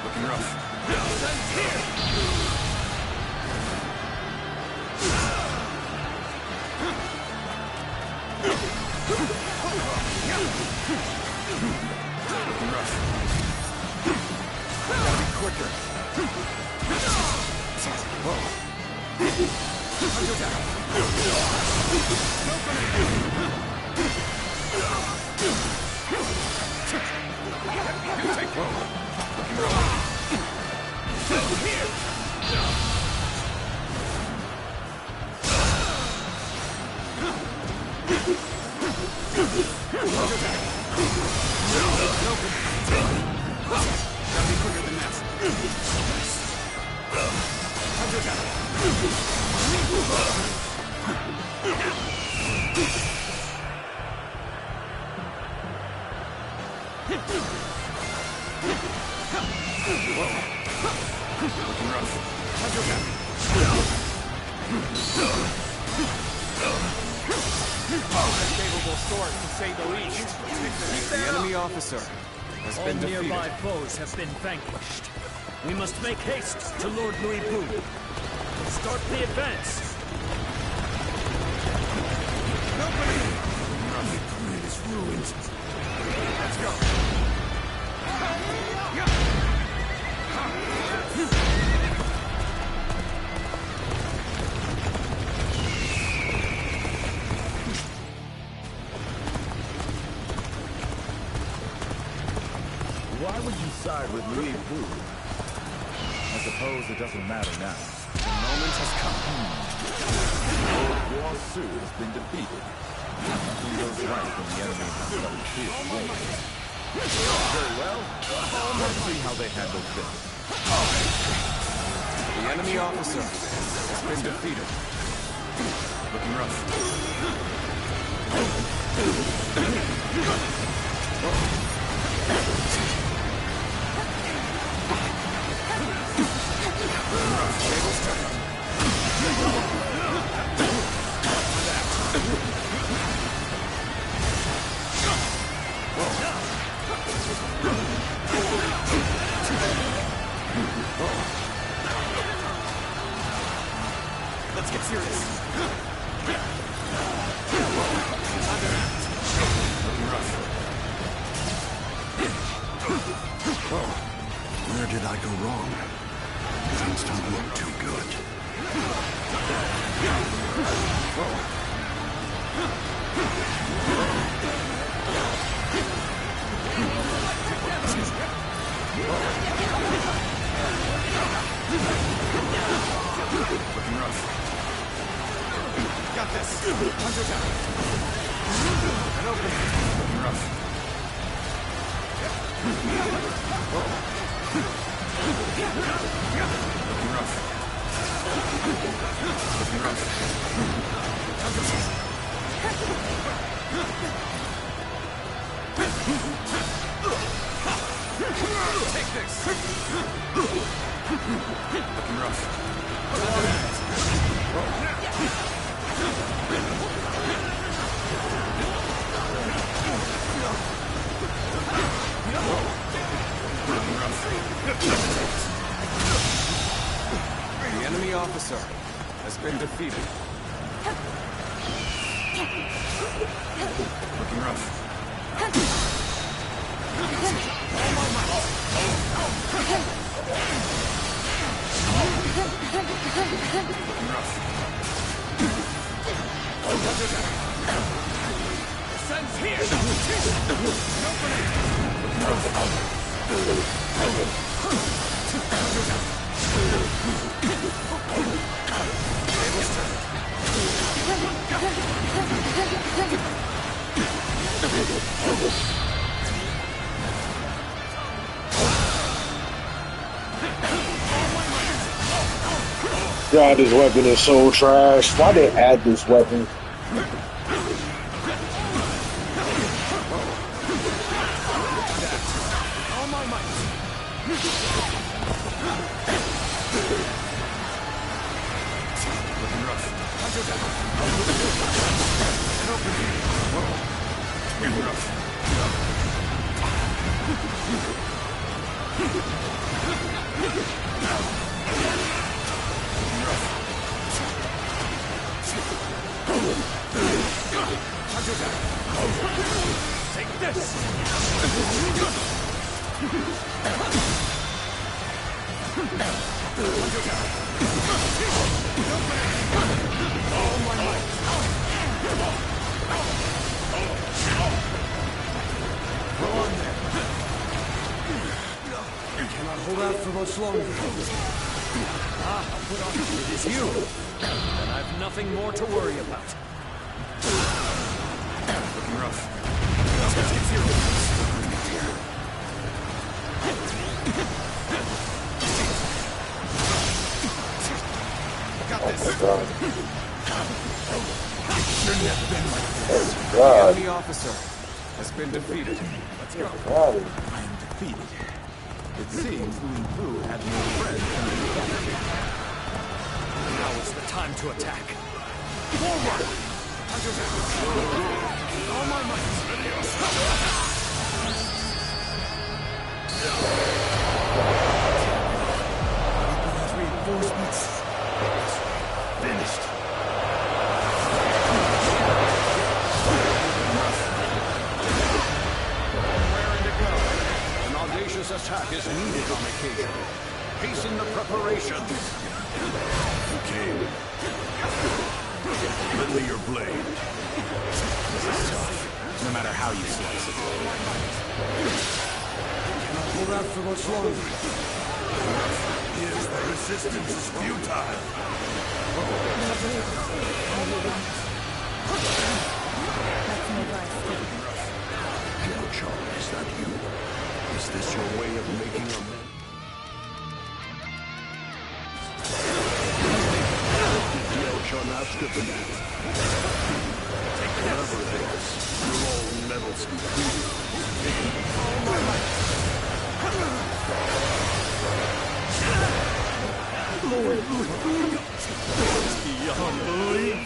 Looking rough. Looking rough. Gotta be quicker. Whoa. Take whoa. Looking rough. Here. Gotta be quicker than that. Looking rough. Unfavorable sword, to say the least. The enemy officer has All been defeated. nearby foes have been vanquished. We must make haste to Lord Louis Boo. Start the advance. Nobody! The grid is ruined. Let's go. Why would you side with Louis Boo? I suppose it doesn't matter now. The moment has come. Lord Guosu has been defeated. Nothing goes right when the enemy has such fierce wings. Very well. Let's see how they handle this. The enemy officer has been defeated. Looking rough. Tables turned. Let's get serious. Looking rough. Where did I go wrong? Things don't look too good. Looking rough. Got this. Hunter down. And open. Looking rough. Looking rough. Looking rough. Take this. Looking rough. The enemy officer has been defeated. Looking rough. Looking rough. Sun's here. God, this weapon is so trash. Why they add this weapon? All my might. Looking rough. Looking rough. Take this! All my might! Go on then. You cannot hold out for much longer. Ah, put on. It is you. And I've nothing more to worry about. Looking rough. It's here. Got this. Shouldn't have been like this. The enemy officer has been defeated. Let's go. I am defeated. It seems Ling Fu had no friend than the captain. Now is the time to attack. Forward! All my might. Reinforcements. Finished. Raring to go. An audacious attack is needed on occasion. Hasten the preparations. You came. Lend me your blade. This is tough. No matter how you slice it. Cannot hold out for much longer. Yes, the resistance is futile. Gilchon, is that you? Is this your way of making amends? Gilchon after the whatever it is, you're all metals completed. Lord, beyond belief.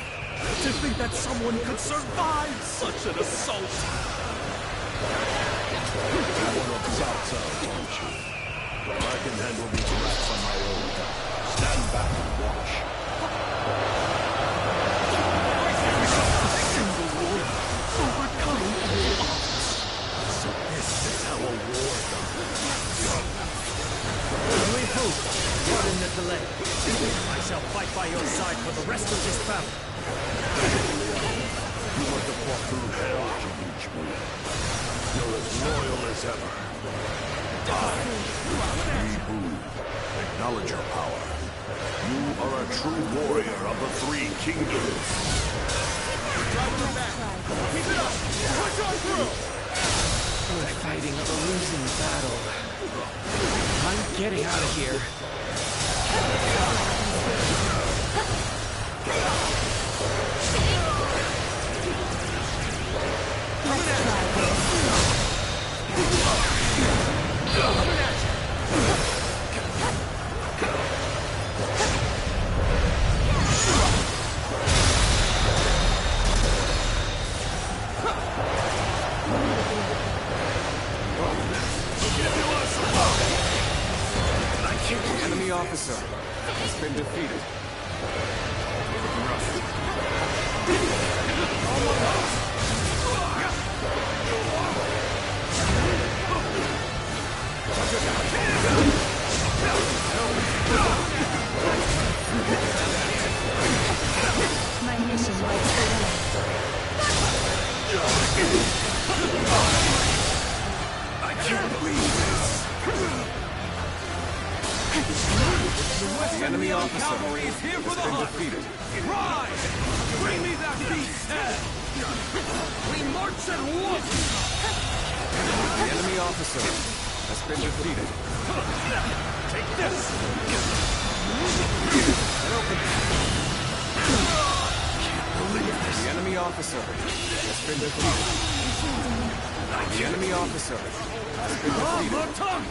To think that someone could survive such an assault. One of South, don't you? I can handle these rats on my own. Stand back and watch. Single war, overcome all odds. So this is how a war goes. Pardon the delay. I shall fight by your side for the rest of this battle. You want to walk through hell to reach me. You're as loyal as ever. Yibu, acknowledge your power. You are a true warrior of the Three Kingdoms. Keep it up! Push on through! We're fighting a losing battle. I'm getting out of here. The enemy officer has been defeated. My mission was I can't believe this! The enemy officer Cavalry is here for the hunt! defeated. Rise! Bring me that beast's head! We march at once! The enemy officer has been defeated. Take this! An open enemy officer has been defeated. The enemy officer has been defeated. Come!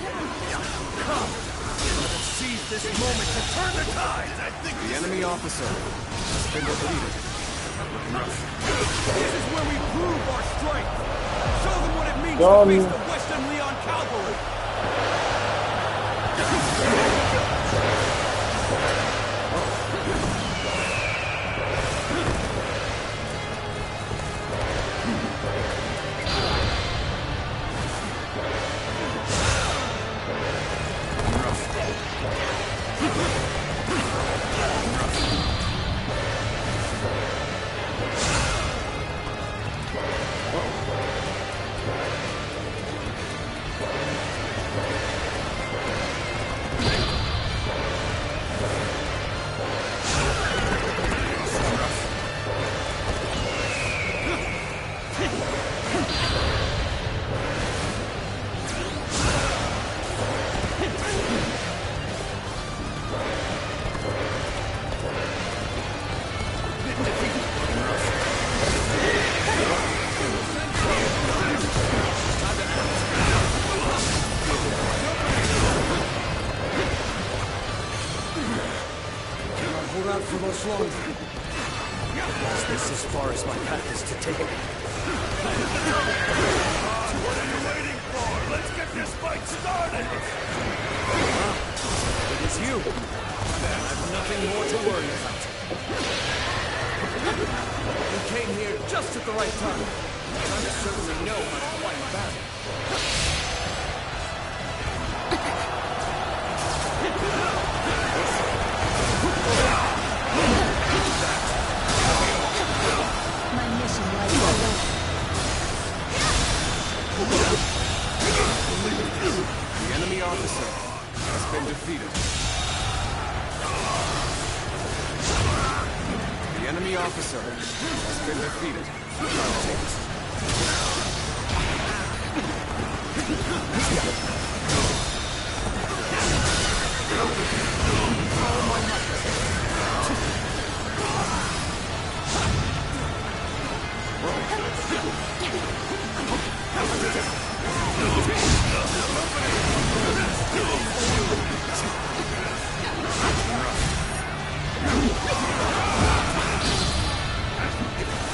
Let us seize this moment to turn the tide! The enemy officer has been defeated. This is where we prove our strength! Show them what it means to Done. face the Western Leon Cavalry! For much longer. Is this as far as my path is to take it? What are you waiting for? Let's get this fight started! It is you. I've nothing more to worry about. You came here just at the right time. I certainly know how to fight a battle. My mission lies below. The enemy officer has been defeated. The enemy officer has been defeated.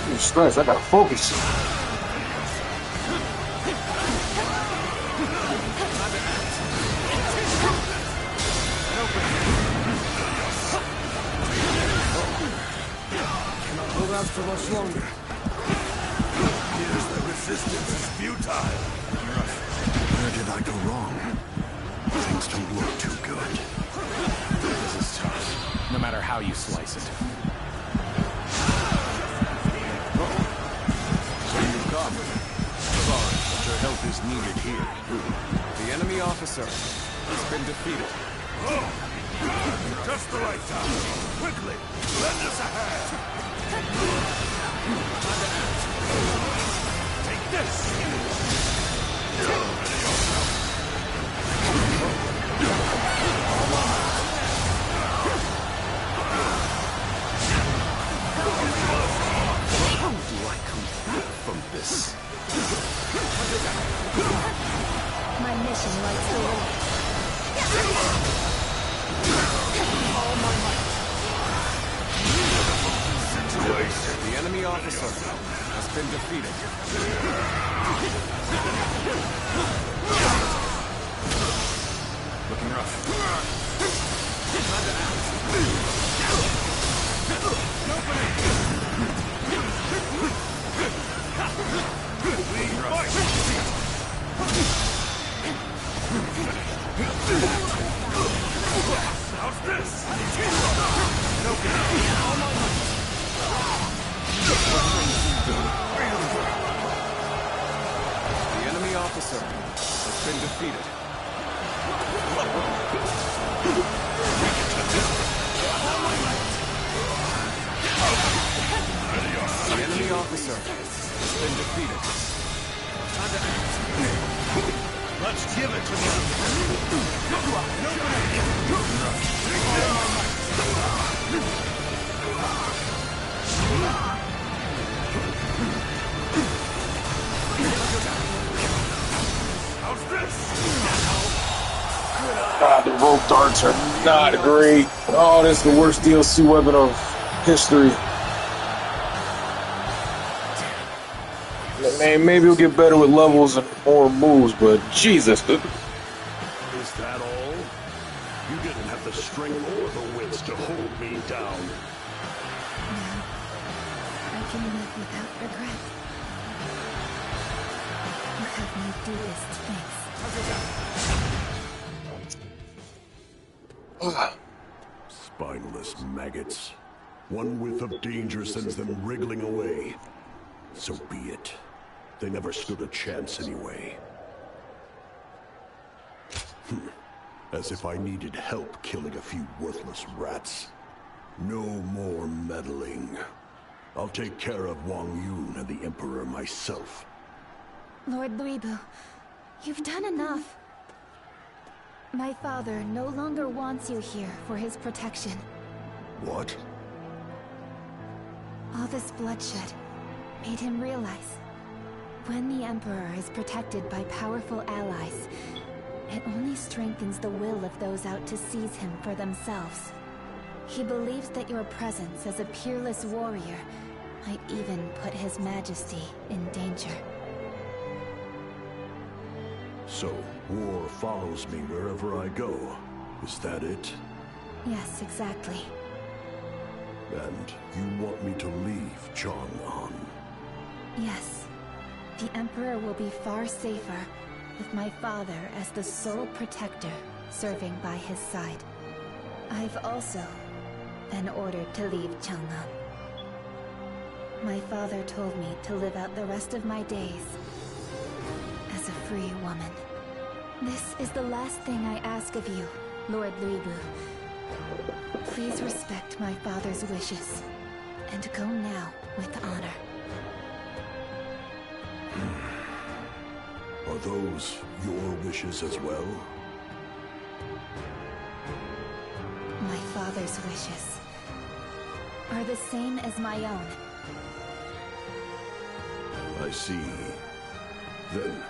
I'm stressed. I gotta focus. Cannot hold out for much longer. Here's the resistance is futile. Where did I go wrong? Things don't look too good. This is tough, no matter how you slice it. Where you come? Sorry, but your help is needed here. The enemy officer has been defeated. Just the right time. Quickly, lend us a hand. Take this. How do I come back from this? My mission lies below. The enemy officer has been defeated. Looking rough. How's this? The enemy officer has been defeated. The enemy officer has been defeated. Let's give it to them. arts are not great. Oh, this is the worst DLC weapon of history. Man, maybe it'll get better with levels and more moves, but Jesus. Is that all? You didn't have the strength or the wits to hold me down. I can live without regret. You have my deepest thanks. Spineless maggots. One whiff of danger sends them wriggling away. So be it. They never stood a chance anyway. As if I needed help killing a few worthless rats. No more meddling. I'll take care of Wang Yun and the Emperor myself. Lord Luibu, you've done enough. My father no longer wants you here for his protection. What? All this bloodshed made him realize when the Emperor is protected by powerful allies, it only strengthens the will of those out to seize him for themselves. He believes that your presence as a peerless warrior might even put His Majesty in danger. So, war follows me wherever I go. Is that it? Yes, exactly. And you want me to leave Chang'an? Yes. The Emperor will be far safer with my father as the sole protector serving by his side. I've also been ordered to leave Chang'an. My father told me to live out the rest of my days as a free woman. This is the last thing I ask of you, Lord Luibu. Please respect my father's wishes, and go now with honor. Are those your wishes as well? My father's wishes are the same as my own. I see. Then,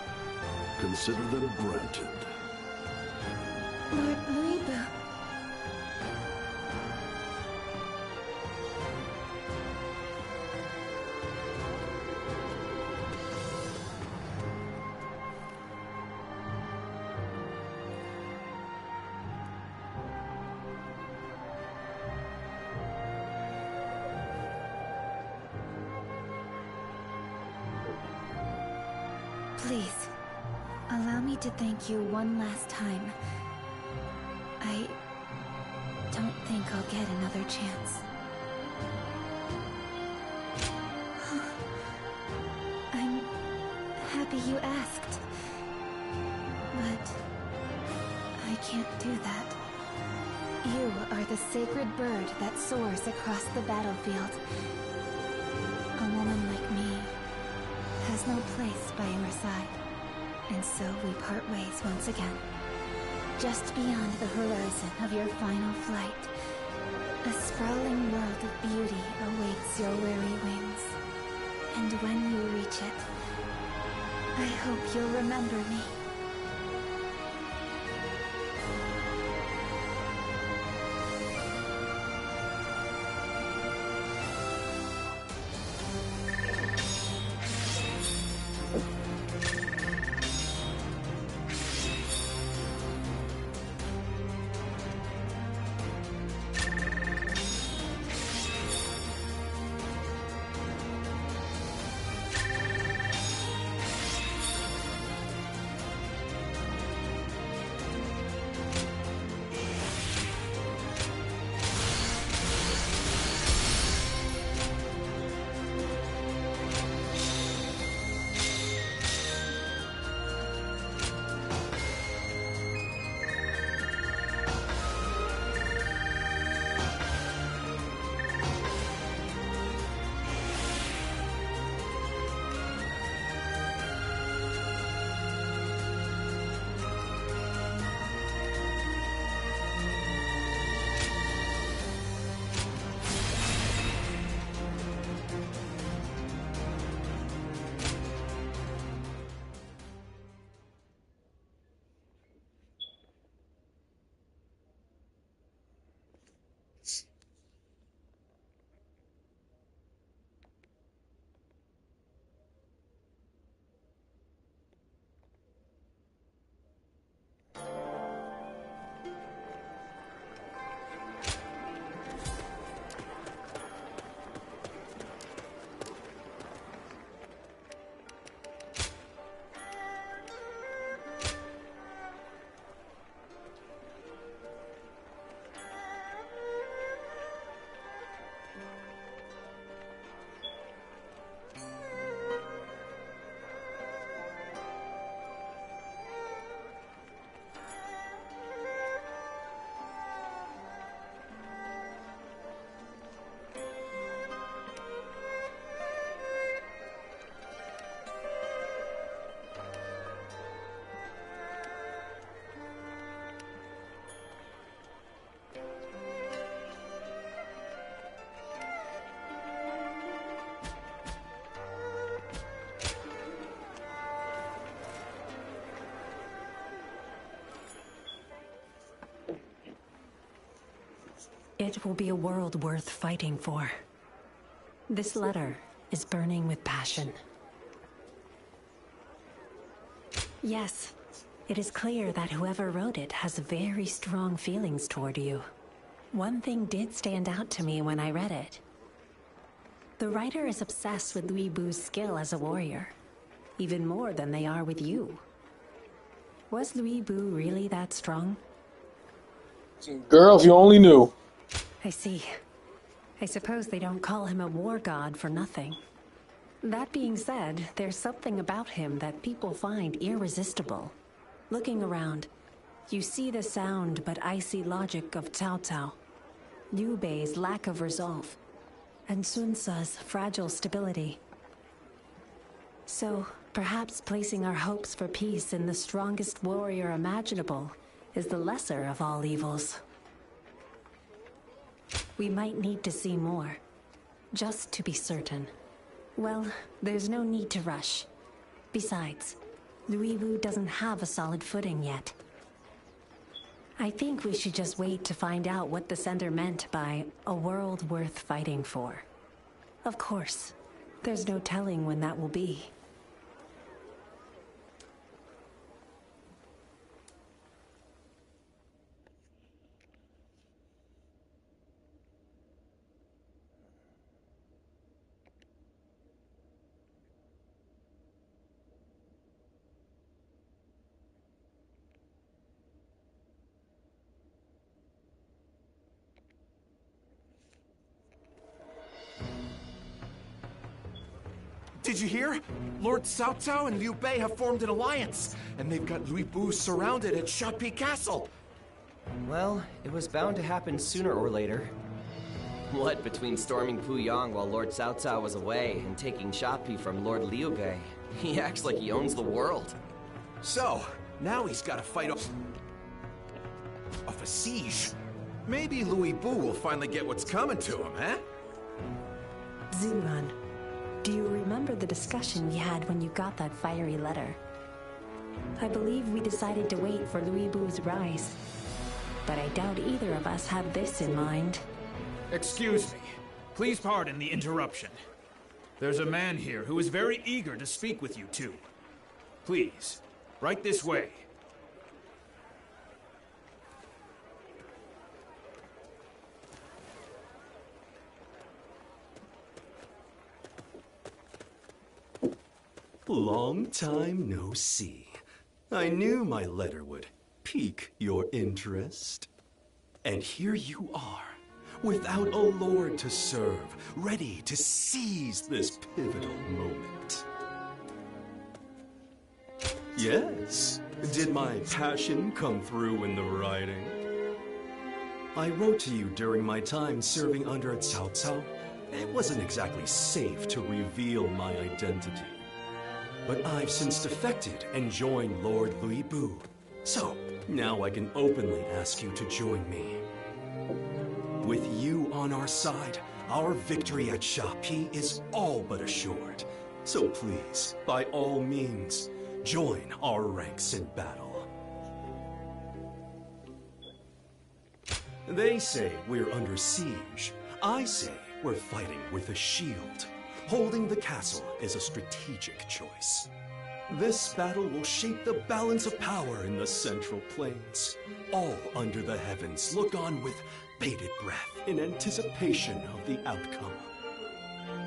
consider them granted. Lord Luibu. Please, allow me to thank you one last time. I don't think I'll get another chance. I'm happy you asked. But I can't do that. You are the sacred bird that soars across the battlefield. A woman like me has no place by your side. And so we part ways once again. Just beyond the horizon of your final flight, a sprawling world of beauty awaits your weary wings. And when you reach it, I hope you'll remember me. It will be a world worth fighting for. This letter is burning with passion. Yes, it is clear that whoever wrote it has very strong feelings toward you. One thing did stand out to me when I read it. The writer is obsessed with Lui Bu's skill as a warrior, even more than they are with you. Was Lui Bu really that strong? Girl, if you only knew. I see. I suppose they don't call him a war god for nothing. That being said, there's something about him that people find irresistible. Looking around, you see the sound but icy logic of Cao Cao, Liu Bei's lack of resolve, and Sun Ce's fragile stability. So, perhaps placing our hopes for peace in the strongest warrior imaginable is the lesser of all evils. We might need to see more, just to be certain. Well, there's no need to rush. Besides, Lui Bu doesn't have a solid footing yet. I think we should just wait to find out what the sender meant by a world worth fighting for. Of course, there's no telling when that will be. Did you hear? Lord Cao Cao and Liu Bei have formed an alliance, and they've got Lui Bu surrounded at Shapi Castle. Well, it was bound to happen sooner or later. What, between storming Puyang while Lord Cao Cao was away and taking Shapi from Lord Liu Bei, he acts like he owns the world. So, now he's got to fight off a siege. Maybe Lui Bu will finally get what's coming to him, huh? Zimran, do you remember the discussion we had when you got that fiery letter? I believe we decided to wait for Lui Bu's rise. But I doubt either of us had this in mind. Excuse me. Please pardon the interruption. There's a man here who is very eager to speak with you two. Please, right this way. Long time no see. I knew my letter would pique your interest. And here you are, without a lord to serve, ready to seize this pivotal moment. Yes, did my passion come through in the writing? I wrote to you during my time serving under Cao Cao. It wasn't exactly safe to reveal my identity. But I've since defected and joined Lord Lui Bu. So, now I can openly ask you to join me. With you on our side, our victory at Shapi is all but assured. So please, by all means, join our ranks in battle. They say we're under siege. I say we're fighting with a shield. Holding the castle is a strategic choice. This battle will shape the balance of power in the Central Plains. All under the heavens look on with bated breath in anticipation of the outcome.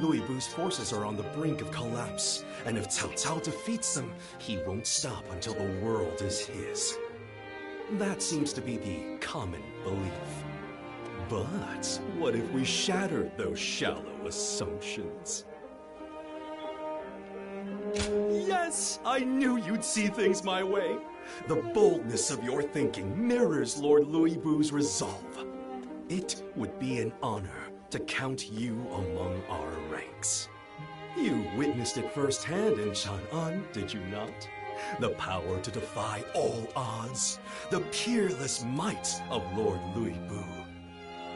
Lui Bu's forces are on the brink of collapse, and if Cao Cao defeats them, he won't stop until the world is his. That seems to be the common belief. But what if we shattered those shallow assumptions? Yes, I knew you'd see things my way. The boldness of your thinking mirrors Lord Lui Bu's resolve. It would be an honor to count you among our ranks. You witnessed it firsthand in Chang'an, did you not? The power to defy all odds, the peerless might of Lord Lui Bu.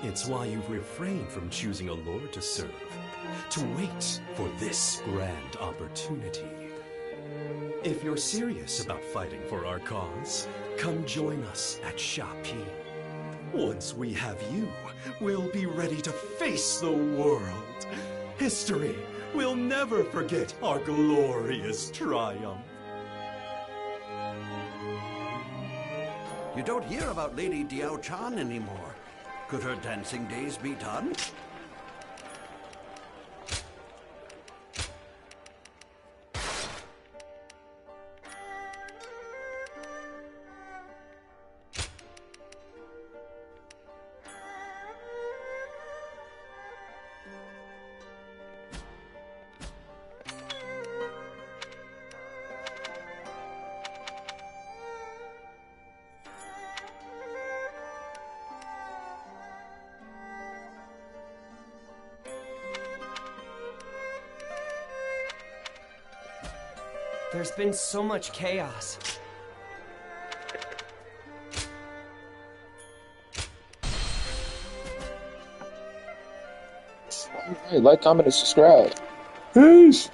It's why you've refrained from choosing a lord to serve, to wait for this grand opportunity. If you're serious about fighting for our cause, come join us at Shapi. Once we have you, we'll be ready to face the world. History will never forget our glorious triumph. You don't hear about Lady Diao Chan anymore. Could her dancing days be done? There's been so much chaos. Hey, like, comment, and subscribe. Peace.